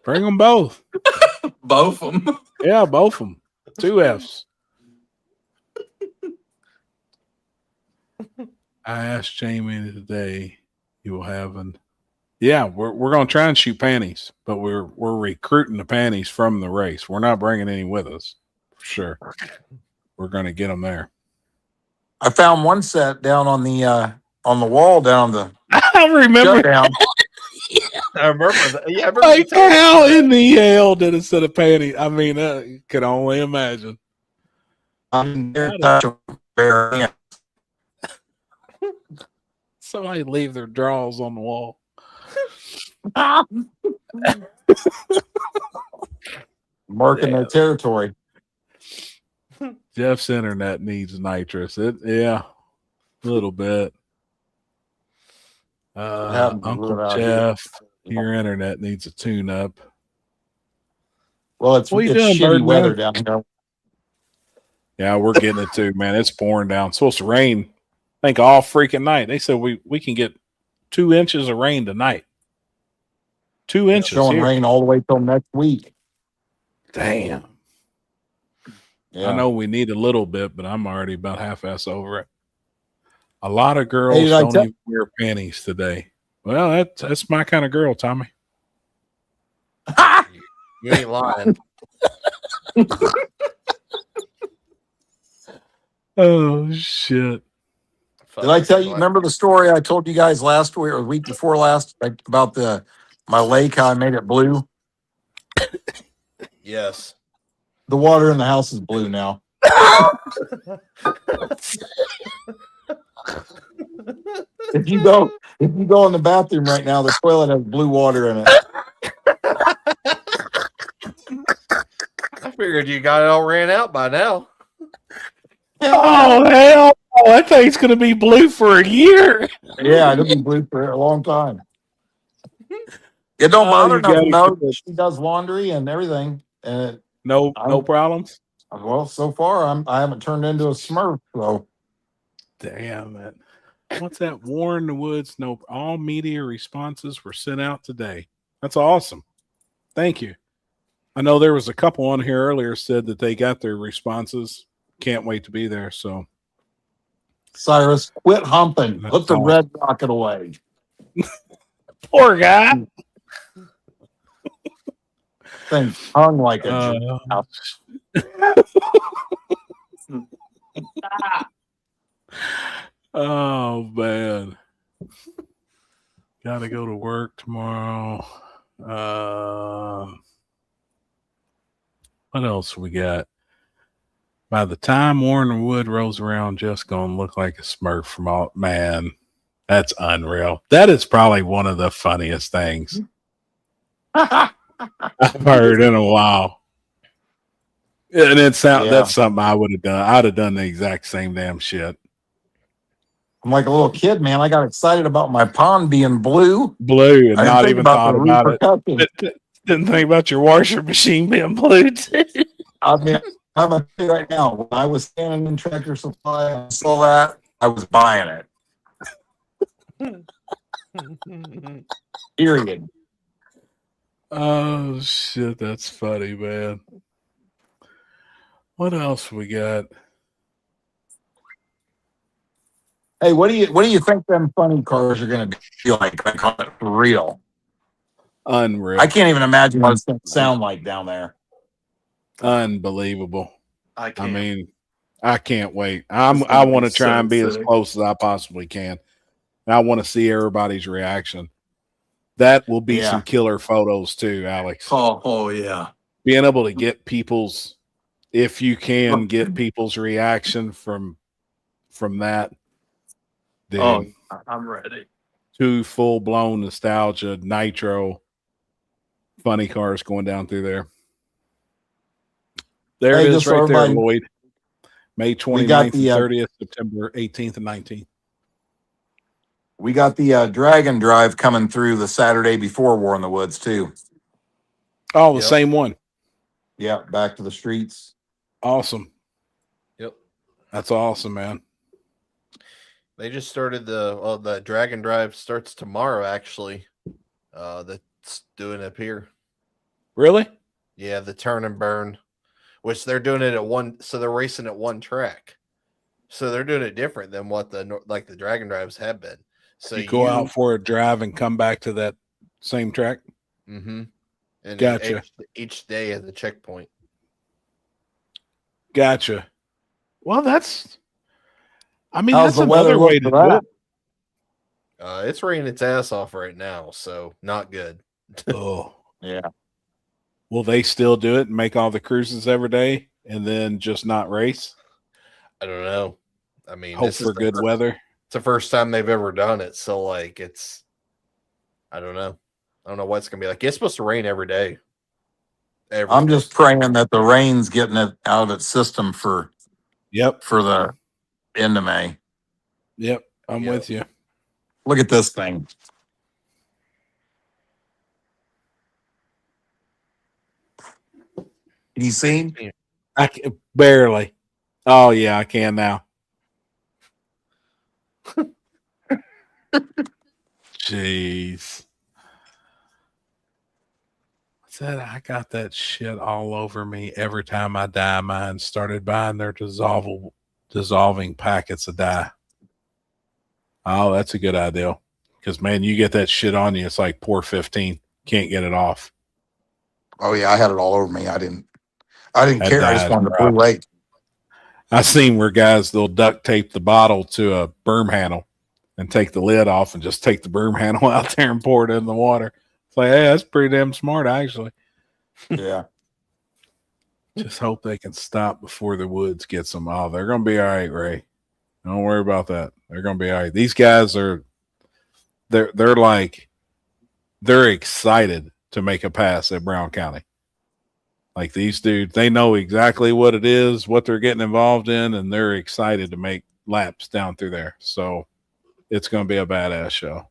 Bring them both. Both of them. Yeah, both of them. 2 F's. I asked Jamie today, you will have an. Yeah, we're gonna try and shoot panties, but we're recruiting the panties from the race. We're not bringing any with us, for sure. We're gonna get them there. I found one set down on the wall down the I remember. shutdown. I remember that. Yeah, I remember Like, you telling me how that. in the hell did it set of panties? I mean, you can only imagine. I'm there to touch a bare hand. Somebody leave their drawers on the wall. Marking their territory. Jeff's internet needs nitrous. Yeah, a little bit. happens to Uncle live out Jeff, your internet needs a tune up. Well, it's What you it's doing, shitty Birdman? weather down here. Yeah, we're getting it too, man. It's pouring down. It's supposed to rain, I think, all freaking night. They said we can get 2 inches of rain tonight. 2 inches. Showing Here. rain all the way till next week. Damn. I know we need a little bit, but I'm already about half-ass over it. A lot of Hey, girls did I don't tell- even wear panties today. Well, that's my kind of girl, Tommy. You ain't lying. Oh shit! Did I tell you? Remember the story I told you guys last week or the week before last about my lake? How I made it blue. Yes. The water in the house is blue now. If you go in the bathroom right now, the toilet has blue water in it. I figured you got it all ran out by now. Oh hell! Oh, that thing's gonna be blue for a year. Yeah, it'll be blue for a long time. It don't Oh, bother you gotta nothing though. get the- She does laundry and everything. And No I'm- problems. well, so far I haven't turned into a Smurf. So Damn it! What's that? War in the Woods. No, all media responses were sent out today. That's awesome. Thank you. I know there was a couple on here earlier said that they got their responses. Can't wait to be there. So Cyrus, quit humping. That's Put the awesome. red rocket away. poor guy. Thing hung like a Oh man. Gotta go to work tomorrow. What else we got? By the time Warner Wood rolls around, just gonna look like a Smurf from all man. That's unreal. That is probably one of the funniest things I've heard in a while. And Yeah. that's something I would have done. I'd have done the exact same damn shit. I'm like a little kid, man. I got excited about my pond being blue. Blue and I didn't not think even about thought the about it. repercussions. Didn't think about your washer machine being blue too. I mean, I'm gonna tell you right now. When I was standing in Tractor Supply and I saw that, I was buying it. Period. Oh shit, that's funny, man. What else we got? Hey, what do you think them funny cars are gonna be like? I call it for real. Unreal. I can't even imagine what it's gonna sound like down there. Unbelievable. I I can't. mean, I can't wait. It's gonna I want to be try so and be as sick. close as I possibly can. And I want to see everybody's reaction. That will be Yeah. some killer photos too, Alex. Oh yeah. Being able to get people's, if you can get people's reaction from that. Dude, Oh, I'm ready. two full blown nostalgia nitro funny cars going down through there. There Hey, it is just so right there, everybody- Lloyd. May 29th got and the, 30th, September 18th and 19th. We got the Dragon Drive coming through the Saturday before War in the Woods too. Oh, the Yep. same one. Yeah, back to the streets. Awesome. Yep. That's awesome, man. They just started the Dragon Drive starts tomorrow actually. That's doing up here. Really? Yeah, the turn and burn, which they're doing it at one. So they're racing at one track. So they're doing it different than what the Dragon Drives have been. So You go out for a drive and come back to that same track? Mm-hmm. And Gotcha. each day at the checkpoint. Gotcha. Well, that's How's that's the weather another look way to for do that? it. It's raining its ass off right now, so not good. Oh. Yeah. Will they still do it and make all the cruises every day and then just not race? I don't know. I mean, Hope this is for the good weather. It's the first time they've ever done it, so like I don't know. I don't know what it's gonna be like. It's supposed to rain every day. I'm just praying that the rain's getting it out of its system for Yep. the end of May. Yep. I'm Yep. with you. Look at this thing. You seen? I can, barely. Oh yeah, I can now. Jeez. said I got that shit all over me every time I dye mine. Started buying their dissolving packets of dye. Oh, that's a good idea. Because man, you get that shit on you, it's like pour 15. Can't get it off. Oh yeah, I had it all over me. I didn't That care. I just dye is wanted to rough. Blue Lake. I seen where guys they'll duct tape the bottle to a broom handle and take the lid off and just take the broom handle out there and pour it in the water. It's like, hey, that's pretty damn smart, actually. Yeah. Just hope they can stop before the woods gets them. Oh, they're gonna be all right, Ray. Don't worry about that. They're gonna be all right. These guys are they're excited to make a pass at Brown County. Like these dudes, they know exactly what it is, what they're getting involved in, and they're excited to make laps down through there. So it's going to be a badass show.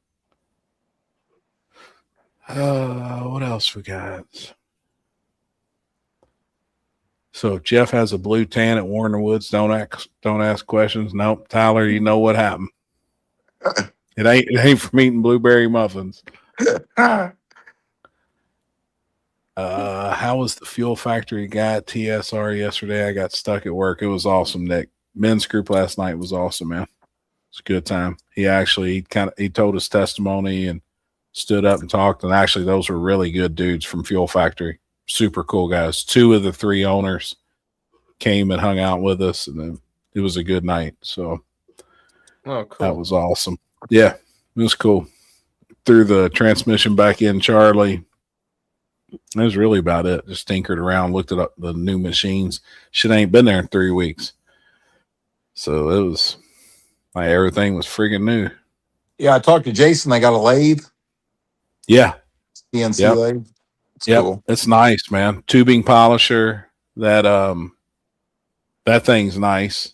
What else we got? So if Jeff has a blue tan at Warner Woods, don't ask questions. Nope. Tyler, you know what happened. It ain't from eating blueberry muffins. How was the Fuel Factory guy at TSR yesterday? I got stuck at work. It was awesome, Nick. Men's group last night was awesome, man. It's a good time. He told his testimony and stood up and talked. And actually, those were really good dudes from Fuel Factory. Super cool guys. 2 of the 3 owners came and hung out with us, and then it was a good night. So Oh, cool. that was awesome. Yeah, it was cool. Threw the transmission back in Charlie. That was really about it. Just tinkered around, looked at the new machines. Shit ain't been there in 3 weeks. So it was like everything was freaking new. Yeah, I talked to Jason. They got a lathe, Yeah. CNC Yep. lathe. It's Yep. cool. It's nice, man. Tubing polisher. That thing's nice.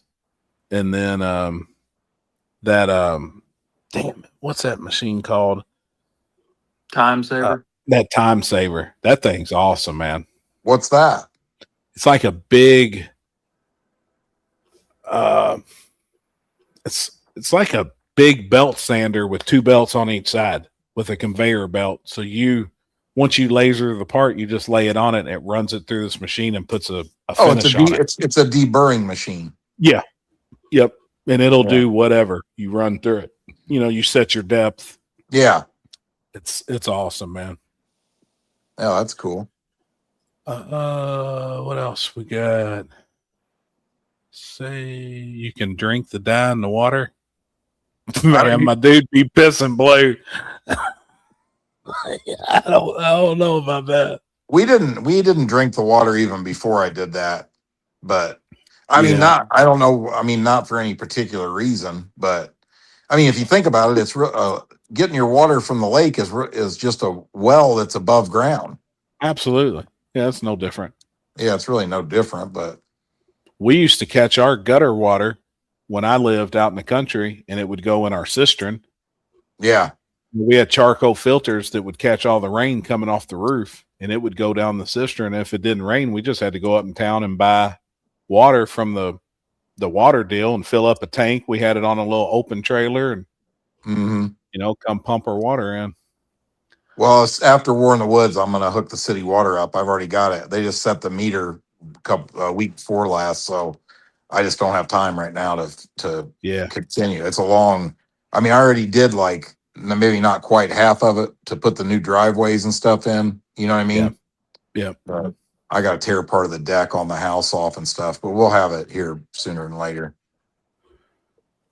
And then damn it, what's that machine called? Time saver. That time saver. That thing's awesome, man. What's that? It's like a big it's like a big belt sander with 2 belts on each side with a conveyor belt. So once you laser the part, you just lay it on it and it runs it through this machine and puts a finish on it. It's a deburring machine. Yeah. Yep. And it'll Yeah. do whatever you run through it. You set your depth. Yeah. It's awesome, man. Oh, that's cool. What else we got? Say you can drink the dye in the water. Man, my dude be pissing blue. I don't know about that. We didn't drink the water even before I did that, but I mean, Yeah. I don't know. I mean, not for any particular reason, but I mean, if you think about it, it's getting your water from the lake is just a well that's above ground. Absolutely. Yeah, it's no different. Yeah, it's really no different, but We used to catch our gutter water when I lived out in the country, and it would go in our cistern. yeah, We had charcoal filters that would catch all the rain coming off the roof, and it would go down the cistern. If it didn't rain, we just had to go up in town and buy water from the water deal and fill up a tank. We had it on a little open trailer and, hmm come pump our water in. Well, it's after War in the Woods, I'm going to hook the city water up. I've already got it. They just set the meter a week before last, so I just don't have time right now to Yeah. continue. It's a long. I mean, I already did like maybe not quite half of it to put the new driveways and stuff in. You know what I mean? Yeah. But I got to tear part of the deck on the house off and stuff, but we'll have it here sooner than later.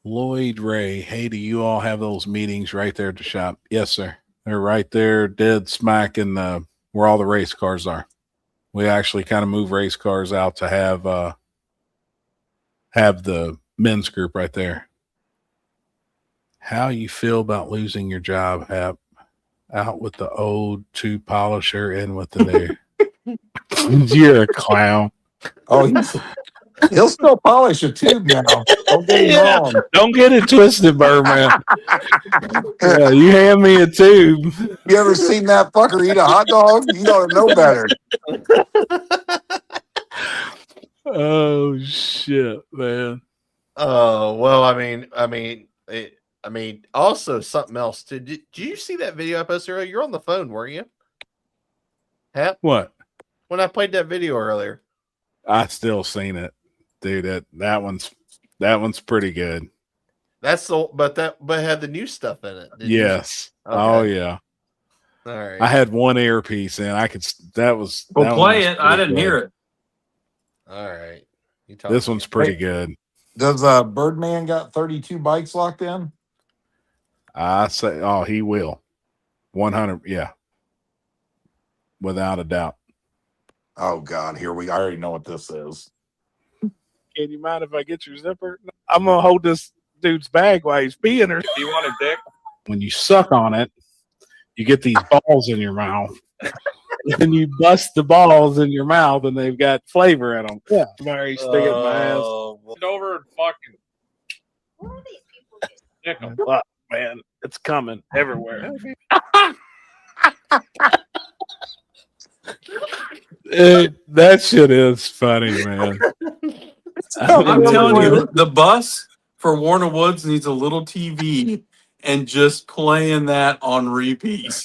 Lloyd Ray, hey, do you all have those meetings right there at the shop? Yes, sir. They're right there, dead smack in where all the race cars are. We actually kind of move race cars out to have the men's group right there. How you feel about losing your job, Hap? Out with the old 2 polisher, in with the new. You're a clown. Oh, he'll still polish a tube now. Don't get me Yeah. wrong. Don't get it twisted, Birdman. Yeah, you hand me a tube. You ever seen that fucker eat a hot dog? You ought to know better. Oh shit, man. Oh well, also something else too. Did you see that video I posted earlier? You're on the phone, weren't you? Hap, What? when I played that video earlier. I still seen it, dude. That one's pretty good. That's the but it had the new stuff in it. Did you- Yes. Okay. Oh yeah. All right. I had one earpiece in. I could. That was. Well, that play one was it. I pretty didn't good. hear it. All right. You talk This to one's me. pretty good. Does Birdman got 32 bikes locked in? I say, oh, he will. 100. Yeah. Without a doubt. Oh God, here we. I already know what this is. Can you mind if I get your zipper? I'm gonna hold this dude's bag while he's peeing her. Do you want a dick? When you suck on it, you get these balls in your mouth. And you bust the balls in your mouth, and they've got flavor in them. Yeah, Mary, stick it in my ass. Get over and fucking What are these people dick 'em. Fuck, man, it's coming everywhere. That shit is funny, man. I'm telling you, the bus for Warner Woods needs a little TV and just playing that on repeat.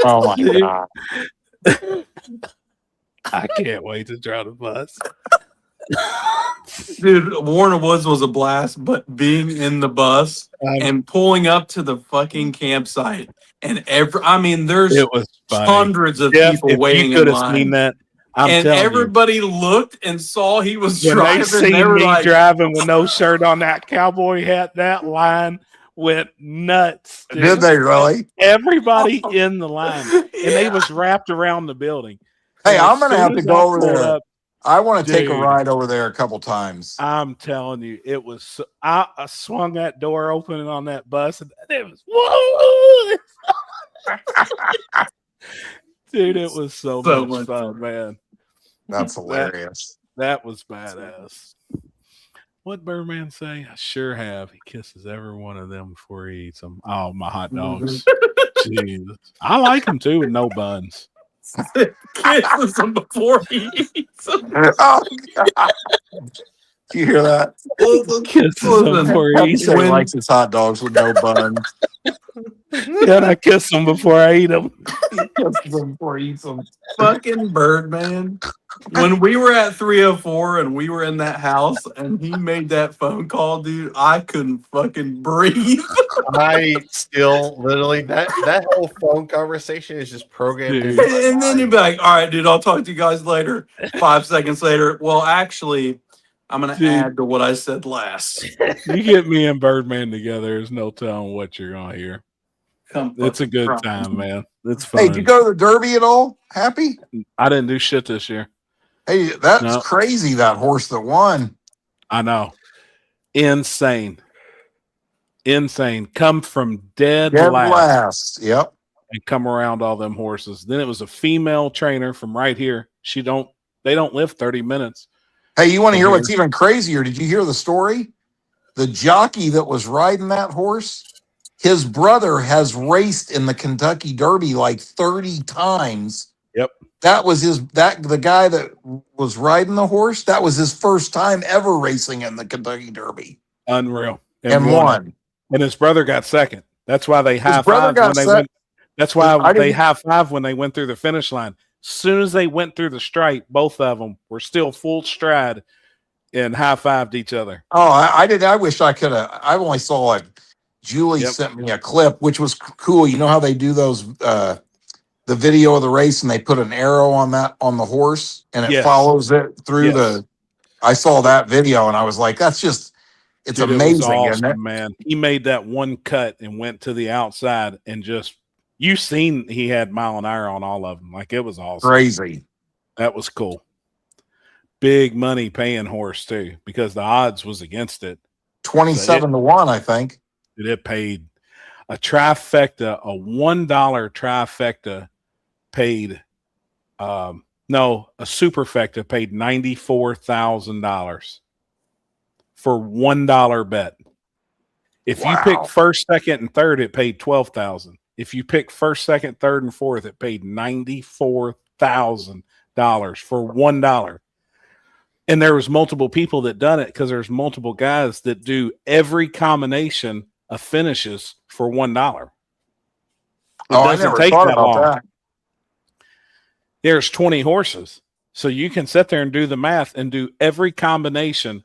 Oh my Dude. God. I can't wait to try the bus. Dude, Warner Woods was a blast, but being in the bus and pulling up to the fucking campsite and there's It was funny. hundreds of Jeff, people if waiting you could in have line. seen that, I'm And telling everybody looked and saw he was you, when they driving. They seen were me like, driving with no shirt on, that cowboy hat, that line went nuts. dude. Did they really? Everybody in the line, and they Yeah. was wrapped around the building. Hey, And I'm as gonna soon have to as go I over pulled there. up, I want to take a Dude. ride over there a couple times. I'm telling you, it was. I swung that door open on that bus, and it was whoa, dude. It was so So much much fun, man. That's hilarious. That was badass. What Birdman say? I sure have. He kisses every one of them before he eats them. Oh, my hot dogs. Jesus, I like them too with no buns. kisses him before he eats them. Oh God. Do you hear that? Kisses them Listen, before he Pepsi eats said he them. likes his hot dogs with no buns. And I kiss them before I eat them. Before he eats them. Fucking Birdman. When we were at 304 and we were in that house and he made that phone call, dude, I couldn't fucking breathe. I still literally that whole phone conversation is just programmed. Dude. into my And then mind. he'd be like, all right, dude, I'll talk to you guys later. 5 seconds later, well, actually, I'm going Dude. to add to what I said last. You get me and Birdman together, there's no telling what you're gonna hear. Come It's a good fucking time, man. It's Hey, fun. did you go to the Derby at all? Happy? I didn't do shit this year. Hey, that's No. crazy. That horse that won. I know. Insane. Come from dead Dead last last. Yep. and come around all them horses. Then it was a female trainer from right here. They don't live 30 minutes. Hey, you want to hear Okay. what's even crazier? Did you hear the story? The jockey that was riding that horse, his brother has raced in the Kentucky Derby like 30 times. Yep. That was the guy that was riding the horse, that was his first time ever racing in the Kentucky Derby Unreal. and won. And his brother got second. That's why they high brother five got when they sec- went. That's why I they didn't- high five when they went through the finish line. Soon as they went through the stripe, both of them were still full stride and high fived each other. Oh, I did. I wish I could have. I only saw like Julie Yep. sent me a clip, which was cool. You know how they do those, the video of the race and they put an arrow on the horse and it Yes. follows it through Yes. I saw that video and I was like, that's just, it's Dude, amazing. It was Isn't it? awesome, man. He made that one cut and went to the outside and just you seen he had mile an hour on all of them. Like it was awesome. Crazy. That was cool. Big money paying horse too, because the odds was against it. 27-1, I think. It paid a trifecta, a $1 trifecta paid a superfecta paid $94,000 for $1 bet. If you Wow. pick first, second, and third, it paid $12,000. If you pick first, second, third, and fourth, it paid $94,000 for $1. And there was multiple people that done it because there's multiple guys that do every combination of finishes for $1. It Oh, I doesn't never take thought that about long. that. There's 20 horses. So you can sit there and do the math and do every combination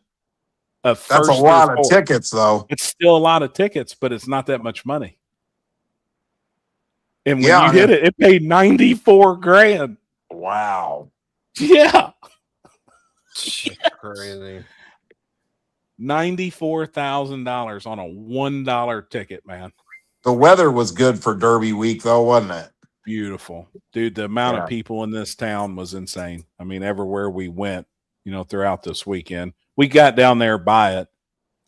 of That's first a through lot of fourth. tickets, though. It's still a lot of tickets, but it's not that much money. And when Yeah, you I hit mean- it paid 94 grand. Wow. Yeah. Crazy. $94,000 on a $1 ticket, man. The weather was good for Derby week, though, wasn't it? Beautiful. Dude, the amount Yeah. of people in this town was insane. I mean, everywhere we went, throughout this weekend. We got down there by it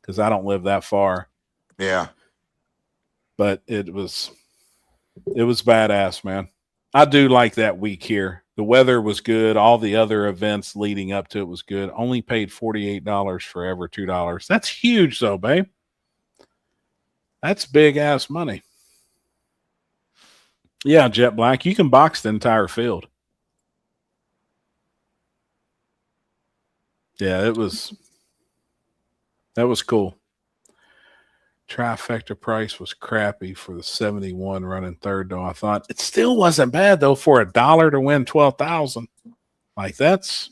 because I don't live that far. Yeah. But it was badass, man. I do like that week here. The weather was good. All the other events leading up to it was good. Only paid $48 for every $2. That's huge, though, babe. That's big ass money. Yeah, Jet Black, you can box the entire field. Yeah, that was cool. Trifecta price was crappy for the 71 running third, though. I thought it still wasn't bad though for $1 to win 12,000. Like that's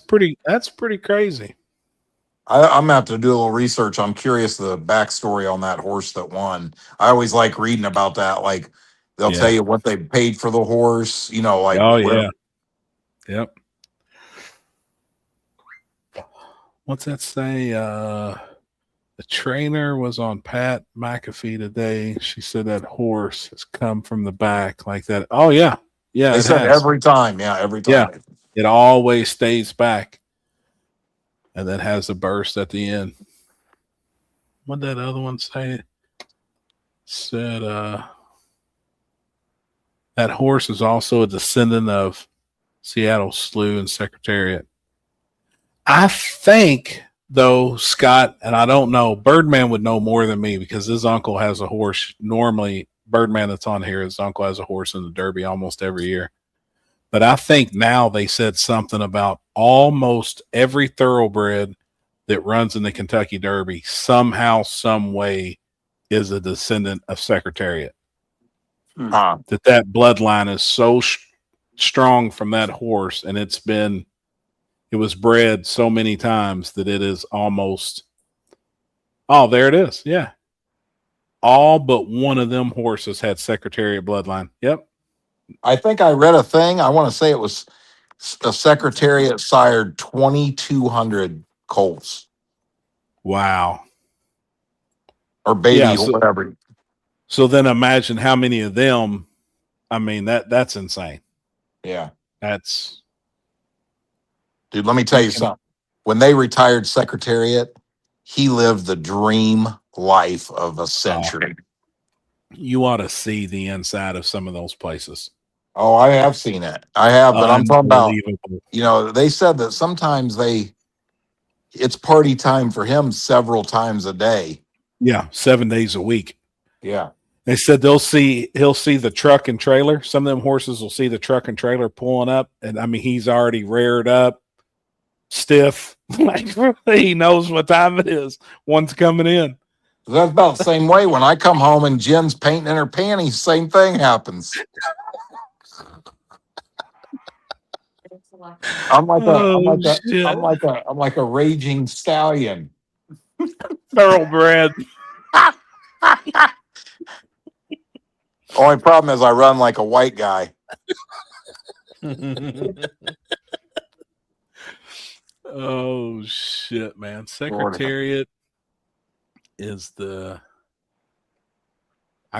pretty crazy. I'm gonna have to do a little research. I'm curious the backstory on that horse that won. I always like reading about that. Like they'll Yeah. tell you what they paid for the horse. Like Oh where- yeah. Yep. What's that say? The trainer was on Pat McAfee today. She said that horse has come from the back like that. Oh yeah. Yeah. They it said has. every time. Yeah, every time. Yeah. It always stays back and then has a burst at the end. What did that other one say? Said that horse is also a descendant of Seattle Slew and Secretariat. I think, though, Scott, and I don't know, Birdman would know more than me because his uncle has a horse. Normally, Birdman that's on here, his uncle has a horse in the Derby almost every year. But I think now they said something about almost every thoroughbred that runs in the Kentucky Derby somehow, some way is a descendant of Secretariat. Huh. That bloodline is so strong from that horse, and it was bred so many times that it is almost, oh, there it is. Yeah. All but one of them horses had Secretariat bloodline. Yep. I think I read a thing. I want to say it was a Secretariat sired 2,200 colts Wow. or baby Yeah, or whatever. So then imagine how many of them, I mean, that's insane. Yeah. That's, Dude, let me tell you something. When they retired Secretariat, he lived the dream life of a century. you ought to see the inside of some of those places. Oh, I have seen it. I have, but I'm talking about, Unbelievable. they said that sometimes it's party time for him several times a day. Yeah. 7 days a week. Yeah. They said he'll see the truck and trailer. Some of them horses will see the truck and trailer pulling up. And I mean, he's already reared up, stiff. Like he knows what time it is. One's coming in. That's about the same way when I come home and Jen's painting in her panties, same thing happens. I'm like a raging stallion. Thoroughbred. Only problem is I run like a white guy. Oh shit, man. Secretariat is I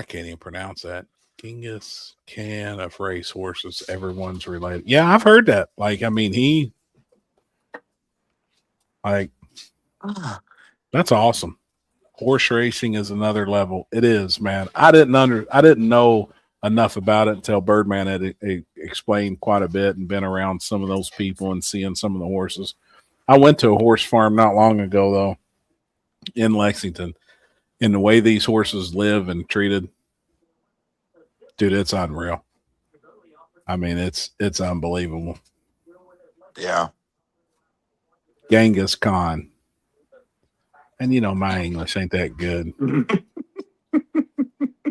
can't even pronounce that. Genghis Khan of race horses. Everyone's related. Yeah, I've heard that. Like, I mean, that's awesome. Horse racing is another level. It is, man. I didn't know enough about it until Birdman had explained quite a bit and been around some of those people and seeing some of the horses. I went to a horse farm not long ago, though, in Lexington, and the way these horses live and treated, dude, it's unreal. I mean, it's unbelievable. Yeah. Genghis Khan. And my English ain't that good.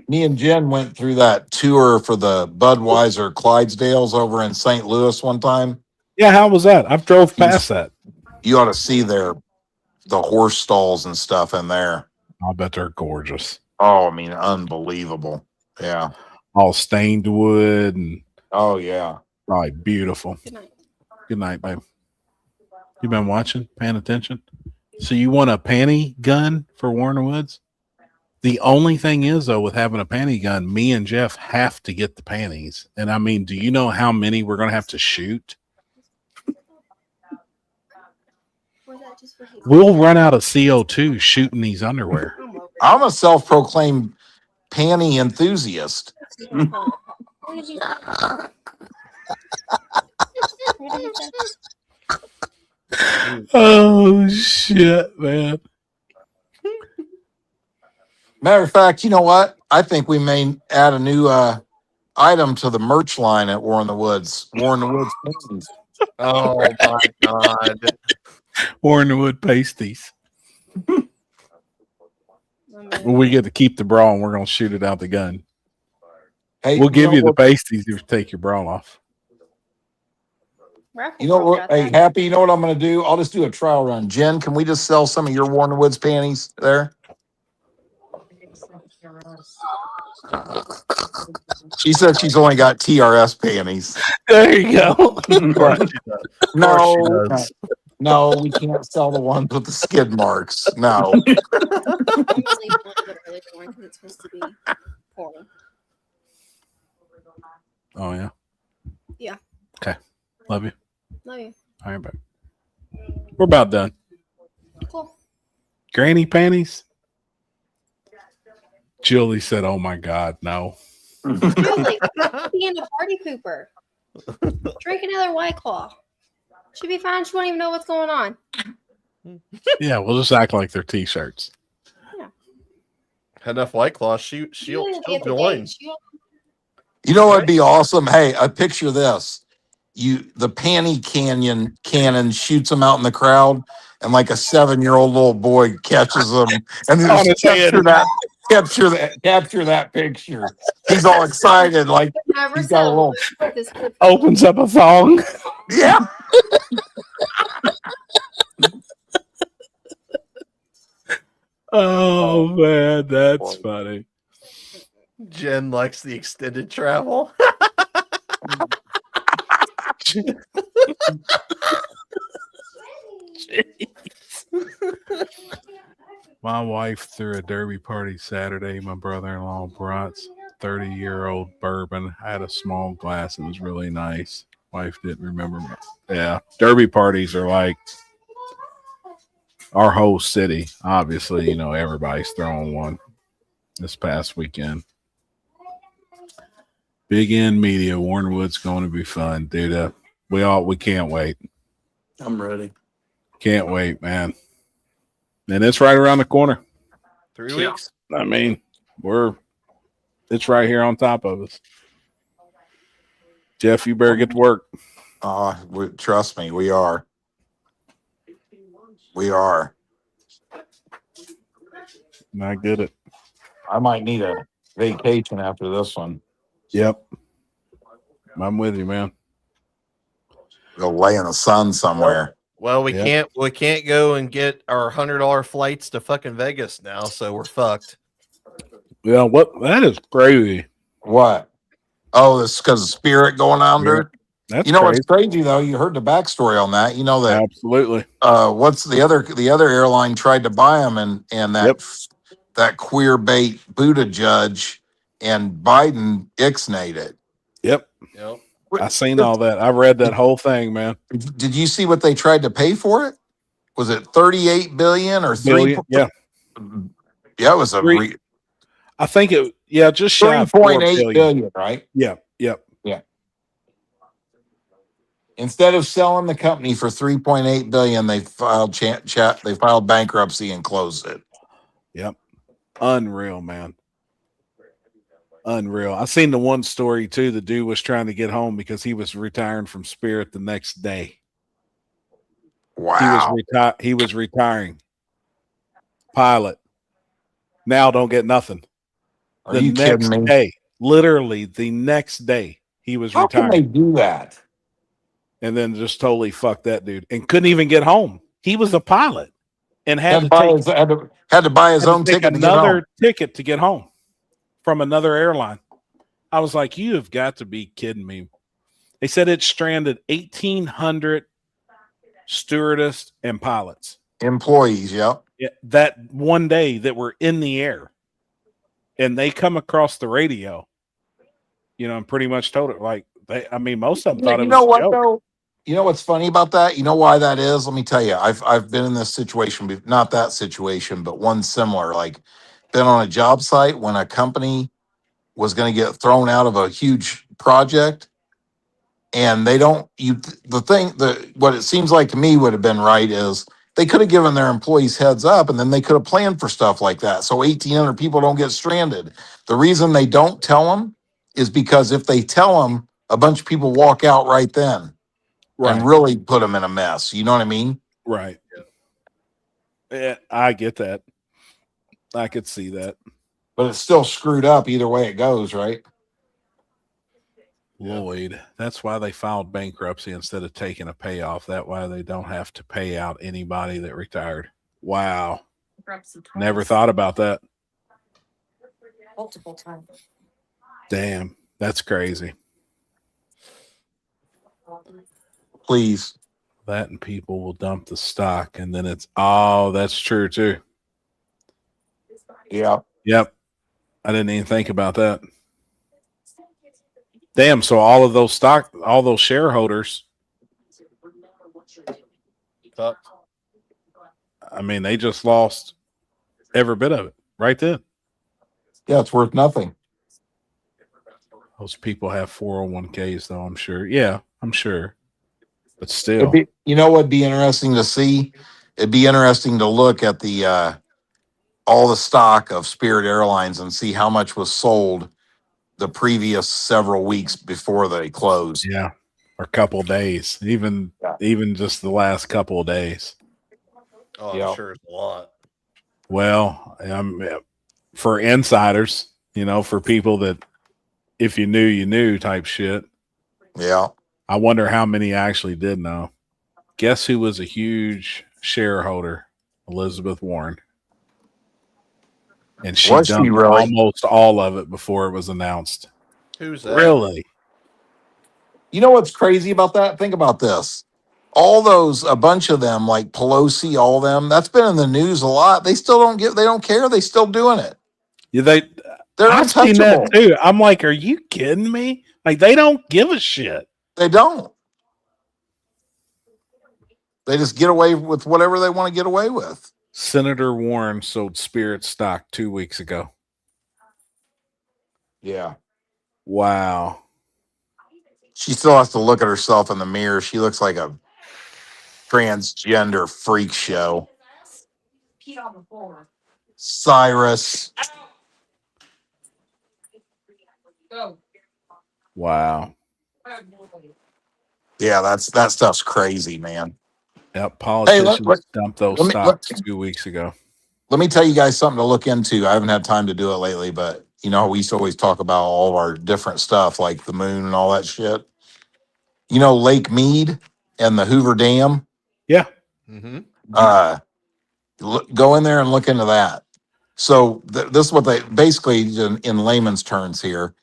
Me and Jen went through that tour for the Budweiser Clydesdales over in St. Louis one time. Yeah, how was that? I've drove past that. You ought to see the horse stalls and stuff in there. I bet they're gorgeous. Oh, I mean, unbelievable. Yeah. All stained wood and Oh, yeah. right, beautiful. Good night. Good night, babe. You been watching, paying attention? So you want a panty gun for Warner Woods? The only thing is, though, with having a panty gun, me and Jeff have to get the panties. And I mean, do you know how many we're going to have to shoot? Was that just for his- We'll run out of CO2 shooting these underwear. I'm over it. I'm a self-proclaimed panty enthusiast. What did you say? What did you say? Oh, shit, man. Matter of fact, you know what? I think we may add a new item to the merch line at War in the Woods. War in the Woods panties. Oh my god. Warner Wood pasties. Oh, man. Well, we get to keep the bra and we're going to shoot it out the gun. Hey, We'll give know you the what- pasties if you take your bra off. Raffle You know Girl what? got Hey, that. Happy, you know what I'm going to do? I'll just do a trial run. Jen, can we just sell some of your War in the Woods panties there? She said she's only got TRS panties. There you go. Of course she does. No, she does. no, we can't sell the ones with the skid marks. No. I'm gonna leave one of the early one because it's supposed to be porn. Oh, yeah? Yeah. Okay. Love you. Love you. All right, babe. We're about done. Cool. Granny panties? Julie said, oh, my God, no. Julie, being a party pooper. Drink another White Claw. She'll be fine. She won't even know what's going on. Yeah, we'll just act like they're T-shirts. Had enough White Claw. She'll She'll be she'll at the join. gate. She'll- You know what'd be awesome? Hey, I picture this. The panty cannon shoots them out in the crowd, and like a 7-year-old little boy catches them, and then On just his head. capture that picture. He's all excited, like Never he's got a sell little this good- Opens up a thong. yeah. Oh, man, that's funny. Jen likes the extended travel. My wife threw a derby party Saturday. My brother-in-law brought 30-year-old bourbon. I had a small glass. It was really nice. Wife didn't remember me. Yeah, derby parties are like our whole city. Obviously, everybody's throwing one this past weekend. Big End Media, Warren Wood's going to be fun, dude. We can't wait. I'm ready. Can't wait, man. And it's right around the corner. 3 Yeah. weeks. I mean, it's right here on top of us. Jeff, you better get to work. Trust me, we are. We are. I get it. I might need a vacation after this one. Yep. I'm with you, man. Go lay in the sun somewhere. Well, we Yeah. can't go and get our $100 flights to fucking Vegas now, so we're fucked. Yeah, that is crazy. What? Oh, this because of Spirit going under. That's You know crazy. what's crazy though? You heard the backstory on that. You know that Absolutely. what's the other airline tried to buy them, and that queer bait Buddha judge and Biden ixnayed it. Yep. Yep. I seen all that. I read that whole thing, man. Did you see what they tried to pay for it? Was it 38 billion or Billion, yeah. Yeah, it was a Three- I think just shy of 3.8 billion, right? Yeah. Yep. Instead of selling the company for 3.8 billion, they filed they filed bankruptcy and closed it. Yep. Unreal, man. Unreal. I seen the one story too. The dude was trying to get home because he was retiring from Spirit the next day. Wow. He was retiring. Pilot. Now don't get nothing. Are The you next kidding me? day, literally the next day, he was How can they retired, do that? and then just totally fucked that dude and couldn't even get home. He was a pilot and Had to buy his had to own take ticket to get home. another ticket to get home from another airline. I was like, you have got to be kidding me. They said it stranded 1,800 stewardess and pilots. Employees, yep. That one day that were in the air, and they come across the radio, and pretty much told it like most of them thought it You was know a what joke. though? You know what's funny about that? You know why that is? Let me tell you. I've been in this situation, not that situation, but one similar. Like, been on a job site when a company was going to get thrown out of a huge project, and they don't. What it seems like to me would have been right is they could have given their employees heads up, and then they could have planned for stuff like that, so 1,800 people don't get stranded. The reason they don't tell them is because if they tell them, a bunch of people walk out right then and really put them in a mess. You know what I mean? Right. Yeah, I get that. I could see that. But it's still screwed up either way it goes, right? Lloyd. That's why they filed bankruptcy instead of taking a payoff. That way they don't have to pay out anybody that retired. Wow. Never thought about that. Multiple times. Damn. That's crazy. Please. That and people will dump the stock, and then that's true too. Yeah. Yep. I didn't even think about that. Damn. So all those shareholders, they just lost every bit of it right then. Yeah, it's worth nothing. Those people have 401ks though, I'm sure. Yeah, I'm sure. But still. You know what'd be interesting to see? It'd be interesting to look at the all the stock of Spirit Airlines and see how much was sold the previous several weeks before they closed. Yeah. Or a couple of days. Even just the last couple of days. Oh, I'm sure it's a lot. Well, for insiders, for people that if you knew type shit. Yeah. I wonder how many actually did know. Guess who was a huge shareholder? Elizabeth Warren. And she dumped almost all of it before it was announced. Who's that? Really? You know what's crazy about that? Think about this. A bunch of them, like Pelosi, all them, that's been in the news a lot. They still they don't care. They still doing it. Yeah, they're I've untouchable. seen that too. I'm like, are you kidding me? Like, they don't give a shit. They don't. They just get away with whatever they want to get away with. Senator Warren sold Spirit stock 2 weeks ago. Yeah. Wow. She still has to look at herself in the mirror. She looks like a transgender freak show. Cyrus. Wow. Yeah, that stuff's crazy, man. Yep, politicians dumped those stocks 2 weeks ago. Let me tell you guys something to look into. I haven't had time to do it lately, but we used to always talk about all of our different stuff like the moon and all that shit. Lake Mead and the Hoover Dam. Yeah. Mm-hmm. Go in there and look into that. So this is what they basically, in layman's terms here,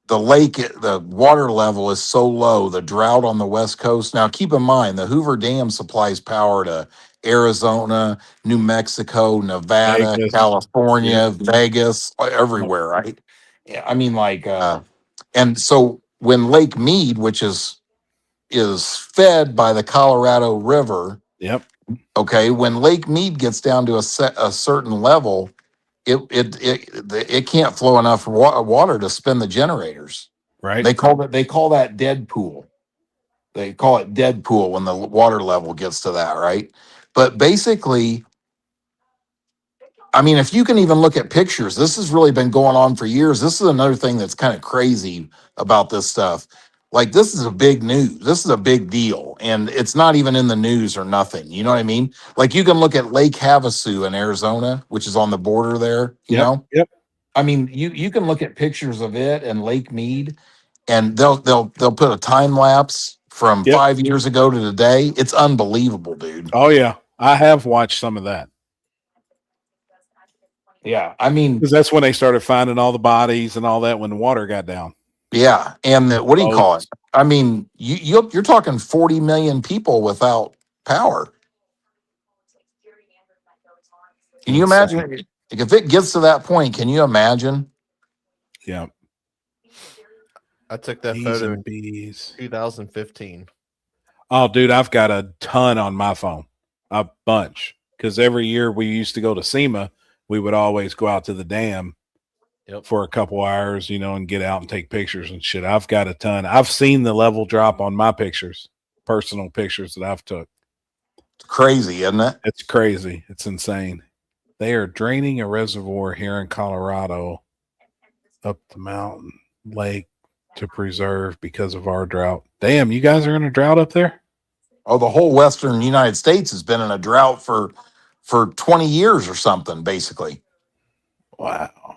the water level is so low, the drought on the West Coast. Now, keep in mind, the Hoover Dam supplies power to Arizona, New Mexico, Nevada, Vegas. California, Vegas, everywhere, right? Yeah, and so when Lake Mead, which is fed by the Colorado River. Yep. Okay, when Lake Mead gets down to a certain level, it can't flow enough water to spin the generators. Right. They call that dead pool. They call it dead pool when the water level gets to that, right? But basically, if you can even look at pictures, this has really been going on for years. This is another thing that's kind of crazy about this stuff. Like, this is a big news. This is a big deal. And it's not even in the news or nothing. You know what I mean? Like, you can look at Lake Havasu in Arizona, which is on the border there, you know? Yep. I mean, you can look at pictures of it and Lake Mead, and they'll put a time lapse from Yep. 5 years ago to today. It's unbelievable, dude. Oh yeah, I have watched some of that Yeah, I mean, because that's when they started finding all the bodies and all that when the water got down. yeah, and what do you call it? Boats. I mean, you're talking 40 million people without power. Can you Insane. imagine if it gets to that point? Can you imagine? Yeah. I took that Bees photo in and bees. 2015. Oh, dude, I've got a ton on my phone, a bunch. Because every year we used to go to SEMA, we would always go out to the dam Yep. for a couple hours, and get out and take pictures and shit. I've got a ton. I've seen the level drop on my pictures, personal pictures that I've took. It's crazy, isn't it? It's crazy. It's insane. They are draining a reservoir here in Colorado up the mountain lake to preserve because of our drought. Damn, you guys are in a drought up there? Oh, the whole Western United States has been in a drought for 20 years or something, basically. Wow.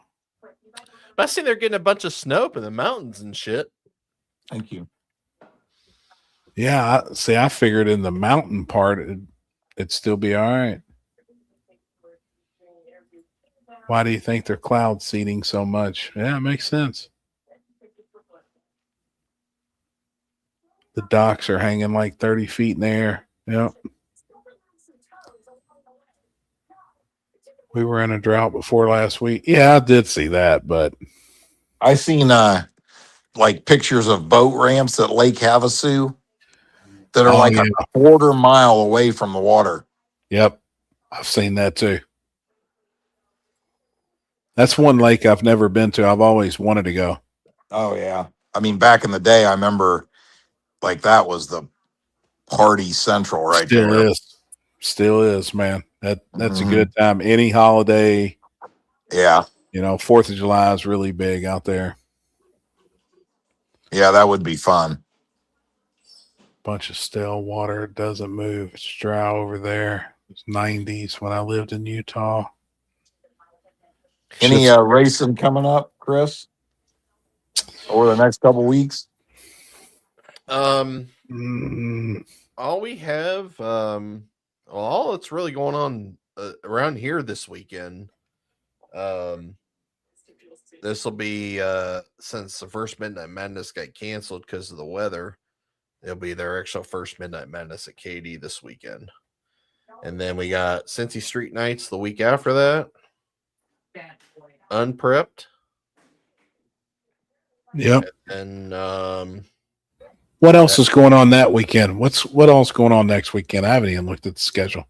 But I see they're getting a bunch of snow up in the mountains and shit. Thank you. Yeah, I figured in the mountain part it'd still be all right. Why do you think they're cloud seeding so much? Yeah, it makes sense. The docks are hanging like 30 feet in the air. Yep. We were in a drought before last week. Yeah, I did see that, but I seen like pictures of boat ramps at Lake Havasu that are Oh, like yeah. a quarter mile away from the water. Yep, I've seen that too. That's one lake I've never been to. I've always wanted to go. Oh yeah. I mean, back in the day, I remember like that was the party central right Still there. is. Still is, man. That's a Mhm. good time. Any holiday, Yeah. 4th of July is really big out there. Yeah, that would be fun. Bunch of stale water. It doesn't move. It's dry over there. It's 90s when I lived in Utah. Any Shit's- racing coming up, Chris? Over the next couple weeks? Mm, All we have, all that's really going on around here this weekend. This will be since the first Midnight Madness got canceled because of the weather. It'll be their actual first Midnight Madness at KD this weekend, and then we got Cincy Street Nights the week after that. Unprepped, yep. and What else is going on that weekend? What else going on next weekend? I haven't even looked at the schedule.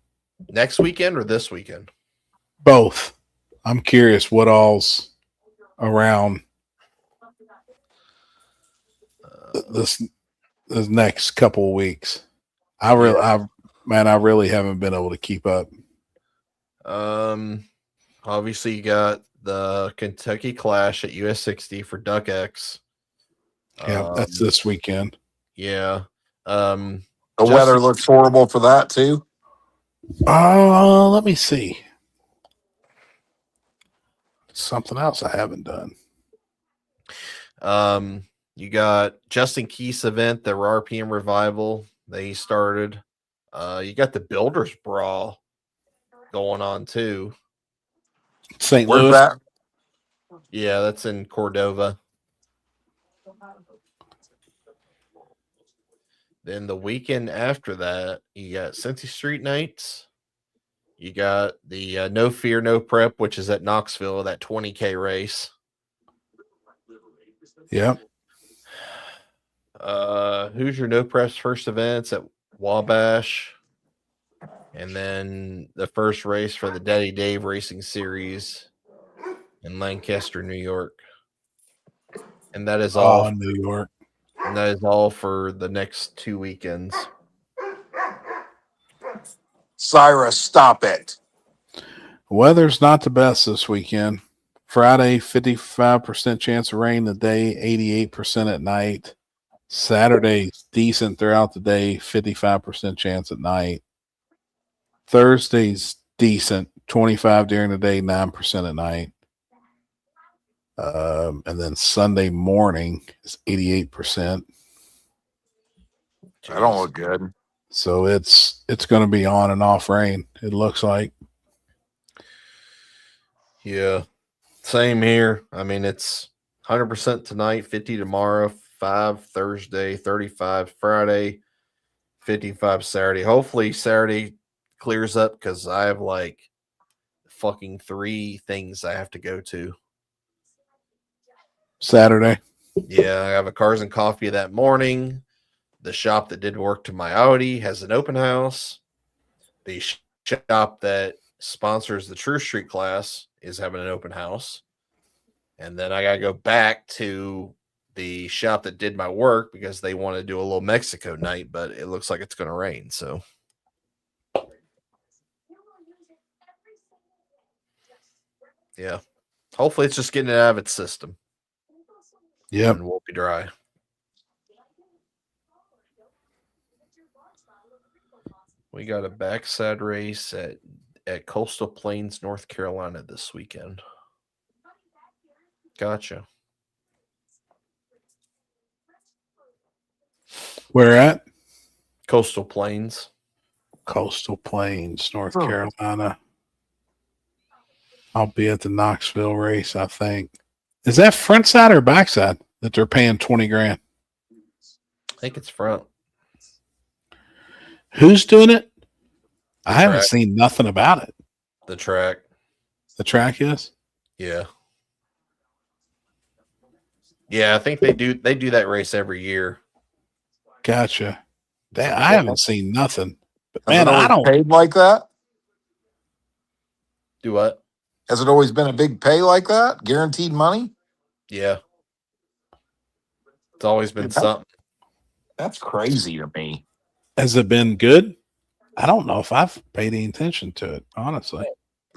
next weekend or this weekend. Both. I'm curious what all's around this next couple of weeks. I really haven't been able to keep up. Obviously you got the Kentucky Clash at US 60 for Duck X. Yeah, that's this weekend. Yeah. The weather looks horrible for that too. Let me see. Something else I haven't done. You got Justin Keith's event, the RPM Revival. They started. You got the Builders Brawl going on too. St. Where's Louis. that? Yeah, that's in Cordova. Then the weekend after that, you got Cincy Street Nights. You got the No Fear, No Prep, which is at Knoxville, that 20K race. Yep. Hoosier No Prep's first events at Wabash. And then the first race for the Daddy Dave Racing Series in Lancaster, New York. And that is all. New York. And that is all for the next 2 weekends. Cyrus, stop it. Weather's not the best this weekend. Friday, 55% chance of rain the day, 88% at night. Saturday's decent throughout the day, 55% chance at night. Thursday's decent, 25 during the day, 9% at night. And then Sunday morning is 88%. I don't look good. So it's going to be on and off rain. It looks like. Yeah. Same here. I mean, it's 100% tonight, 50 tomorrow, 5 Thursday, 35 Friday, 55 Saturday. Hopefully Saturday clears up because I have like fucking 3 things I have to go to. Saturday. Yeah, I have a Cars and Coffee that morning. The shop that did work to my Audi has an open house. The shop that sponsors the True Street class is having an open house. And then I got to go back to the shop that did my work because they want to do a little Mexico night, but it looks like it's going to rain. So, yeah. Hopefully it's just getting it out of its system. Yep. And we'll be dry. We got a backside race at Coastal Plains, North Carolina this weekend. Gotcha. Where at? Coastal Plains. Coastal Plains, North Carolina. I'll be at the Knoxville race, I think. Is that front side or backside that they're paying 20 grand? I think it's front. Who's doing it? The I haven't track. seen nothing about it. The track. The track is? Yeah. Yeah, I think they do that race every year. Gotcha. I haven't seen nothing. But Has man, it always I don't. paid like that? Do what? Has it always been a big pay like that? Guaranteed money? Yeah. It's always been Dude, that- something. That's crazy to me. Has it been good? I don't know if I've paid any attention to it, honestly.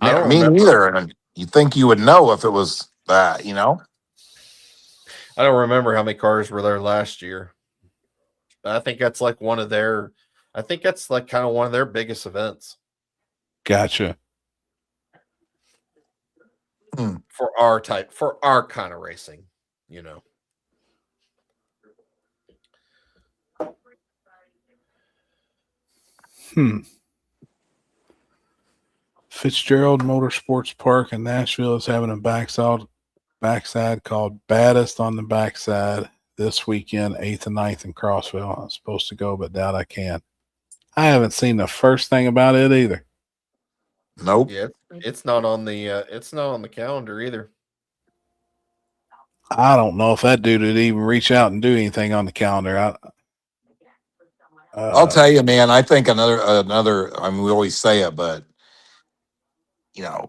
I don't Me remember. neither. And you think you would know if it was that, you know? I don't remember how many cars were there last year. But I think that's like kind of one of their biggest events Gotcha. for our kind of racing, you know. Fitzgerald Motorsports Park in Nashville is having a backside called Baddest on the Backside this weekend, 8th and 9th in Crossville. I'm supposed to go, but doubt I can. I haven't seen the first thing about it either. Nope. Yeah, it's not on the calendar either. I don't know if that dude would even reach out and do anything on the calendar. I'll tell you, man, I think another, I mean, we always say it, but, you know,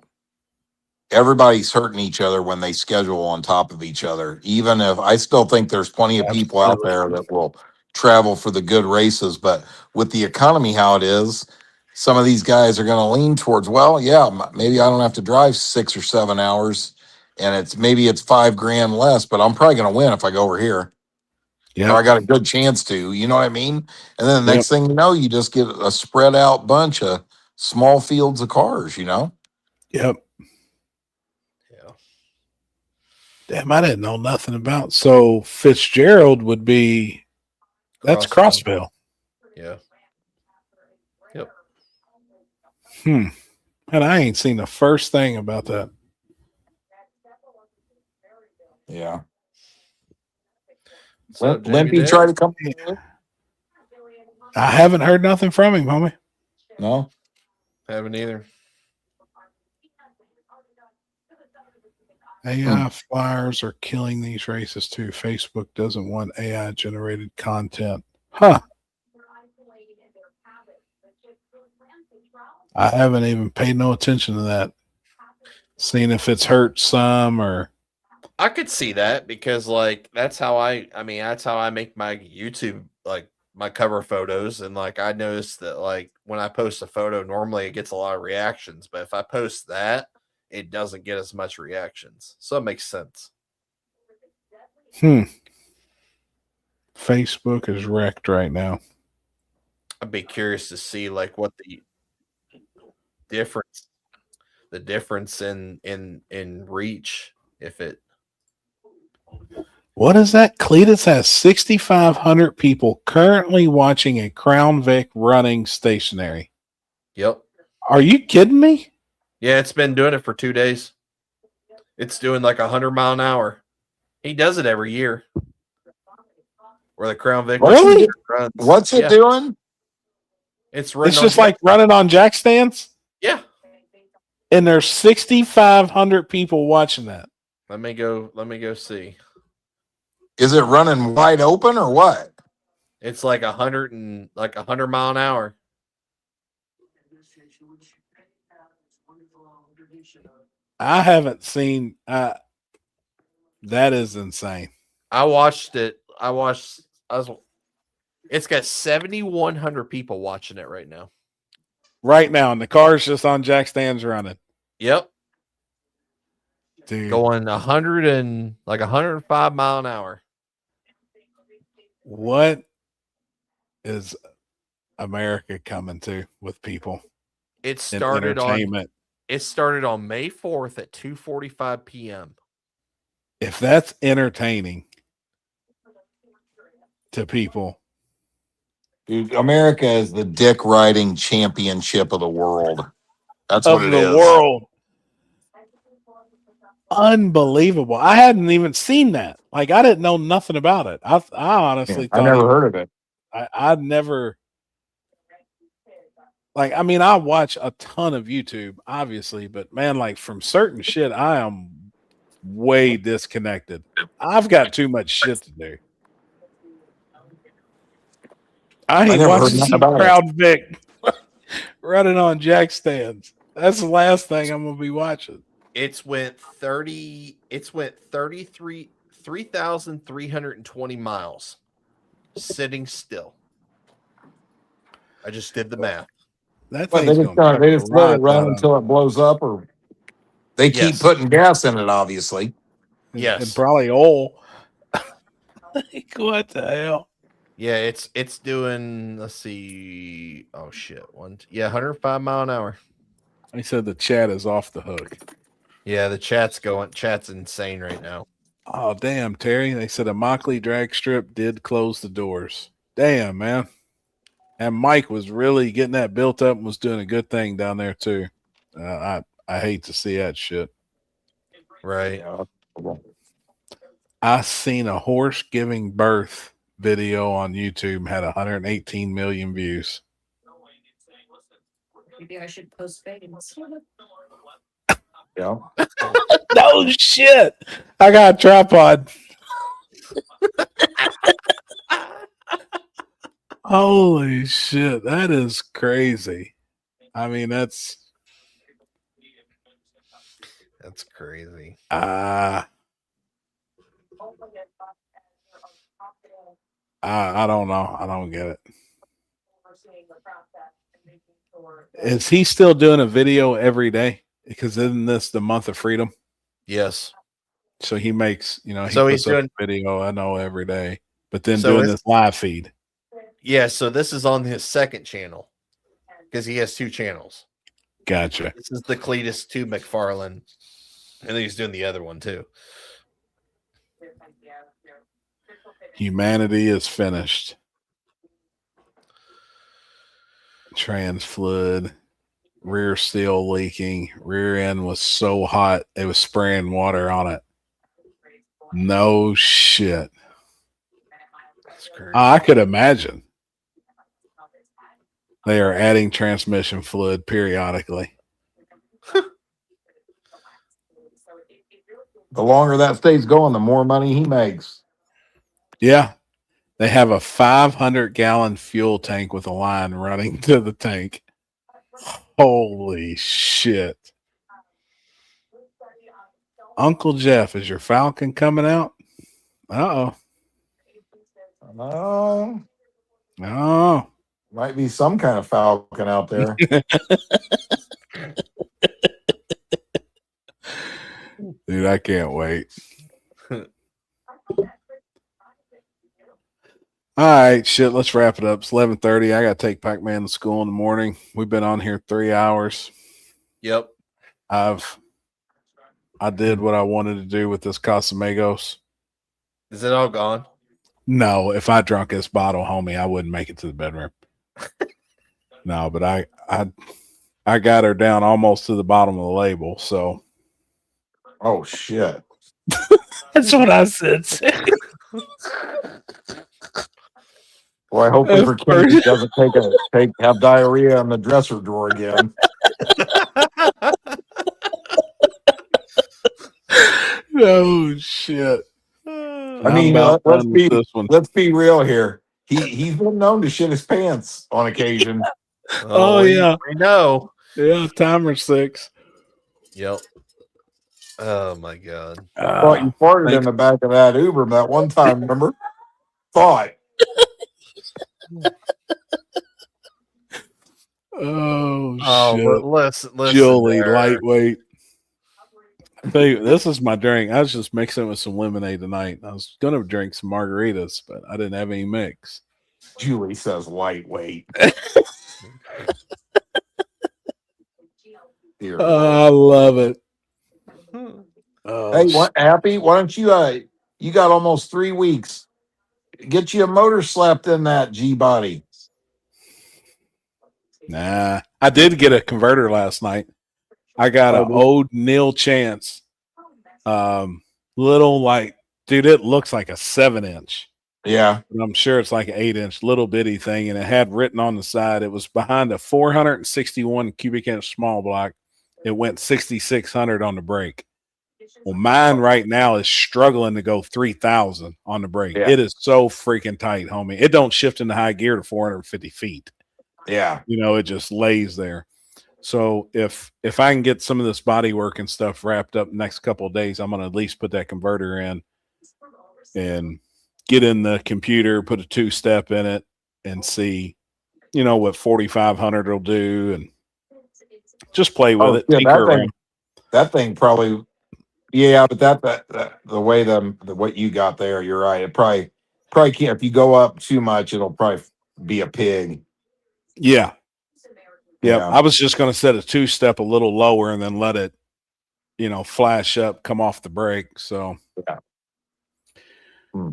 everybody's hurting each other when they schedule on top of each other. Even if I still think there's plenty of people out there that will travel for the good races, but with the economy how it is, some of these guys are going to lean towards, well, yeah, maybe I don't have to drive 6 or 7 hours, and it's $5 grand less, but I'm probably going to win if I go over here. Yeah, I got a good chance to, you know what I mean? And then the next thing you know, you just get a spread out bunch of small fields of cars, you know? Yep. Yeah. Damn, I didn't know nothing about. So Fitzgerald would be that's Crossville. Yeah. Yep. And I ain't seen the first thing about that. Yeah. So Limpy try to come. I haven't heard nothing from him, homie. No. Haven't either. AI flyers are killing these races too. Facebook doesn't want AI generated content. Huh. I haven't even paid no attention to that. Seeing if it's hurt some or I could see that because like that's how I make my YouTube, like my cover photos, and like I noticed that like when I post a photo, normally it gets a lot of reactions, but if I post that, it doesn't get as much reactions. So it makes sense. Facebook is wrecked right now. I'd be curious to see like what the difference in reach, if it What is that? Cletus has 6,500 people currently watching a Crown Vic running stationary. Yep. Are you kidding me? Yeah, it's been doing it for 2 days. It's doing like 100 mile an hour. He does it every year. Where the Crown Vic Really? runs. What's it Yeah, doing? It's running. It's on just jack- like running on jack stands, yeah. and there's 6,500 people watching that. Let me go see. Is it running wide open or what? It's like 100 mile an hour. I haven't seen. That is insane. I watched it. It's got 7,100 people watching it right now. Right now, and the car's just on jack stands running. Yep. Dude, Going 105 mile an hour. what is America coming to with people It in started on entertainment? May 4th at 2:45 p.m. If that's entertaining to people, Dude, America is the dick riding championship of the world. That's of what it the is. world, unbelievable. I hadn't even seen that. Like, I didn't know nothing about it. I honestly I thought never heard of it. I'd never. Like, I mean, I watch a ton of YouTube, obviously, but man, like from certain shit, I am way disconnected. I've got too much shit to do. I ain't never heard watching nothing some about it. Crown Vic running on jack stands. That's the last thing I'm gonna be watching. It's went 3,320 miles sitting still. I just did the math. That But thing's they gonna just let it run out until it blows up, or they keep Yes. putting gas in it, obviously. and Yes. probably oil. Like, what the hell? Yeah, it's doing, let's see. Oh shit. 105 mile an hour. He said the chat is off the hook. Yeah, the chat's insane right now. Oh, damn, Terry. They said a Mockley drag strip did close the doors. Damn, man. And Mike was really getting that built up and was doing a good thing down there, too. I hate to see that shit. Right. I seen a horse giving birth video on YouTube, had 118 million views. Maybe I should post fades. Yeah. No shit. I got a tripod. Holy shit. That is crazy. I mean, that's crazy. I don't know. I don't get it. Is he still doing a video every day? Because isn't this the month of freedom? Yes. So he makes, he So he's puts up doing- a video, I know, every day, but then So doing it's- this live feed. Yeah, so this is on his second channel because he has two channels. Gotcha. This is the Cletus 2 McFarlane, and then he's doing the other one too. Humanity is finished. Trans flood, rear steel leaking, rear end was so hot it was spraying water on it. No shit. That's crazy. I could imagine. They are adding transmission fluid periodically. The longer that stays going, the more money he makes. Yeah. They have a 500-gallon fuel tank with a line running to the tank. Holy shit. Uncle Jeff, is your Falcon coming out? Uh-oh. Oh, Oh. might be some kind of Falcon out there. Dude, I can't wait. All right, shit, let's wrap it up. It's 11:30. I got to take Pac-Man to school in the morning. We've been on here 3 hours. Yep. I did what I wanted to do with this Casamigos. Is it all gone? No, if I drunk this bottle, homie, I wouldn't make it to the bedroom. No, but I got her down almost to the bottom of the label, so Oh shit. that's what I said. Well, I hope for Katie doesn't have diarrhea in the dresser drawer again. Oh shit! I mean, about let's done with this one. let's be real here. He's been known to shit his pants on occasion. Oh, yeah. we know. Yeah, timer 6. Yep. Oh my god. Thought you farted in the back of that Uber that one time, remember? Thought. Oh shit! Listen, Julie, there. lightweight. I tell you, this is my drink. I was just mixing it with some lemonade tonight. I was gonna drink some margaritas, but I didn't have any mix. Julie says lightweight. Dear I love it. Oh, hey, what Happy? Why don't you got almost 3 weeks. Get you a motor slapped in that G body. Nah, I did get a converter last night. I got an old Neil Chance. Little like, dude, it looks like a 7-inch. Yeah. But I'm sure it's like an 8-inch little bitty thing. And it had written on the side, it was behind a 461 cubic inch small block. It went 6,600 on the brake. Well, mine right now is struggling to go 3,000 on the brake. Yeah. It is so freaking tight, homie. It don't shift into high gear to 450 feet. Yeah. You know, it just lays there. So if I can get some of this body work and stuff wrapped up next couple of days, I'm going to at least put that converter in and get in the computer, put a 2-step in it and see, you know, what 4,500 will do and just play with it. Yeah, that thing probably, yeah, but that the way what you got there, you're right. It probably can't, if you go up too much, it'll probably be a pig. Yeah. Yeah. Yeah. I was just going to set a 2-step a little lower and then let it, you know, flash up, come off the brake. So, yeah.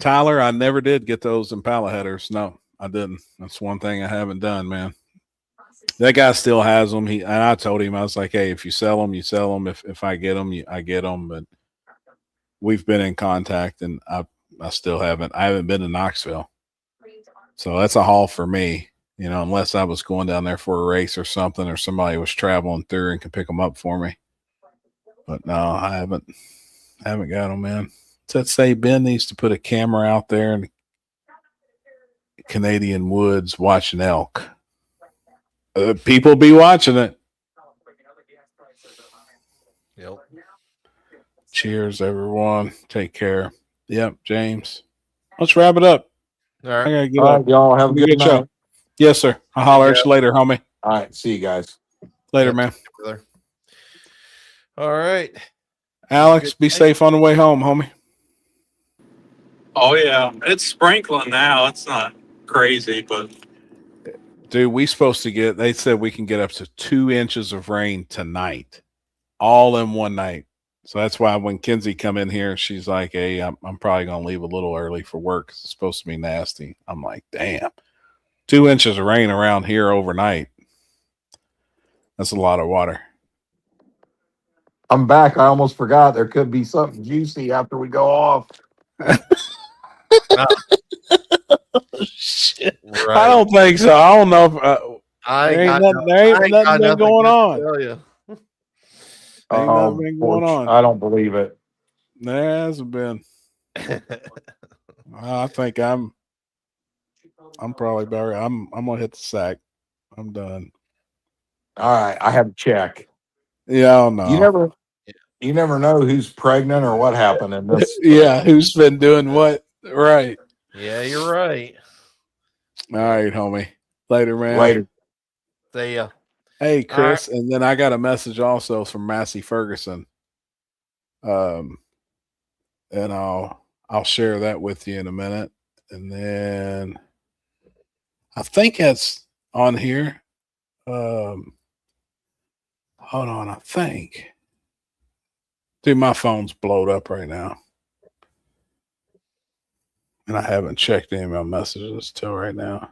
Tyler, I never did get those Impala headers. No, I didn't. That's one thing I haven't done, man. That guy still has them. And I told him, I was like, hey, if you sell them, you sell them. If I get them, I get them. But we've been in contact and I still haven't. I haven't been to Knoxville. So that's a haul for me, you know, unless I was going down there for a race or something, or somebody was traveling through and could pick them up for me. But no, I haven't got them, man. Let's say Ben needs to put a camera out there in the Canadian woods watching elk. People be watching it. Yep. Cheers, everyone. Take care. Yep, James. Let's wrap it up. All right. I gotta get All up. right, y'all have a good night. show. Yes, sir. I'll holler at you later, homie. All right, see you guys. Later, Yep. man. All right. Alex, be safe on the way home, homie. Oh yeah, it's sprinkling now. It's not crazy, but Dude, we supposed to get, they said we can get up to 2 inches of rain tonight, all in one night. So that's why when Kinsey come in here, she's like, hey, I'm probably going to leave a little early for work because it's supposed to be nasty. I'm like, damn, 2 inches of rain around here overnight. That's a lot of water. I'm back. I almost forgot there could be something juicy after we go off. Shit. Right. I don't think so. I don't know if I there ain't ain't nothing been nothing going good to on. tell you. Ain't nothing been going on. I don't believe it. There hasn't been. I think I'm probably better. I'm gonna hit the sack. I'm done. All right, I have to check. Yeah, I don't know. You never know who's pregnant or what happened in this. Yeah, who's been doing what? Right. Yeah, you're right. All right, homie. Later, man. Later. See ya. Hey, Chris, and then I got a message also from Massey Ferguson. And I'll share that with you in a minute. And then I think that's on here. Hold on, I think. Dude, my phone's blowed up right now. And I haven't checked any of my messages till right now.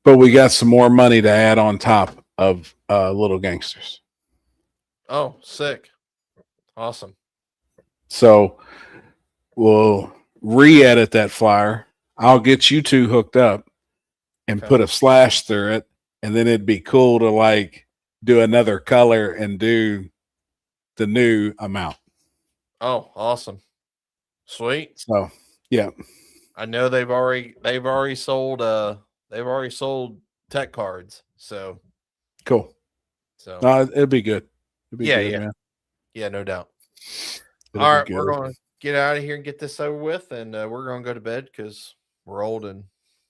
But we got some more money to add on top of Little Gangsters. Oh, sick. Awesome. So we'll re-edit that flyer. I'll get you two hooked up and Okay. put a slash through it. And then it'd be cool to like do another color and do the new amount. Oh, awesome. Sweet. So yeah. I know they've already sold tech cards. So Cool. It'd be good. It'd be Yeah, good, yeah. man. yeah, no doubt. It'd All be right, we're good. going to get out of here and get this over with, and we're going to go to bed because we're old and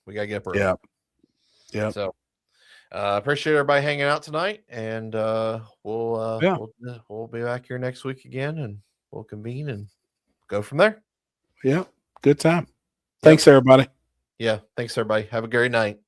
we got to get up early. Yeah. Yeah. So appreciate everybody hanging out tonight, and we'll be back here next week again, and we'll convene and go from there. Yeah. Good time. Thanks, everybody. Yeah, thanks everybody. Have a great night.